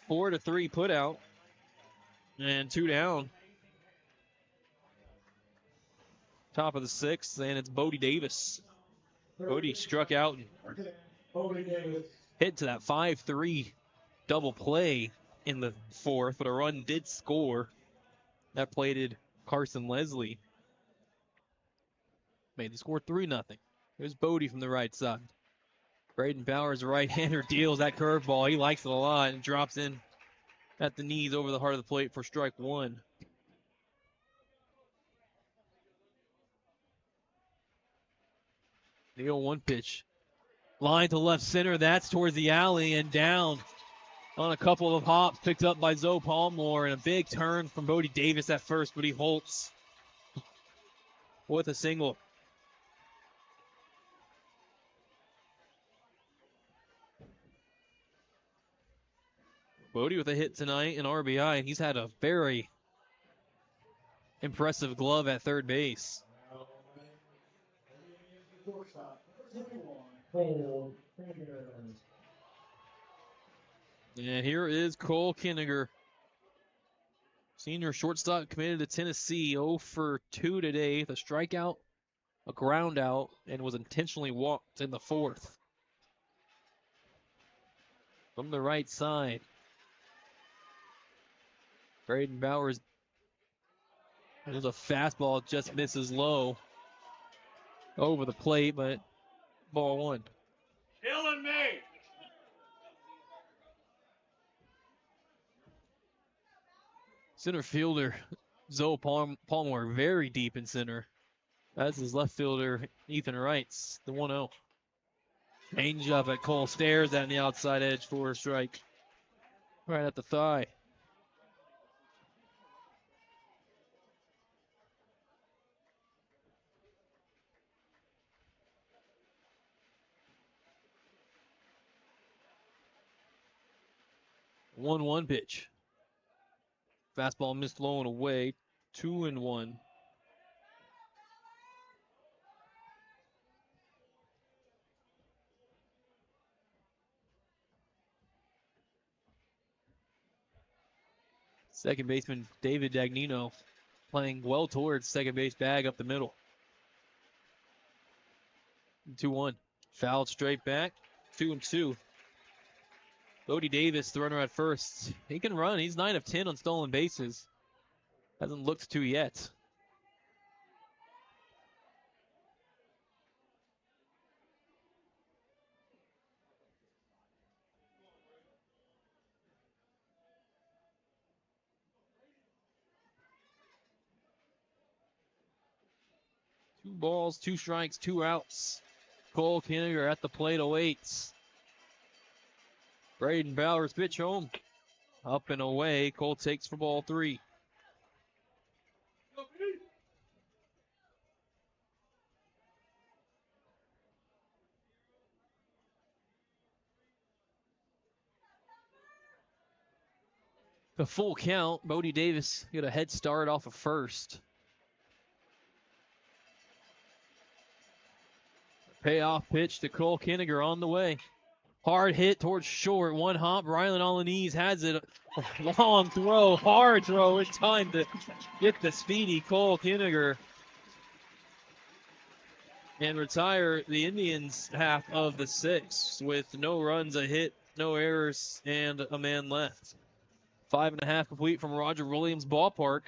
C: 4-3 put out, and 2 down. Top of the 6th, and it's Bodie Davis. Bodie struck out and hit to that 5-3 double play in the 4th, but a run did score. That plated Carson Leslie. Made the score 3-0. Here's Bodie from the right side. Braden Bowers, right-hander, deals that curveball. He likes it a lot and drops in at the knees over the heart of the plate for strike 1. The 0-1 pitch. Line to left center. That's towards the alley and down on a couple of hops. Picked up by Zoe Palmore, and a big turn from Bodie Davis at first, but he holds with a single. Bodie with a hit tonight, an RBI, and he's had a very impressive glove at third base. And here is Cole Kinniger. Senior shortstop committed to Tennessee, 0 for 2 today. The strikeout, a ground out, and was intentionally walked in the 4th. From the right side, Braden Bowers. There's a fastball, just misses low over the plate, but ball 1.
H: Killing me.
C: Center fielder Zoe Palmer very deep in center. That's his left fielder Ethan Wrights, the 1-0. Change up at Cole, stares at the outside edge for a strike. Right at the thigh. One pitch. Fastball missed low and away. 2-1. Second baseman David Dagnino playing well towards second base bag up the middle. 2-1. Fouled straight back. 2-2. Bodie Davis, the runner at first. He can run. He's 9 of 10 on stolen bases. Hasn't looked to yet. Two balls, 2 strikes, 2 outs. Cole Kinniger at the plate awaits. Braden Bowers pitch home. Up and away. Cole takes for ball 3. The full count. Bodie Davis get a head start off of first. Payoff pitch to Cole Kinniger on the way. Hard hit towards short. One hop. Rylan Alaniz has it. Long throw. Hard throw. It's time to get the speedy Cole Kinniger and retire the Indians half of the 6th with no runs, a hit, no errors, and a man left. 5.5 complete from Roger Williams Ballpark.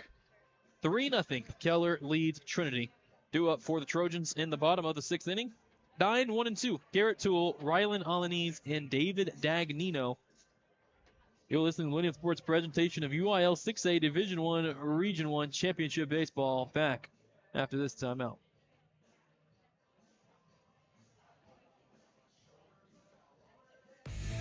C: 3-0 Keller leads Trinity. Due up for the Trojans in the bottom of the 6th inning. Nine, 1 and 2. Garrett Toole, Rylan Alanis, and David Dagnino. You're listening to the Millennium Sports presentation of UIL 6A Division I Region 1 Championship Baseball. Back after this timeout.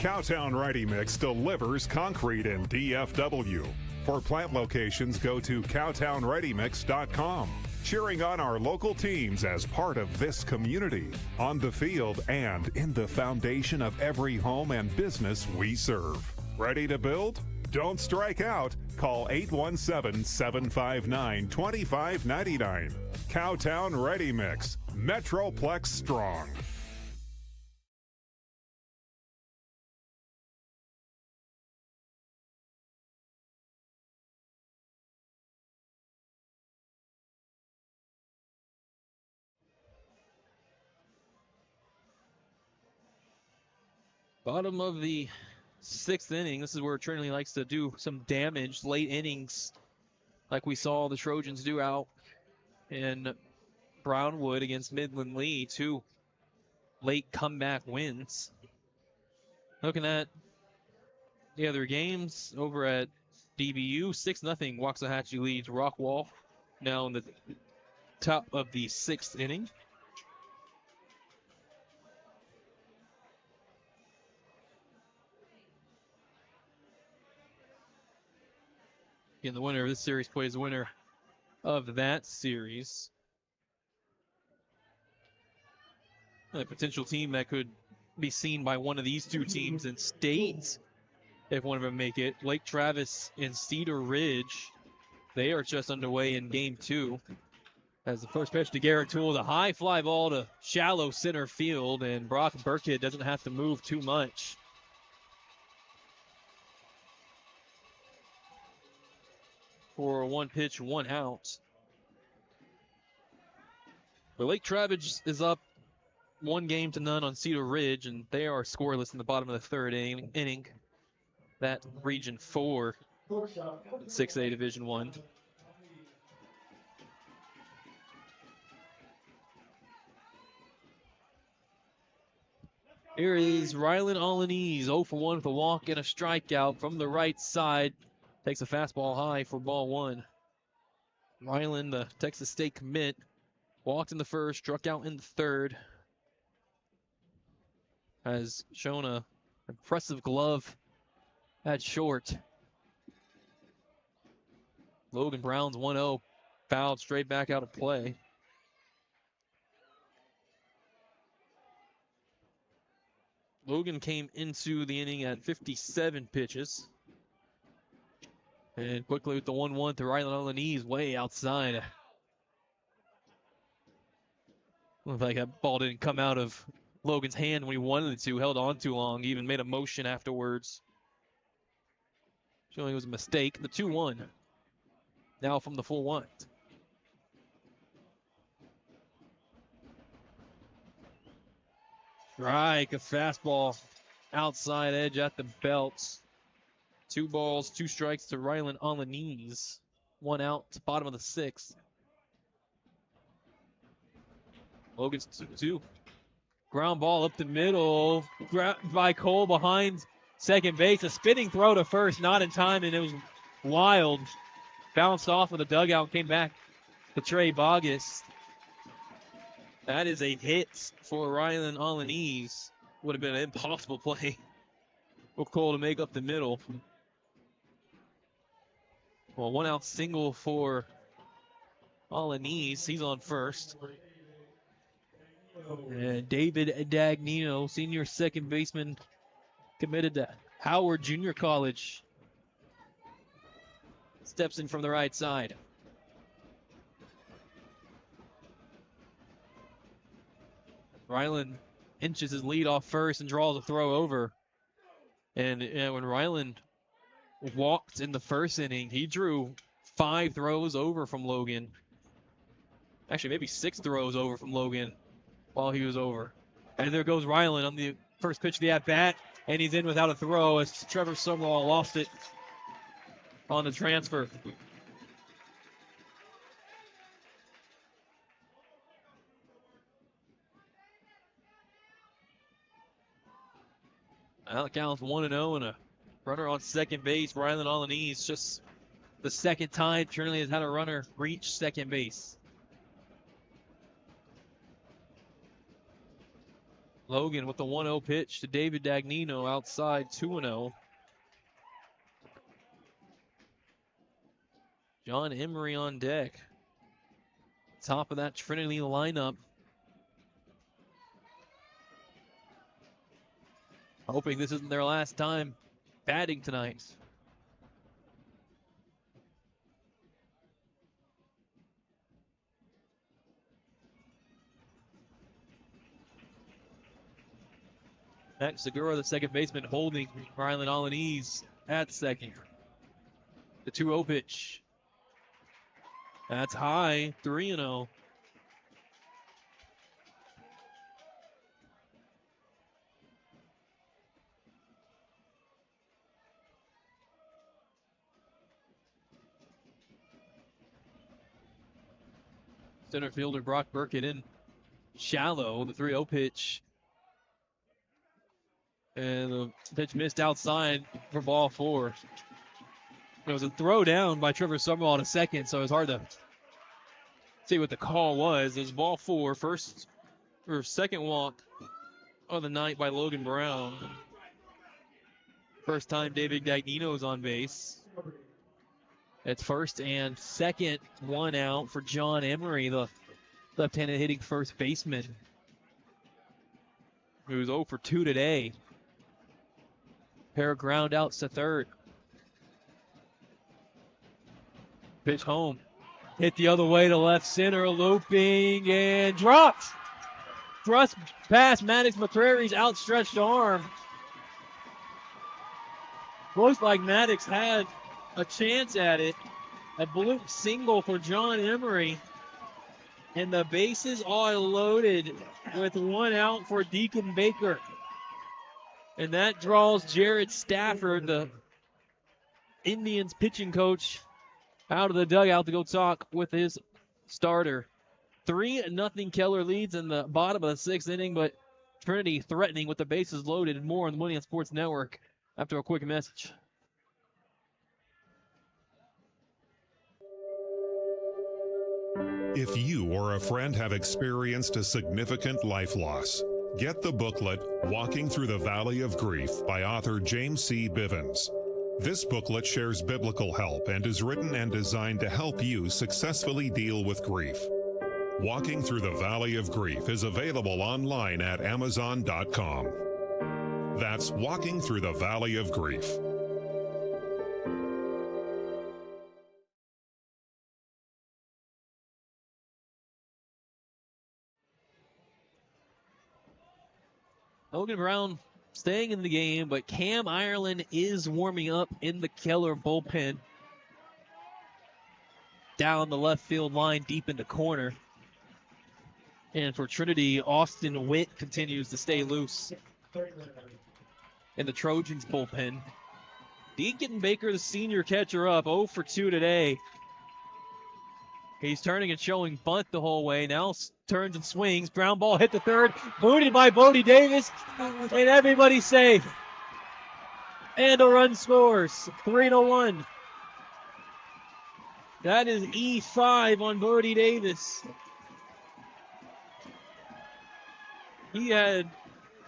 B: Cowtown Ready Mix delivers concrete in DFW. For plant locations, go to cowtownreadymix.com. Cheering on our local teams as part of this community, on the field and in the foundation of every home and business we serve. Ready to build? Don't strike out. Call 817-759-2599. Cowtown Ready Mix. Metroplex Strong.
C: Bottom of the 6th inning. This is where Trinity likes to do some damage, late innings, like we saw the Trojans do out in Brownwood against Midland Lee. 2 late comeback wins. Looking at the other games over at DBU, 6-0 Waxahachie leads Rockwall now in the top of the 6th inning. Again, the winner of this series plays the winner of that series. A potential team that could be seen by one of these two teams in state if one of them make it. Lake Travis and Cedar Ridge, they are just underway in game 2. As the first pitch to Garrett Toole, the high fly ball to shallow center field, and Brock Burkett doesn't have to move too much. For a 1 pitch, 1 out. But Lake Travis is up 1-0 on Cedar Ridge, and they are scoreless in the bottom of the 3rd inning. That Region 4, 6A Division 1. Here is Rylan Alanis, 0 for 1 with a walk and a strikeout from the right side. Takes a fastball high for ball 1. Rylan, the Texas State commit, walked in the 1st, struck out in the 3rd. Has shown a impressive glove at short. Logan Brown's 1-0, fouled straight back out of play. Logan came into the inning at 57 pitches. And quickly with the 1-1 to Rylan Alanis, way outside. Looked like that ball didn't come out of Logan's hand when he wanted it to, held on too long, he even made a motion afterwards. Showing it was a mistake. The 2-1. Now from the full 1. Strike, a fastball outside edge at the belt. 2 balls, 2 strikes to Rylan Alanis. 1 out, bottom of the 6th. Logan's 2-2. Ground ball up the middle. Grabbed by Cole behind second base. A spinning throw to first, not in time, and it was wild. Bounced off of the dugout, came back to Trey Bogus. That is a hit for Rylan Alanis. Would have been an impossible play for Cole to make up the middle. Well, 1 out single for Alanis. He's on first. And David Dagnino, senior second baseman, committed to Howard Junior College, steps in from the right side. Rylan inches his lead off first and draws a throw over. And when Rylan walked in the 1st inning, he drew 5 throws over from Logan. Actually, maybe 6 throws over from Logan while he was over. And there goes Rylan on the first pitch of the at-bat, and he's in without a throw as Trevor Summerall lost it on the transfer. Now it counts 1-0 and a runner on second base. Rylan Alaniz, just the second time Trinity has had a runner reach second base. Logan with the 1-0 pitch to David Dagnino outside, 2-0. John Emery on deck. Top of that Trinity lineup. Hoping this isn't their last time batting tonight. Max Segura, the second baseman, holding Rylan Alaniz at second. The 2-0 pitch. That's high, 3-0. Center fielder Brock Burkett in shallow, the 3-0 pitch. And the pitch missed outside for ball 4. It was a throw down by Trevor Summerall to second, so it was hard to see what the call was. It was ball 4, second walk of the night by Logan Brown. First time David Dagnino's on base. It's first and second, 1 out for John Emery, the left-handed hitting first baseman, who's 0 for 2 today. Pair of ground outs to third. Pitch home. Hit the other way to left center, looping and dropped. Thrust past Maddox McCrary's outstretched arm. Looks like Maddox had a chance at it. A bloop single for John Emery. And the bases are loaded with 1 out for Deacon Baker. And that draws Jared Stafford, the Indians pitching coach, out of the dugout to go talk with his starter. 3-0 Keller leads in the bottom of the 6th inning, but Trinity threatening with the bases loaded. And more on the Millennium Sports Network after a quick message.
G: If you or a friend have experienced a significant life loss, get the booklet Walking Through the Valley of Grief by author James C. Bivens. This booklet shares biblical help and is written and designed to help you successfully deal with grief. Walking Through the Valley of Grief is available online at Amazon.com. That's Walking Through the Valley of Grief.
C: Logan Brown staying in the game, but Cam Ireland is warming up in the Keller bullpen. Down the left field line, deep in the corner. And for Trinity, Austin Witt continues to stay loose in the Trojans bullpen. Deacon Baker, the senior catcher, up 0 for 2 today. He's turning and showing bunt the whole way. Now turns and swings. Ground ball hit the third. Booted by Bodie Davis. And everybody's safe. And a run scores. 3-1. That is E5 on Bodie Davis. He had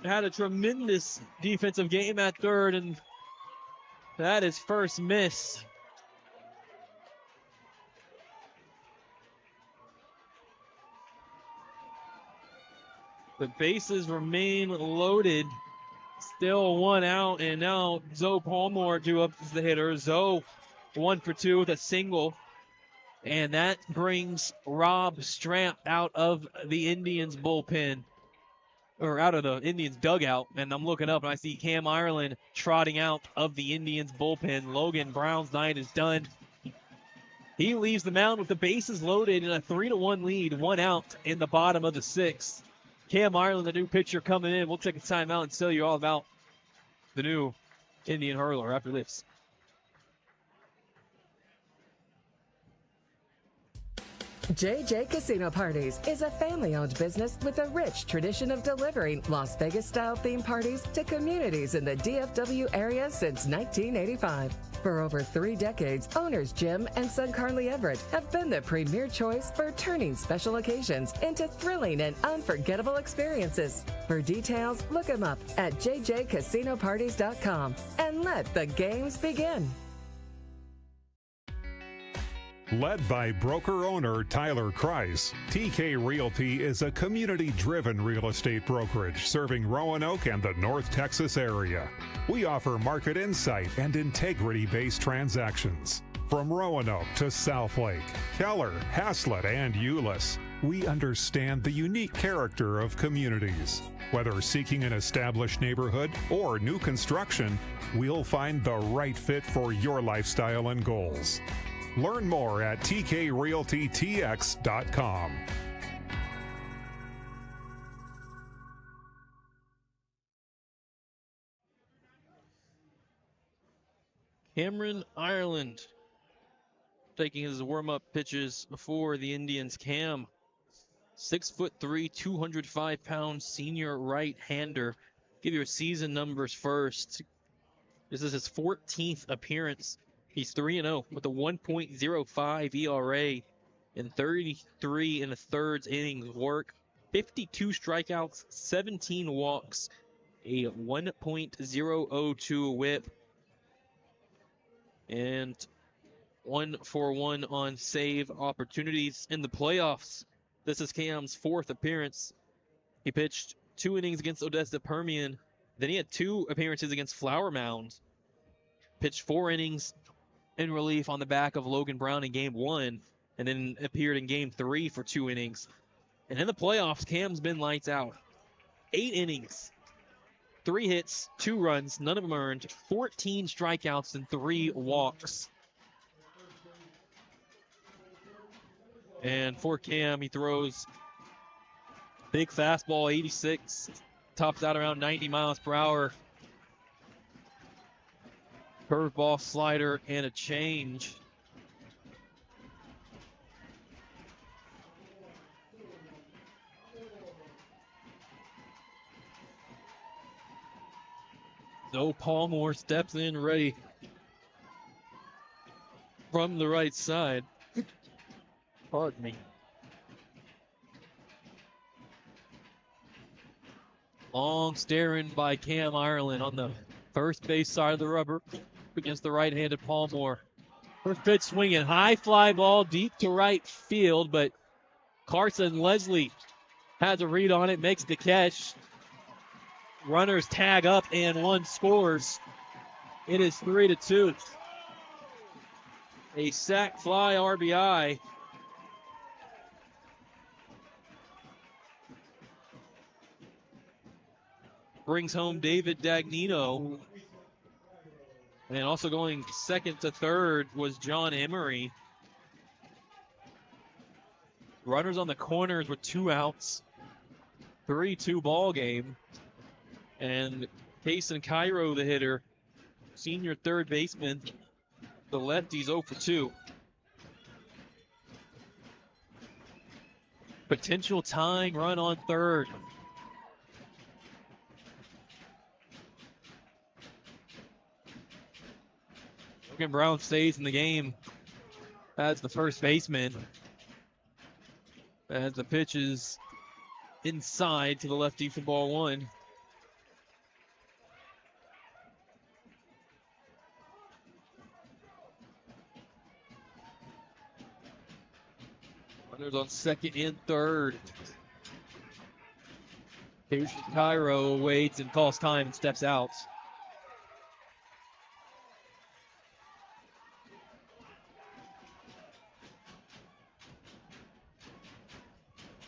C: a tremendous defensive game at third, and that is first miss. The bases remain loaded. Still 1 out, and now Zoe Palmore due up as the hitter. Zoe 1 for 2 with a single. And that brings Rob Stramp out of the Indians bullpen, or out of the Indians dugout. And I'm looking up and I see Cam Ireland trotting out of the Indians bullpen. Logan Brown's night is done. He leaves the mound with the bases loaded in a 3-1 lead, 1 out in the bottom of the 6th. Cam Ireland, the new pitcher, coming in. We'll take a timeout and tell you all about the new Indian hurler after this.
D: JJ Casino Parties is a family-owned business with a rich tradition of delivering Las Vegas-style themed parties to communities in the DFW area since 1985. For over 3 decades, owners Jim and son Carly Everett have been the premier choice for turning special occasions into thrilling and unforgettable experiences. For details, look them up at jjcasinoparties.com and let the games begin.
B: Led by broker-owner Tyler Kreis, TK Realty is a community-driven real estate brokerage serving Roanoke and the North Texas area. We offer market insight and integrity-based transactions. From Roanoke to Southlake, Keller, Haslett, and Euless, we understand the unique character of communities. Whether seeking an established neighborhood or new construction, we'll find the right fit for your lifestyle and goals. Learn more at tkrealtytx.com.
C: Cameron Ireland taking his warm-up pitches before the Indians. Cam, 6'3", 205-pound senior right-hander. Give your season numbers first. This is his 14th appearance. He's 3-0 with a 1.05 ERA in 33 and a third innings work, 52 strikeouts, 17 walks, a 1.002 whip, and 1-for-1 on save opportunities in the playoffs. This is Cam's 4th appearance. He pitched 2 innings against Odessa Permian. Then he had 2 appearances against Flower Mound. Pitched 4 innings in relief on the back of Logan Brown in Game 1, and then appeared in Game 3 for 2 innings. And in the playoffs, Cam's been lights out. 8 innings, 3 hits, 2 runs, none of them earned, 14 strikeouts, and 3 walks. And for Cam, he throws big fastball, 86, tops out around 90 miles per hour. Curveball, slider, and a change. So Palmore steps in ready from the right side. Pardon me. Long staring by Cam Ireland on the first base side of the rubber against the right-handed Palmore. First pitch swinging, high fly ball deep to right field, but Carson Leslie has a read on it, makes the catch. Runners tag up and one scores. It is 3-2. A sac fly RBI. Brings home David Dagnino. And also going second to third was John Emery. Runners on the corners with 2 outs. 3-2 ball game. And Kason Cairo, the hitter, senior third baseman, the lefty's 0 for 2. Potential tying run on third. Logan Brown stays in the game as the first baseman. As the pitch is inside to the lefty for ball 1. Runners on second and third. Here's Cairo, waits and calls time and steps out.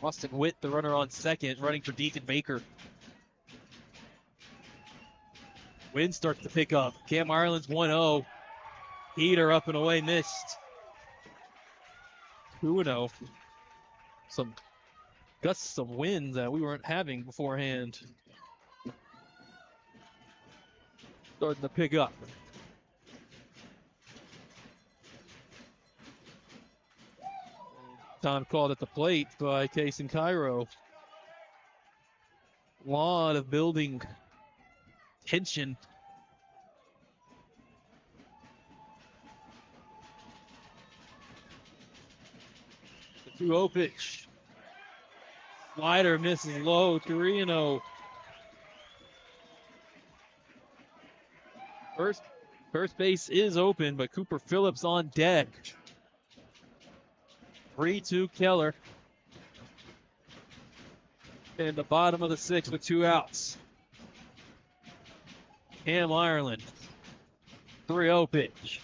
C: Austin Witt, the runner on second, running for Deacon Baker. Wind starts to pick up. Cam Ireland's 1-0. Heater up and away, missed. 2-0. Some gusts of wind that we weren't having beforehand. Starting to pick up. Time called at the plate by Case and Cairo. A lot of building tension. The 2-0 pitch. Slider misses low, 3-0. First base is open, but Cooper Phillips on deck. 3-2 Keller. In the bottom of the 6th with 2 outs. Cam Ireland. 3-0 pitch.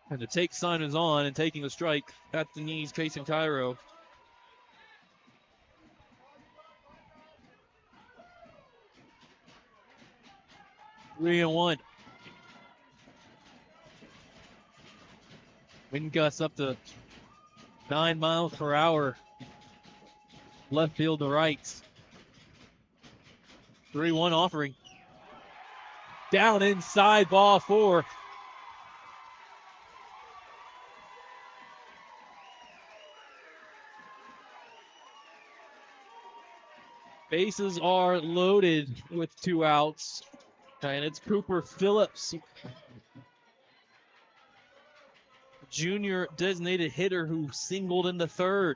C: And the take sign is on, and taking a strike at the knees, Payson Cairo. Three and one. Wind gusts up to 9 miles per hour. Left field to right. 3-1 offering. Down inside, ball 4. Bases are loaded with 2 outs. And it's Cooper Phillips, junior designated hitter, who singled in the 3rd.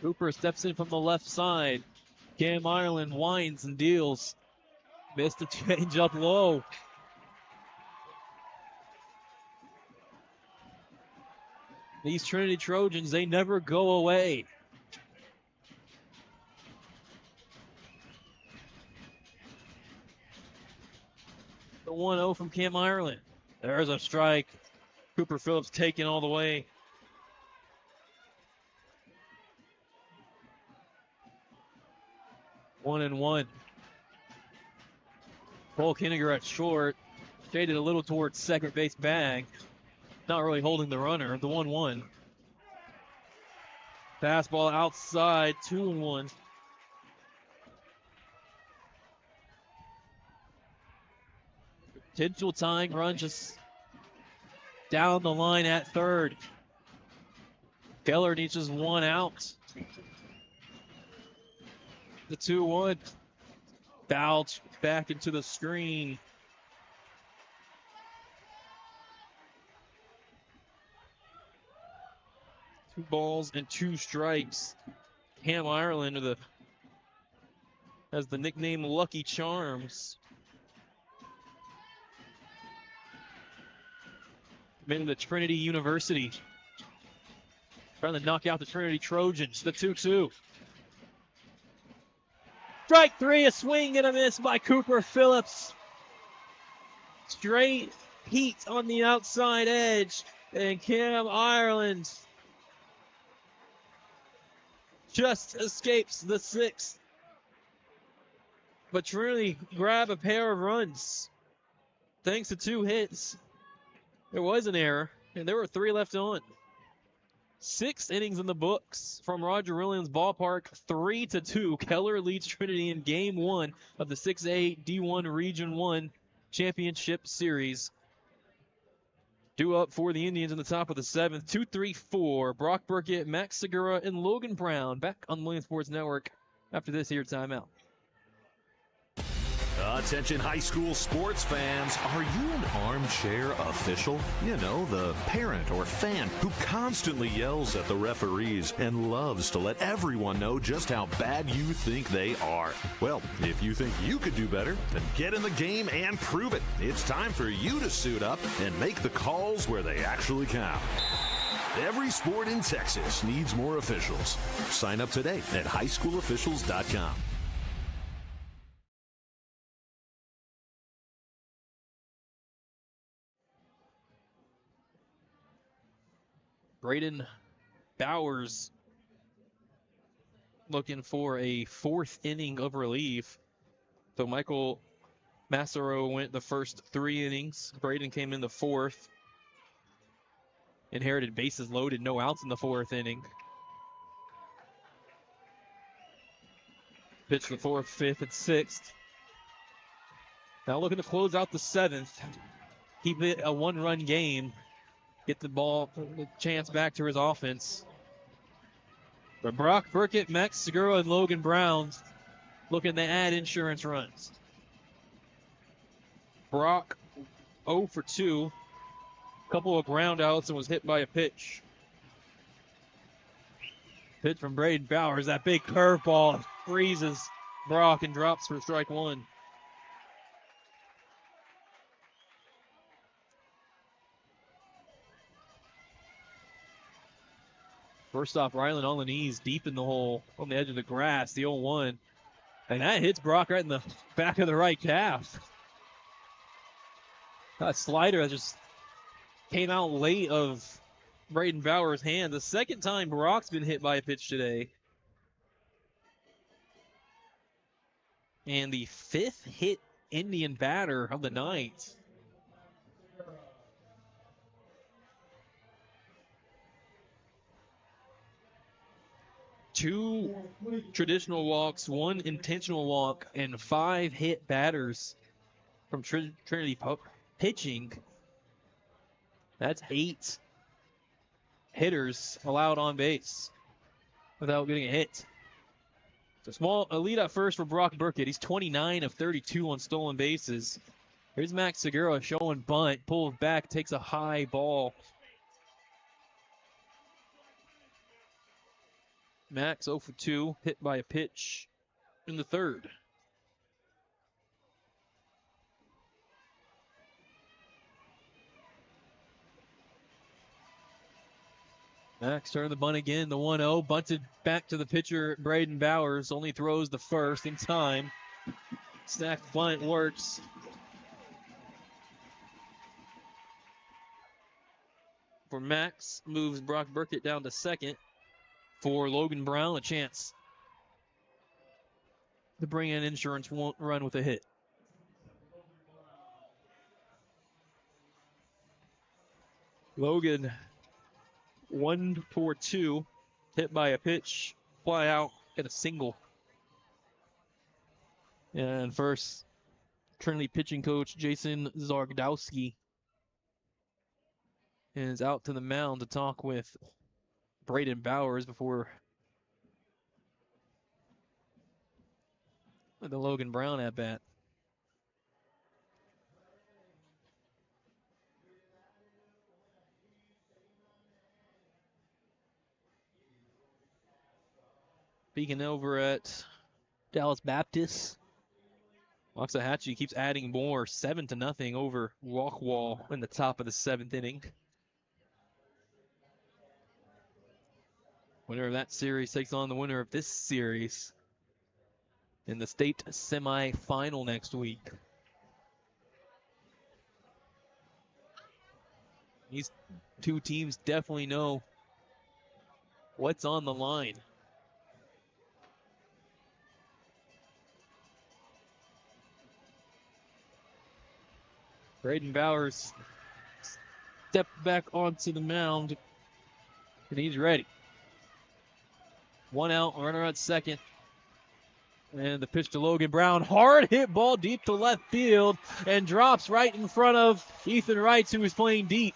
C: Cooper steps in from the left side. Cam Ireland winds and deals. Missed the change up low. These Trinity Trojans, they never go away. The 1-0 from Cam Ireland. There's a strike. Cooper Phillips taken all the way. One and one. Cole Kinniger at short. Shaded a little towards second base bag. Not really holding the runner. The 1-1. Fastball outside. 2-1. Potential tying run just down the line at third. Keller needs just 1 out. The 2-1. Fouled back into the screen. Two balls and 2 strikes. Cam Ireland has the nickname Lucky Charms. Been to Trinity University. Trying to knock out the Trinity Trojans. The 2-2. Strike 3, a swing and a miss by Cooper Phillips. Straight heat on the outside edge. And Cam Ireland just escapes the 6th. But Trinity grab a pair of runs. Thanks to 2 hits. There was an error, and there were 3 left on. 6 innings in the books from Roger Williams Ballpark, 3-2. Keller leads Trinity in Game 1 of the 6A D1 Region 1 Championship Series. Due up for the Indians in the top of the 7th, 2-3-4. Brock Burkett, Max Segura, and Logan Brown back on the Williams Sports Network after this here timeout.
I: Attention high school sports fans, are you an armchair official? You know, the parent or fan who constantly yells at the referees and loves to let everyone know just how bad you think they are. Well, if you think you could do better, then get in the game and prove it. It's time for you to suit up and make the calls where they actually count. Every sport in Texas needs more officials. Sign up today at highschoolofficials.com.
C: Braden Bowers looking for a 4th inning of relief. So Michael Massaro went the first 3 innings. Braden came in the 4th. Inherited bases loaded, no outs in the 4th inning. Pitch the 4th, 5th, and 6th. Now looking to close out the 7th. Keep it a 1-run game. Get the ball, the chance back to his offense. But Brock Burkett, Max Segura, and Logan Brown looking to add insurance runs. Brock 0 for 2. Couple of ground outs and was hit by a pitch. Pitch from Braden Bowers. That big curveball freezes Brock and drops for strike 1. First off, Rylan on the knees, deep in the hole, on the edge of the grass, the 0-1. And that hits Brock right in the back of the right calf. That slider that just came out late of Braden Bowers' hand. The second time Brock's been hit by a pitch today. And the 5th hit Indian batter of the night. Two traditional walks, 1 intentional walk, and 5 hit batters from Trinity pitching. That's 8 hitters allowed on base without getting a hit. It's a lead at first for Brock Burkett. He's 29 of 32 on stolen bases. Here's Max Segura showing bunt, pulls back, takes a high ball. Max 0 for 2, hit by a pitch in the 3rd. Max turned the bunt again, the 1-0, bunted back to the pitcher, Braden Bowers, only throws the first in time. Stacked bunt works. For Max, moves Brock Burkett down to 2nd. For Logan Brown, a chance to bring in insurance run with a hit. Logan 1 for 2, hit by a pitch, fly out, and a single. And first, Trinity pitching coach Jason Zardowski is out to the mound to talk with Braden Bowers before the Logan Brown at bat. Speaking over at Dallas Baptist, Waxahachie keeps adding more, 7-0 over Rockwall in the top of the 7th inning. Winner of that series takes on the winner of this series in the state semifinal next week. These two teams definitely know what's on the line. Braden Bowers stepped back onto the mound, and he's ready. 1 out, runner at 2nd. And the pitch to Logan Brown. Hard hit ball deep to left field and drops right in front of Ethan Wright, who is playing deep.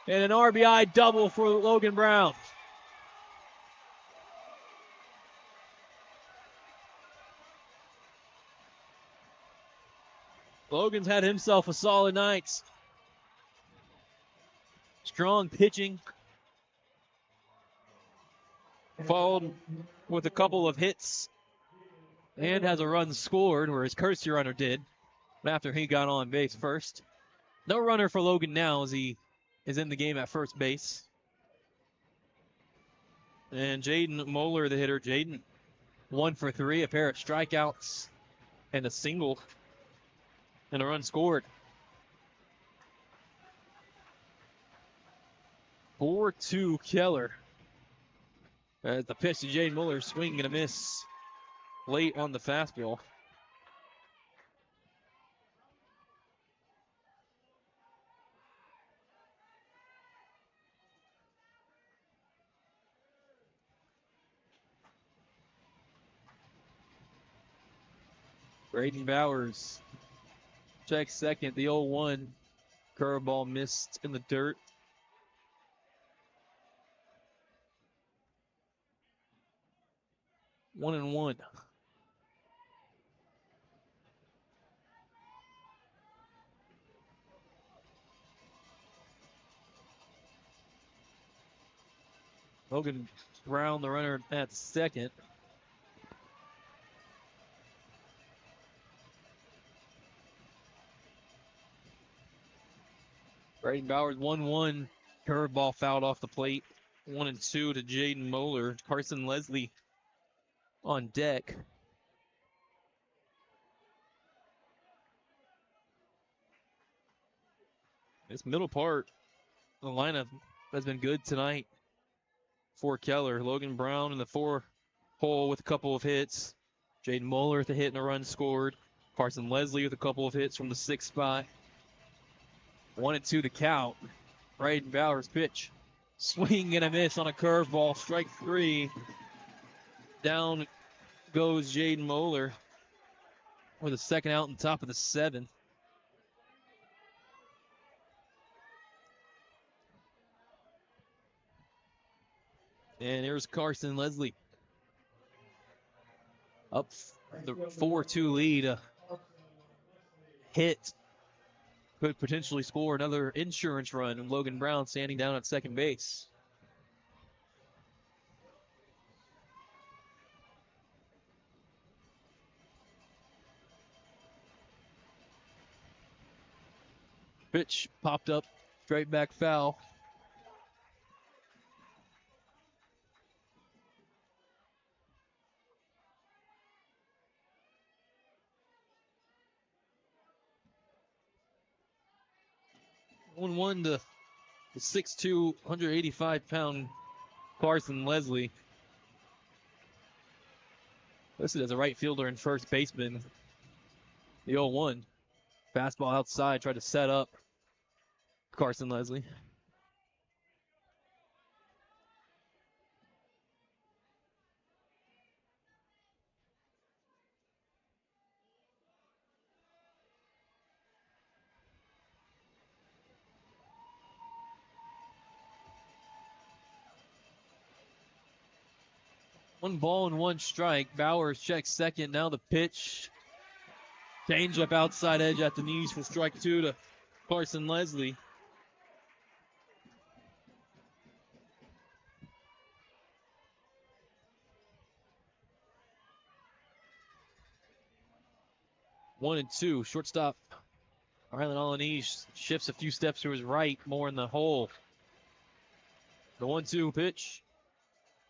C: And an RBI double for Logan Brown. Logan's had himself a solid night. Strong pitching, followed with a couple of hits, and has a run scored, where his courtesy runner did after he got on base first. No runner for Logan now as he is in the game at first base. And Jaden Moeller, the hitter. Jaden 1 for 3, a pair of strikeouts and a single, and a run scored. 4-2 Keller. As the pitch to Jaden Moeller, swing and a miss late on the fastball. Brayden Bowers checks second. The 0-1 curveball missed in the dirt. One and one. Logan Brown, the runner at second. Brayden Bowers, 1-1. Curveball fouled off the plate. 1-2 to Jaden Moeller. Carson Leslie on deck. This middle part of the lineup has been good tonight for Keller. Logan Brown in the 4-hole with a couple of hits. Jaden Moeller with a hit and a run scored. Carson Leslie with a couple of hits from the 6th spot. 1-2 the count. Brayden Bowers pitch. Swing and a miss on a curveball. Strike 3. Down goes Jaden Moeller with a second out on top of the 7th. And here's Carson Leslie. Up the 4-2 lead. Hit. Could potentially score another insurance run. And Logan Brown standing down at second base. Pitch popped up. Straight back foul. One to the 6'2", 185-pound Carson Leslie. Listed as a right fielder and first baseman. The 0-1. Fastball outside, tried to set up Carson Leslie. One ball and one strike. Bowers checks second. Now the pitch. Change up outside edge at the knees for strike 2 to Carson Leslie. One and two. Shortstop Rylan Alanese shifts a few steps to his right, more in the hole. The 1-2 pitch.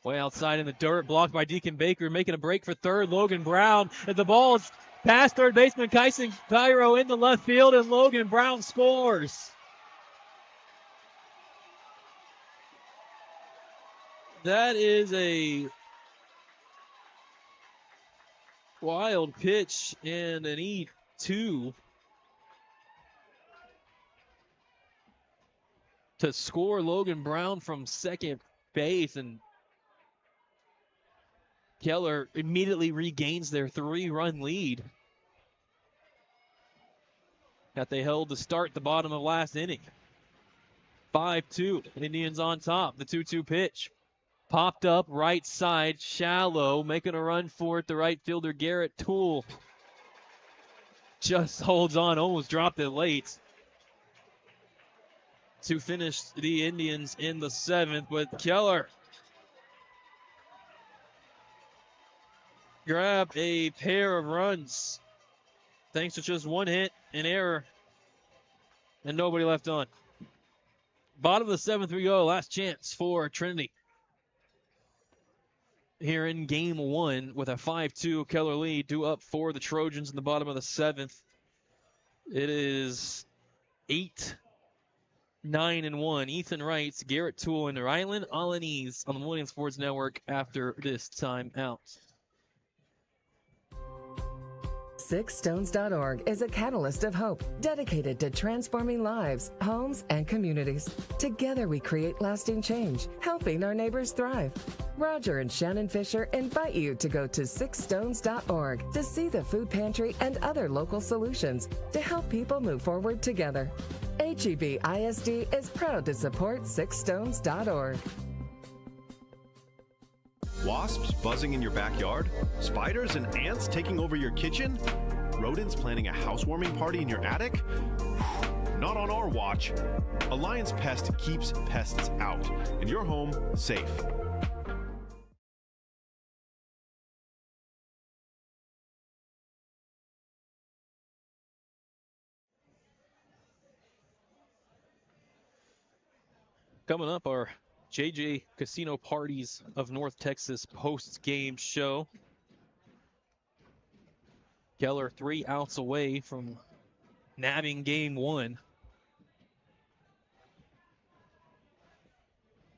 C: Way outside in the dirt, blocked by Deacon Baker, making a break for third. Logan Brown, and the ball is past third baseman Kyson Cairo in the left field, and Logan Brown scores. That is a wild pitch and an E2 to score Logan Brown from second base, and Keller immediately regains their 3-run lead that they held to start the bottom of last inning. 5-2, Indians on top. The 2-2 pitch popped up right side, shallow, making a run for it. The right fielder Garrett Toole just holds on, almost dropped it late to finish the Indians in the 7th, but Keller grab a pair of runs thanks to just one hit, an error, and nobody left on. Bottom of the 7th we go. Last chance for Trinity here in game 1 with a 5-2 Keller lead, due up for the Trojans in the bottom of the 7th. It is 8-9-1. Ethan Wrights, Garrett Toole, and Rylan Alanese on the Millennium Sports Network after this time out.
D: SixStones.org is a catalyst of hope dedicated to transforming lives, homes, and communities. Together we create lasting change, helping our neighbors thrive. Roger and Shannon Fisher invite you to go to SixStones.org to see the food pantry and other local solutions to help people move forward together. HEB ISD is proud to support SixStones.org.
F: Wasps buzzing in your backyard? Spiders and ants taking over your kitchen? Rodents planning a housewarming party in your attic? Not on our watch. Alliance Pest keeps pests out and your home safe.
C: Coming up, our JJ Casino Parties of North Texas post-game show. Keller 3 outs away from nabbing game 1.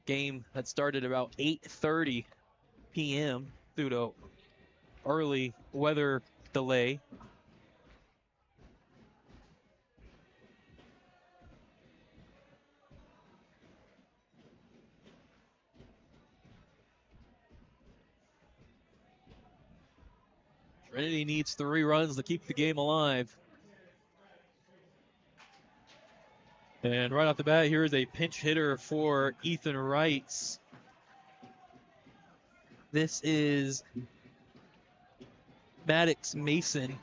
C: Game that started about 8:30 p.m. due to early weather delay. Trinity needs 3 runs to keep the game alive. And right off the bat, here is a pinch hitter for Ethan Wrights. This is Maddox Mason,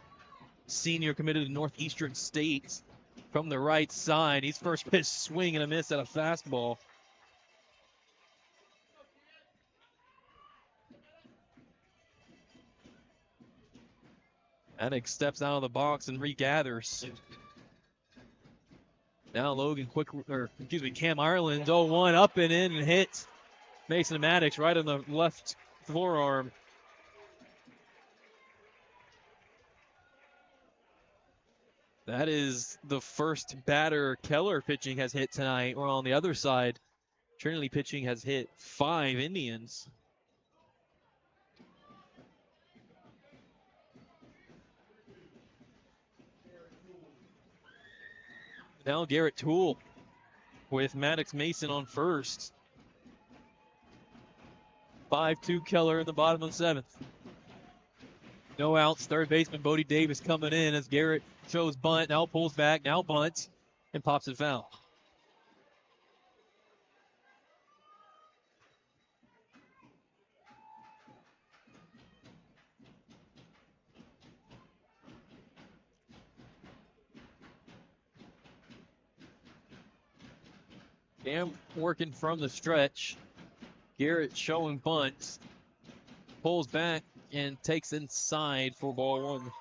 C: senior committed to Northeastern State, from the right side. He's first pitch swing and a miss at a fastball. Maddox steps out of the box and regathers. Now Cam Ireland 0-1 up and in and hits Mason Maddox right on the left forearm. That is the first batter Keller pitching has hit tonight. Or on the other side, Trinity pitching has hit 5 Indians. Now Garrett Toole with Maddox Mason on first. 5-2 Keller in the bottom of the 7th. No outs. Third baseman Bodie Davis coming in as Garrett shows bunt. Now pulls back. Now bunts and pops it foul. Cam working from the stretch. Garrett showing bunts. Pulls back and takes inside for ball 1.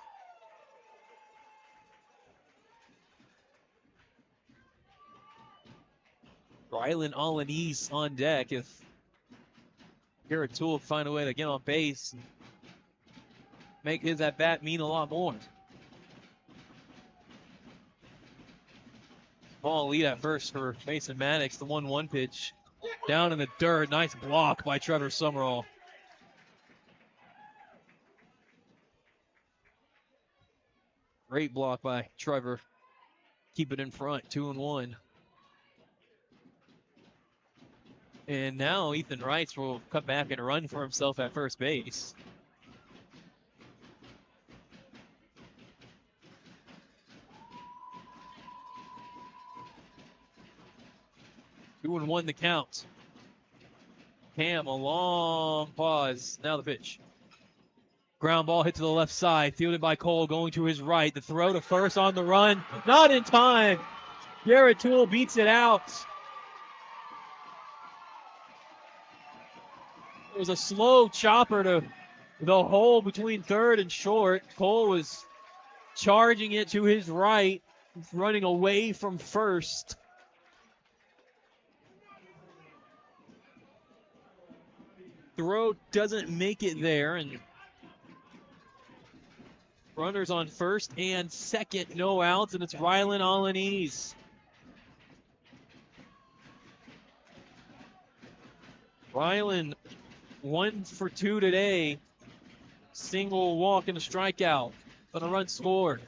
C: Rylan Alanese on deck if Garrett Toole find a way to get on base. Make his at bat mean a lot more. Small lead at first for Mason Maddox. The 1-1 pitch down in the dirt. Nice block by Trevor Summerall. Great block by Trevor. Keep it in front, 2-1. And now Ethan Wrights will come back and run for himself at first base. Two and 1 the count. Cam, a long pause. Now the pitch. Ground ball hit to the left side. Fielded by Cole, going to his right. The throw to first on the run. Not in time. Garrett Toole beats it out. It was a slow chopper to the hole between third and short. Cole was charging it to his right, running away from first. Throw doesn't make it there, and runners on first and second, no outs, and it's Rylan Alanese. Rylan 1 for 2 today. Single walk and a strikeout. on a run scored.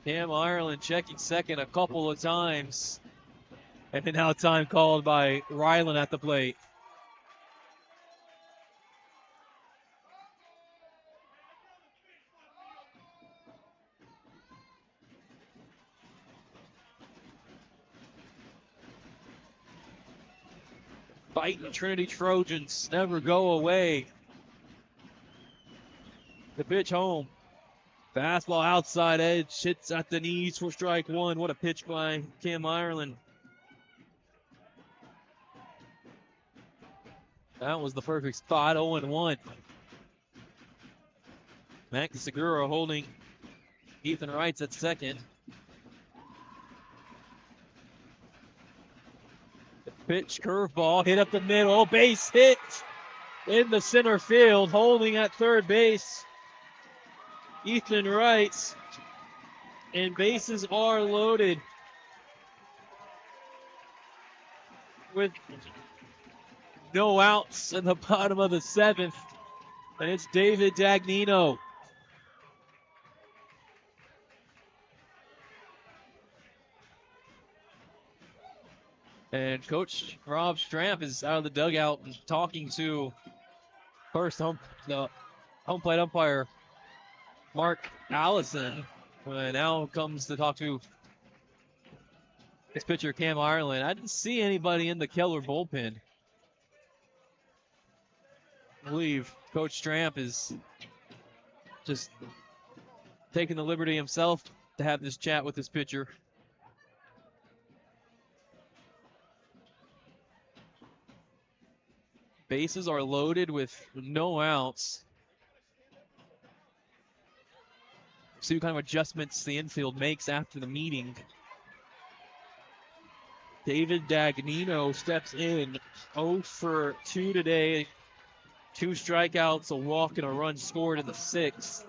C: Cam Ireland checking second a couple of times. And now time called by Ryland at the plate. Fighting Trinity Trojans never go away. The pitch home. Fastball outside edge, hits at the knees for strike one. What a pitch by Cam Ireland. That was the perfect spot, 0-1. Max Segura holding Ethan Wrights at second. The pitch, curveball, hit up the middle, base hit in the center field, holding at third base. Ethan Wrights, and bases are loaded with no outs in the bottom of the seventh, and it's David Dagnino. And Coach Rob Stramp is out of the dugout and talking to the home plate umpire, Mark Allison, now comes to talk to his pitcher, Cam Ireland. I didn't see anybody in the Keller bullpen. I believe Coach Stramp is just taking the liberty himself to have this chat with his pitcher. Bases are loaded with no outs. See what kind of adjustments the infield makes after the meeting. David Dagnino steps in, 0 for 2 today. 2 strikeouts, a walk, and a run scored in the sixth.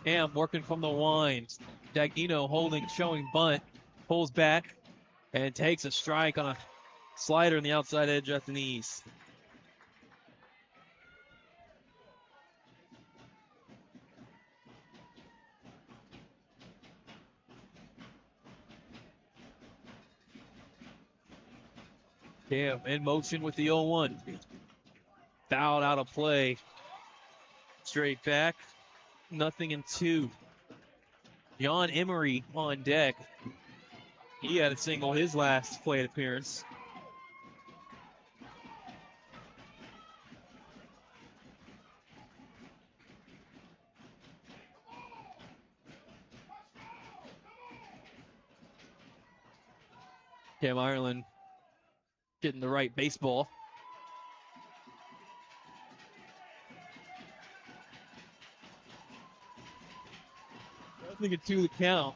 C: Cam working from the wind. Dagnino holding, showing bunt, pulls back, and takes a strike on a slider on the outside edge at the knees. Cam in motion with the 0-1. Fouled out of play. Straight back. 0-2. John Emery on deck. He had a single his last plate appearance. Cam Ireland getting the right baseball. Nothing to the count.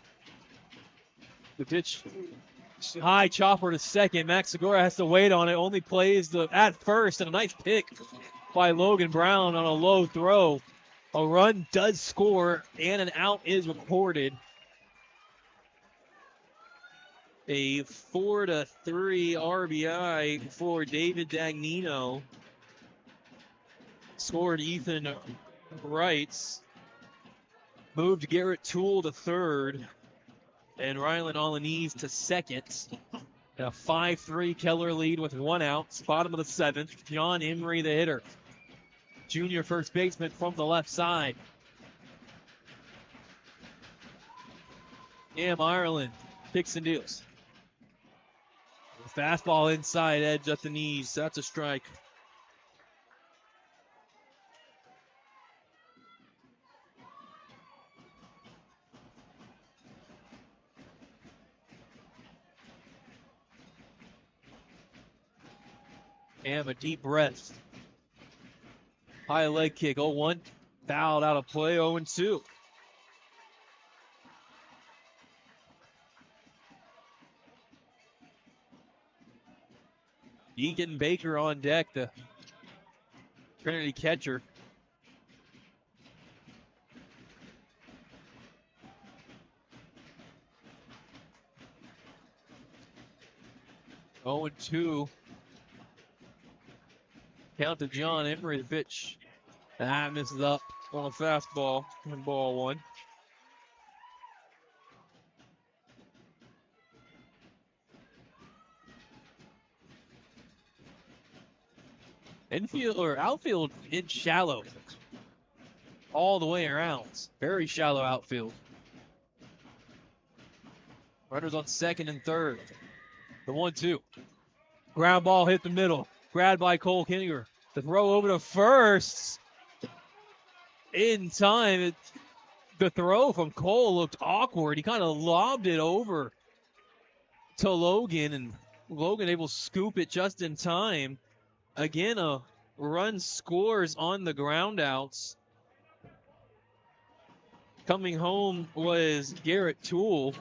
C: The pitch, high chopper to second. Max Segura has to wait on it. Only plays at first, and a nice pick by Logan Brown on a low throw. A run does score, and an out is recorded. A 4-3 RBI for David Dagnino. Scored Ethan Wrights. Moved Garrett Toole to third. And Ryland on the knees to second. A 5-3 Keller lead with 1 out. Bottom of the seventh. John Emery, the hitter. Junior first baseman from the left side. Cam Ireland picks and deals. Fastball inside edge at the knees. That's a strike. Cam, a deep breath. High leg kick, 0-1. Fouled out of play, 0-2. Deacon Baker on deck, the Trinity catcher. 0-2. Count to John Emery, the pitch. Misses up on a fastball, and ball one. Infield or outfield in shallow all the way around. Very shallow outfield. Runners on second and third. The 1-2. Ground ball hit the middle. Grabbed by Cole Kinninger. The throw over to first. In time. The throw from Cole looked awkward. He kind of lobbed it over to Logan, and Logan able to scoop it just in time. Again, a run scores on the groundouts. Coming home was Garrett Toole,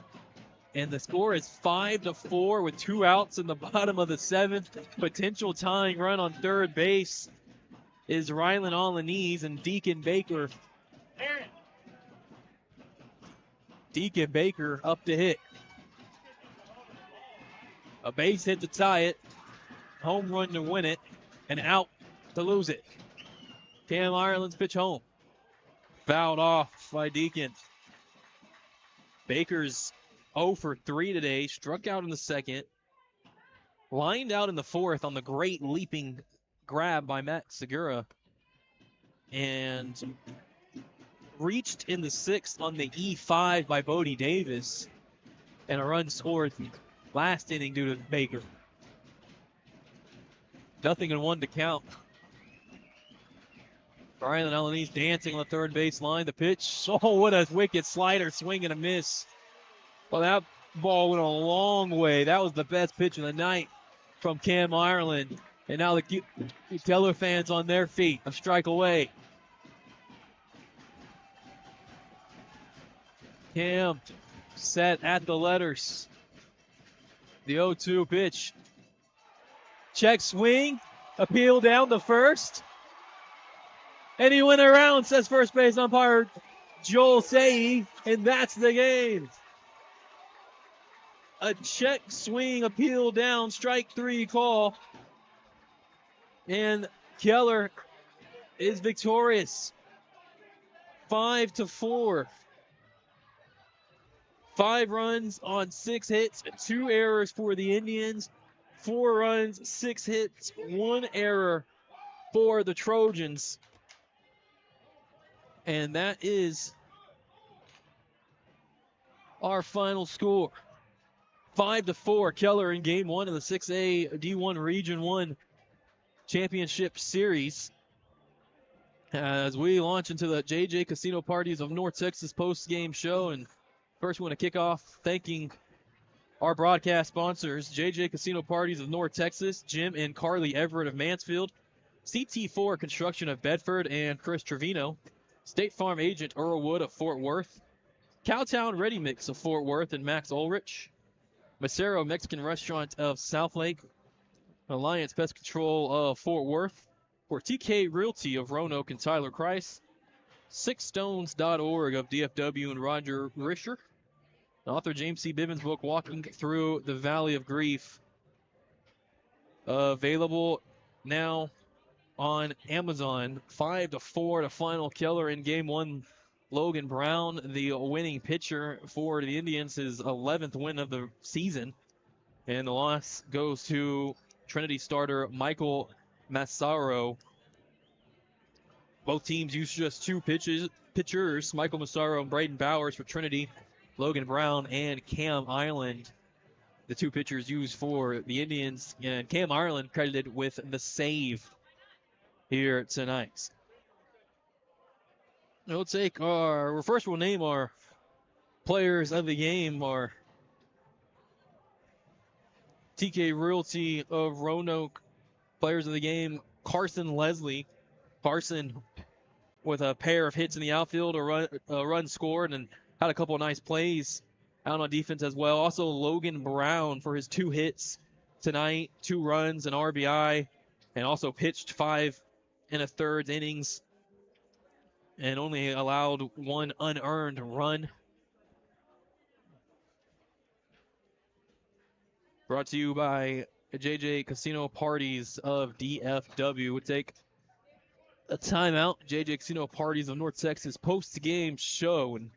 C: and the score is 5-4 with 2 outs in the bottom of the 7th. Potential tying run on third base is Rylan Alaniz, and Deacon Baker. Deacon Baker up to hit. A base hit to tie it. Home run to win it. And out to lose it. Cam Ireland's pitch home. Fouled off by Deacon. Baker's 0 for 3 today. Struck out in the second. Lined out in the fourth on the great leaping grab by Matt Segura. And reached in the sixth on the E5 by Bodie Davis. And a run scored last inning due to Baker. 0-1 to count. Rylan Alaniz dancing on the third base line. The pitch. Oh, what a wicked slider. Swing and a miss. Well, that ball went a long way. That was the best pitch of the night from Cam Ireland. And now the Keller fans on their feet. A strike away. Cam set at the letters. The 0-2 pitch. Check swing. Appeal down the first. And he went around, says first base umpire Joel Sae, and that's the game. A check swing, appeal down, strike 3 call. And Keller is victorious. 5-4. 5 runs on 6 hits, 2 errors for the Indians. 4 runs, 6 hits, 1 error for the Trojans. And that is our final score. 5-4, Keller in Game 1 of the 6A D1 Region 1 Championship Series. As we launch into the JJ Casino Parties of North Texas post-game show. And first we want to kick off thanking our broadcast sponsors, JJ Casino Parties of North Texas, Jim and Carly Everett of Mansfield, CT4 Construction of Bedford and Chris Trevino, State Farm Agent Earl Wood of Fort Worth, Cowtown Ready Mix of Fort Worth and Max Ulrich, Macero Mexican Restaurant of Southlake, Alliance Pest Control of Fort Worth, for TK Realty of Roanoke and Tyler Christ, sixstones.org of DFW and Roger Risher, author James C. Bivens' book, Walking Through the Valley of Grief, available now on Amazon. 5-4 to final. Keller in Game 1. Logan Brown, the winning pitcher for the Indians, his 11th win of the season. And the loss goes to Trinity starter Michael Massaro. Both teams used just 2 pitchers, Michael Massaro and Braden Bowers for Trinity. Logan Brown and Cam Ireland, the 2 pitchers used for the Indians. And Cam Ireland credited with the save here tonight. We'll take first we'll name our players of the game. Our TK Realty of Roanoke players of the game, Carson Leslie. Carson with a pair of hits in the outfield, a run scored, and had a couple of nice plays out on defense as well. Also, Logan Brown for his 2 hits tonight, 2 runs, an RBI, and also pitched 5 1/3 innings and only allowed 1 unearned run. Brought to you by JJ Casino Parties of DFW would take a timeout. JJ Casino Parties of North Texas post-game show and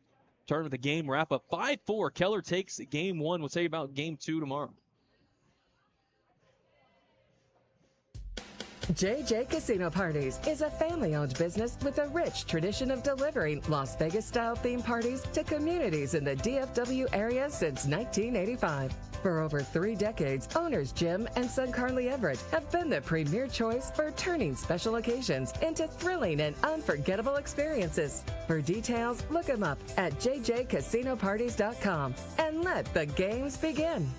C: turn with the game wrap-up. 5-4. Keller takes game one. We'll tell you about game two tomorrow.
D: JJ Casino Parties is a family-owned business with a rich tradition of delivering Las Vegas-style theme parties to communities in the DFW area since 1985. For over 3 decades, owners Jim and son Carly Everett have been the premier choice for turning special occasions into thrilling and unforgettable experiences. For details, look them up at jjcasinoparties.com and let the games begin.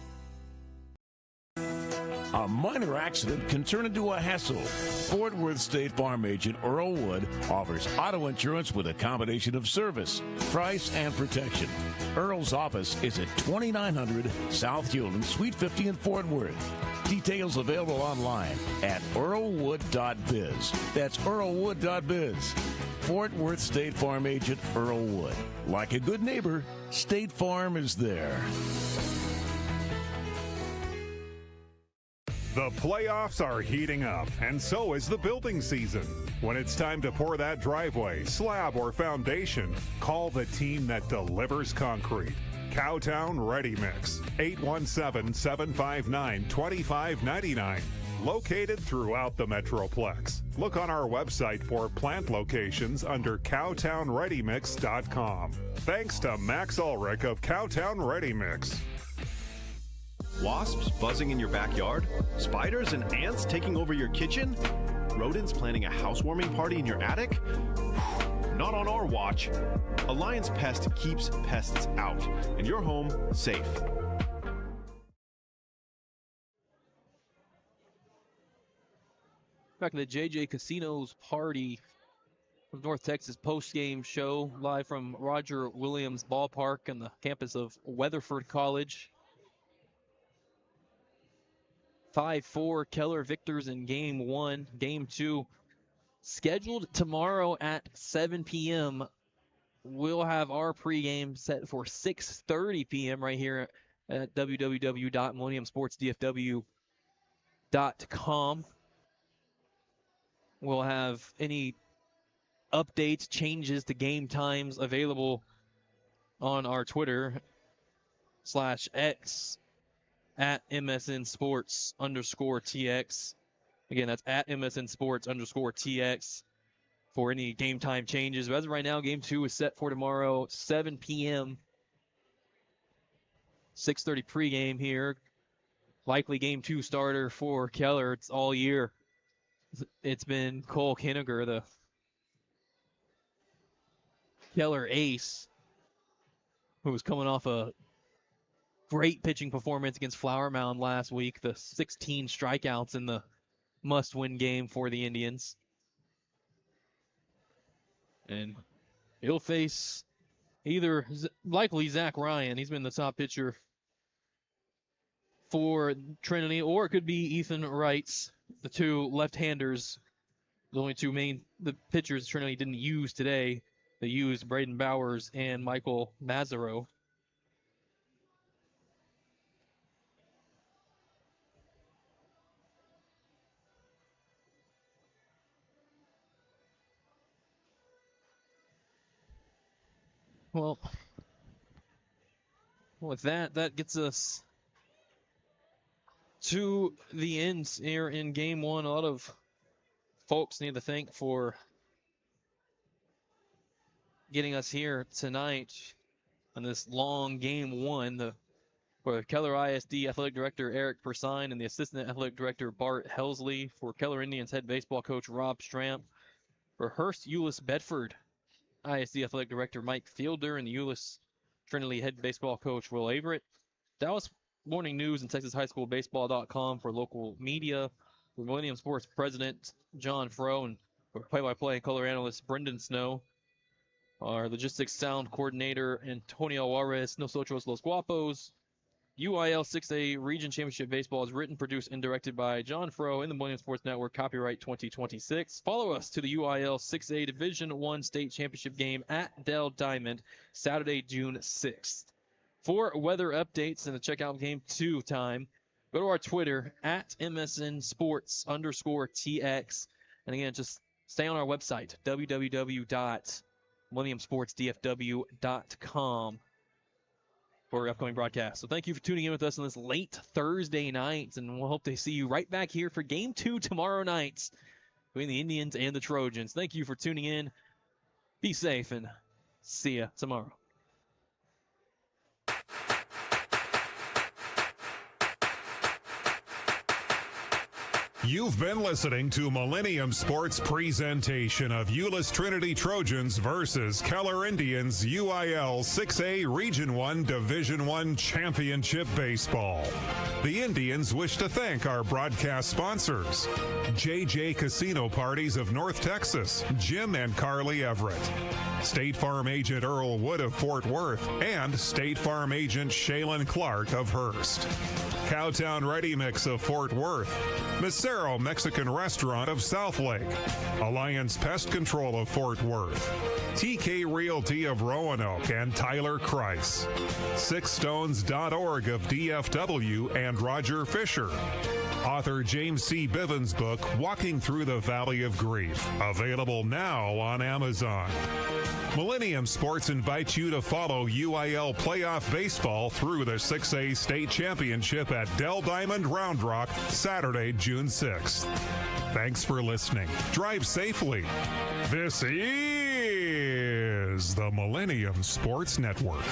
A: A minor accident can turn into a hassle. Fort Worth State Farm agent Earl Wood offers auto insurance with a combination of service, price, and protection. Earl's office is at 2900 South Hewland, Suite 50 in Fort Worth. Details available online at earlwood.biz. That's earlwood.biz. Fort Worth State Farm agent Earl Wood. Like a good neighbor, State Farm is there.
B: The playoffs are heating up, and so is the building season. When it's time to pour that driveway, slab, or foundation, call the team that delivers concrete. Cowtown Ready Mix, 817-759-2599. Located throughout the Metroplex. Look on our website for plant locations under cowtownreadymix.com. Thanks to Max Ulrich of Cowtown Ready Mix.
F: Wasps buzzing in your backyard? Spiders and ants taking over your kitchen? Rodents planning a housewarming party in your attic? Not on our watch. Alliance Pest keeps pests out and your home safe.
C: Back to the JJ Casinos Party of North Texas post-game show live from Roger Williams Ballpark on the campus of Weatherford College. 5-4 Keller victors in game one. Game two scheduled tomorrow at 7 p.m. We'll have our pregame set for 6:30 p.m. right here at www.millenniumsportsdfw.com. We'll have any updates, changes to game times available on our Twitter/X at MSN Sports _TX. Again, that's at MSN Sports _TX for any game time changes. But as of right now, game two is set for tomorrow, 7 p.m. 6:30 pregame here. Likely game two starter for Keller. It's all year. It's been Cole Kinniger, the Keller ace, who was coming off a great pitching performance against Flower Mound last week. The 16 strikeouts in the must-win game for the Indians. And he'll face either likely Zach Ryan. He's been the top pitcher for Trinity, or it could be Ethan Wrights, the two left-handers, the only two the pitchers Trinity didn't use today. They used Braden Bowers and Michael Mazzaro. Well, with that gets us to the end here in game one. A lot of folks need to thank for getting us here tonight on this long game one. For Keller ISD Athletic Director Eric Persine and the Assistant Athletic Director Bart Helsley. For Keller Indians Head Baseball Coach Rob Stramp. For Hearst Euless Bedford ISD Athletic Director Mike Fielder and the Euless Trinity Head Baseball Coach Will Averett. Dallas Morning News and TexasHighSchoolBaseball.com for local media. For Millennium Sports President John Frow and for play-by-play and color analyst Brenden Snow. Our Logistics Sound Coordinator Antonio Juarez. Nosotros Los Guapos. UIL 6A Region Championship Baseball is written, produced, and directed by John Frow in the Millennium Sports Network. Copyright 2026. Follow us to the UIL 6A Division I State Championship game at Dell Diamond, Saturday, June 6th. For weather updates and to check out game two time, Go to our Twitter at MSN Sports _TX. And again, just stay on our website, www.millenniumsportsdfw.com for upcoming broadcasts. So thank you for tuning in with us on this late Thursday night, and we'll hope to see you right back here for Game 2 tomorrow night between the Indians and the Trojans. Thank you for tuning in. Be safe, and see ya tomorrow.
B: You've been listening to Millennium Sports presentation of Euless Trinity Trojans versus Keller Indians UIL 6A Region 1 Division 1 Championship Baseball. The Indians wish to thank our broadcast sponsors, JJ Casino Parties of North Texas, Jim and Carly Everett, State Farm Agent Earl Wood of Fort Worth, and State Farm Agent Shaylin Clark of Hearst. Cowtown Ready Mix of Fort Worth, Macero Mexican Restaurant of Southlake, Alliance Pest Control of Fort Worth, TK Realty of Roanoke and Tyler Kreis, SixStones.org of DFW and Roger Fisher, author James C. Bivens' book, Walking Through the Valley of Grief, available now on Amazon. Millennium Sports invites you to follow UIL playoff baseball through the 6A State Championship at Dell Diamond Round Rock, Saturday, June 6th. Thanks for listening. Drive safely. This is the Millennium Sports Network.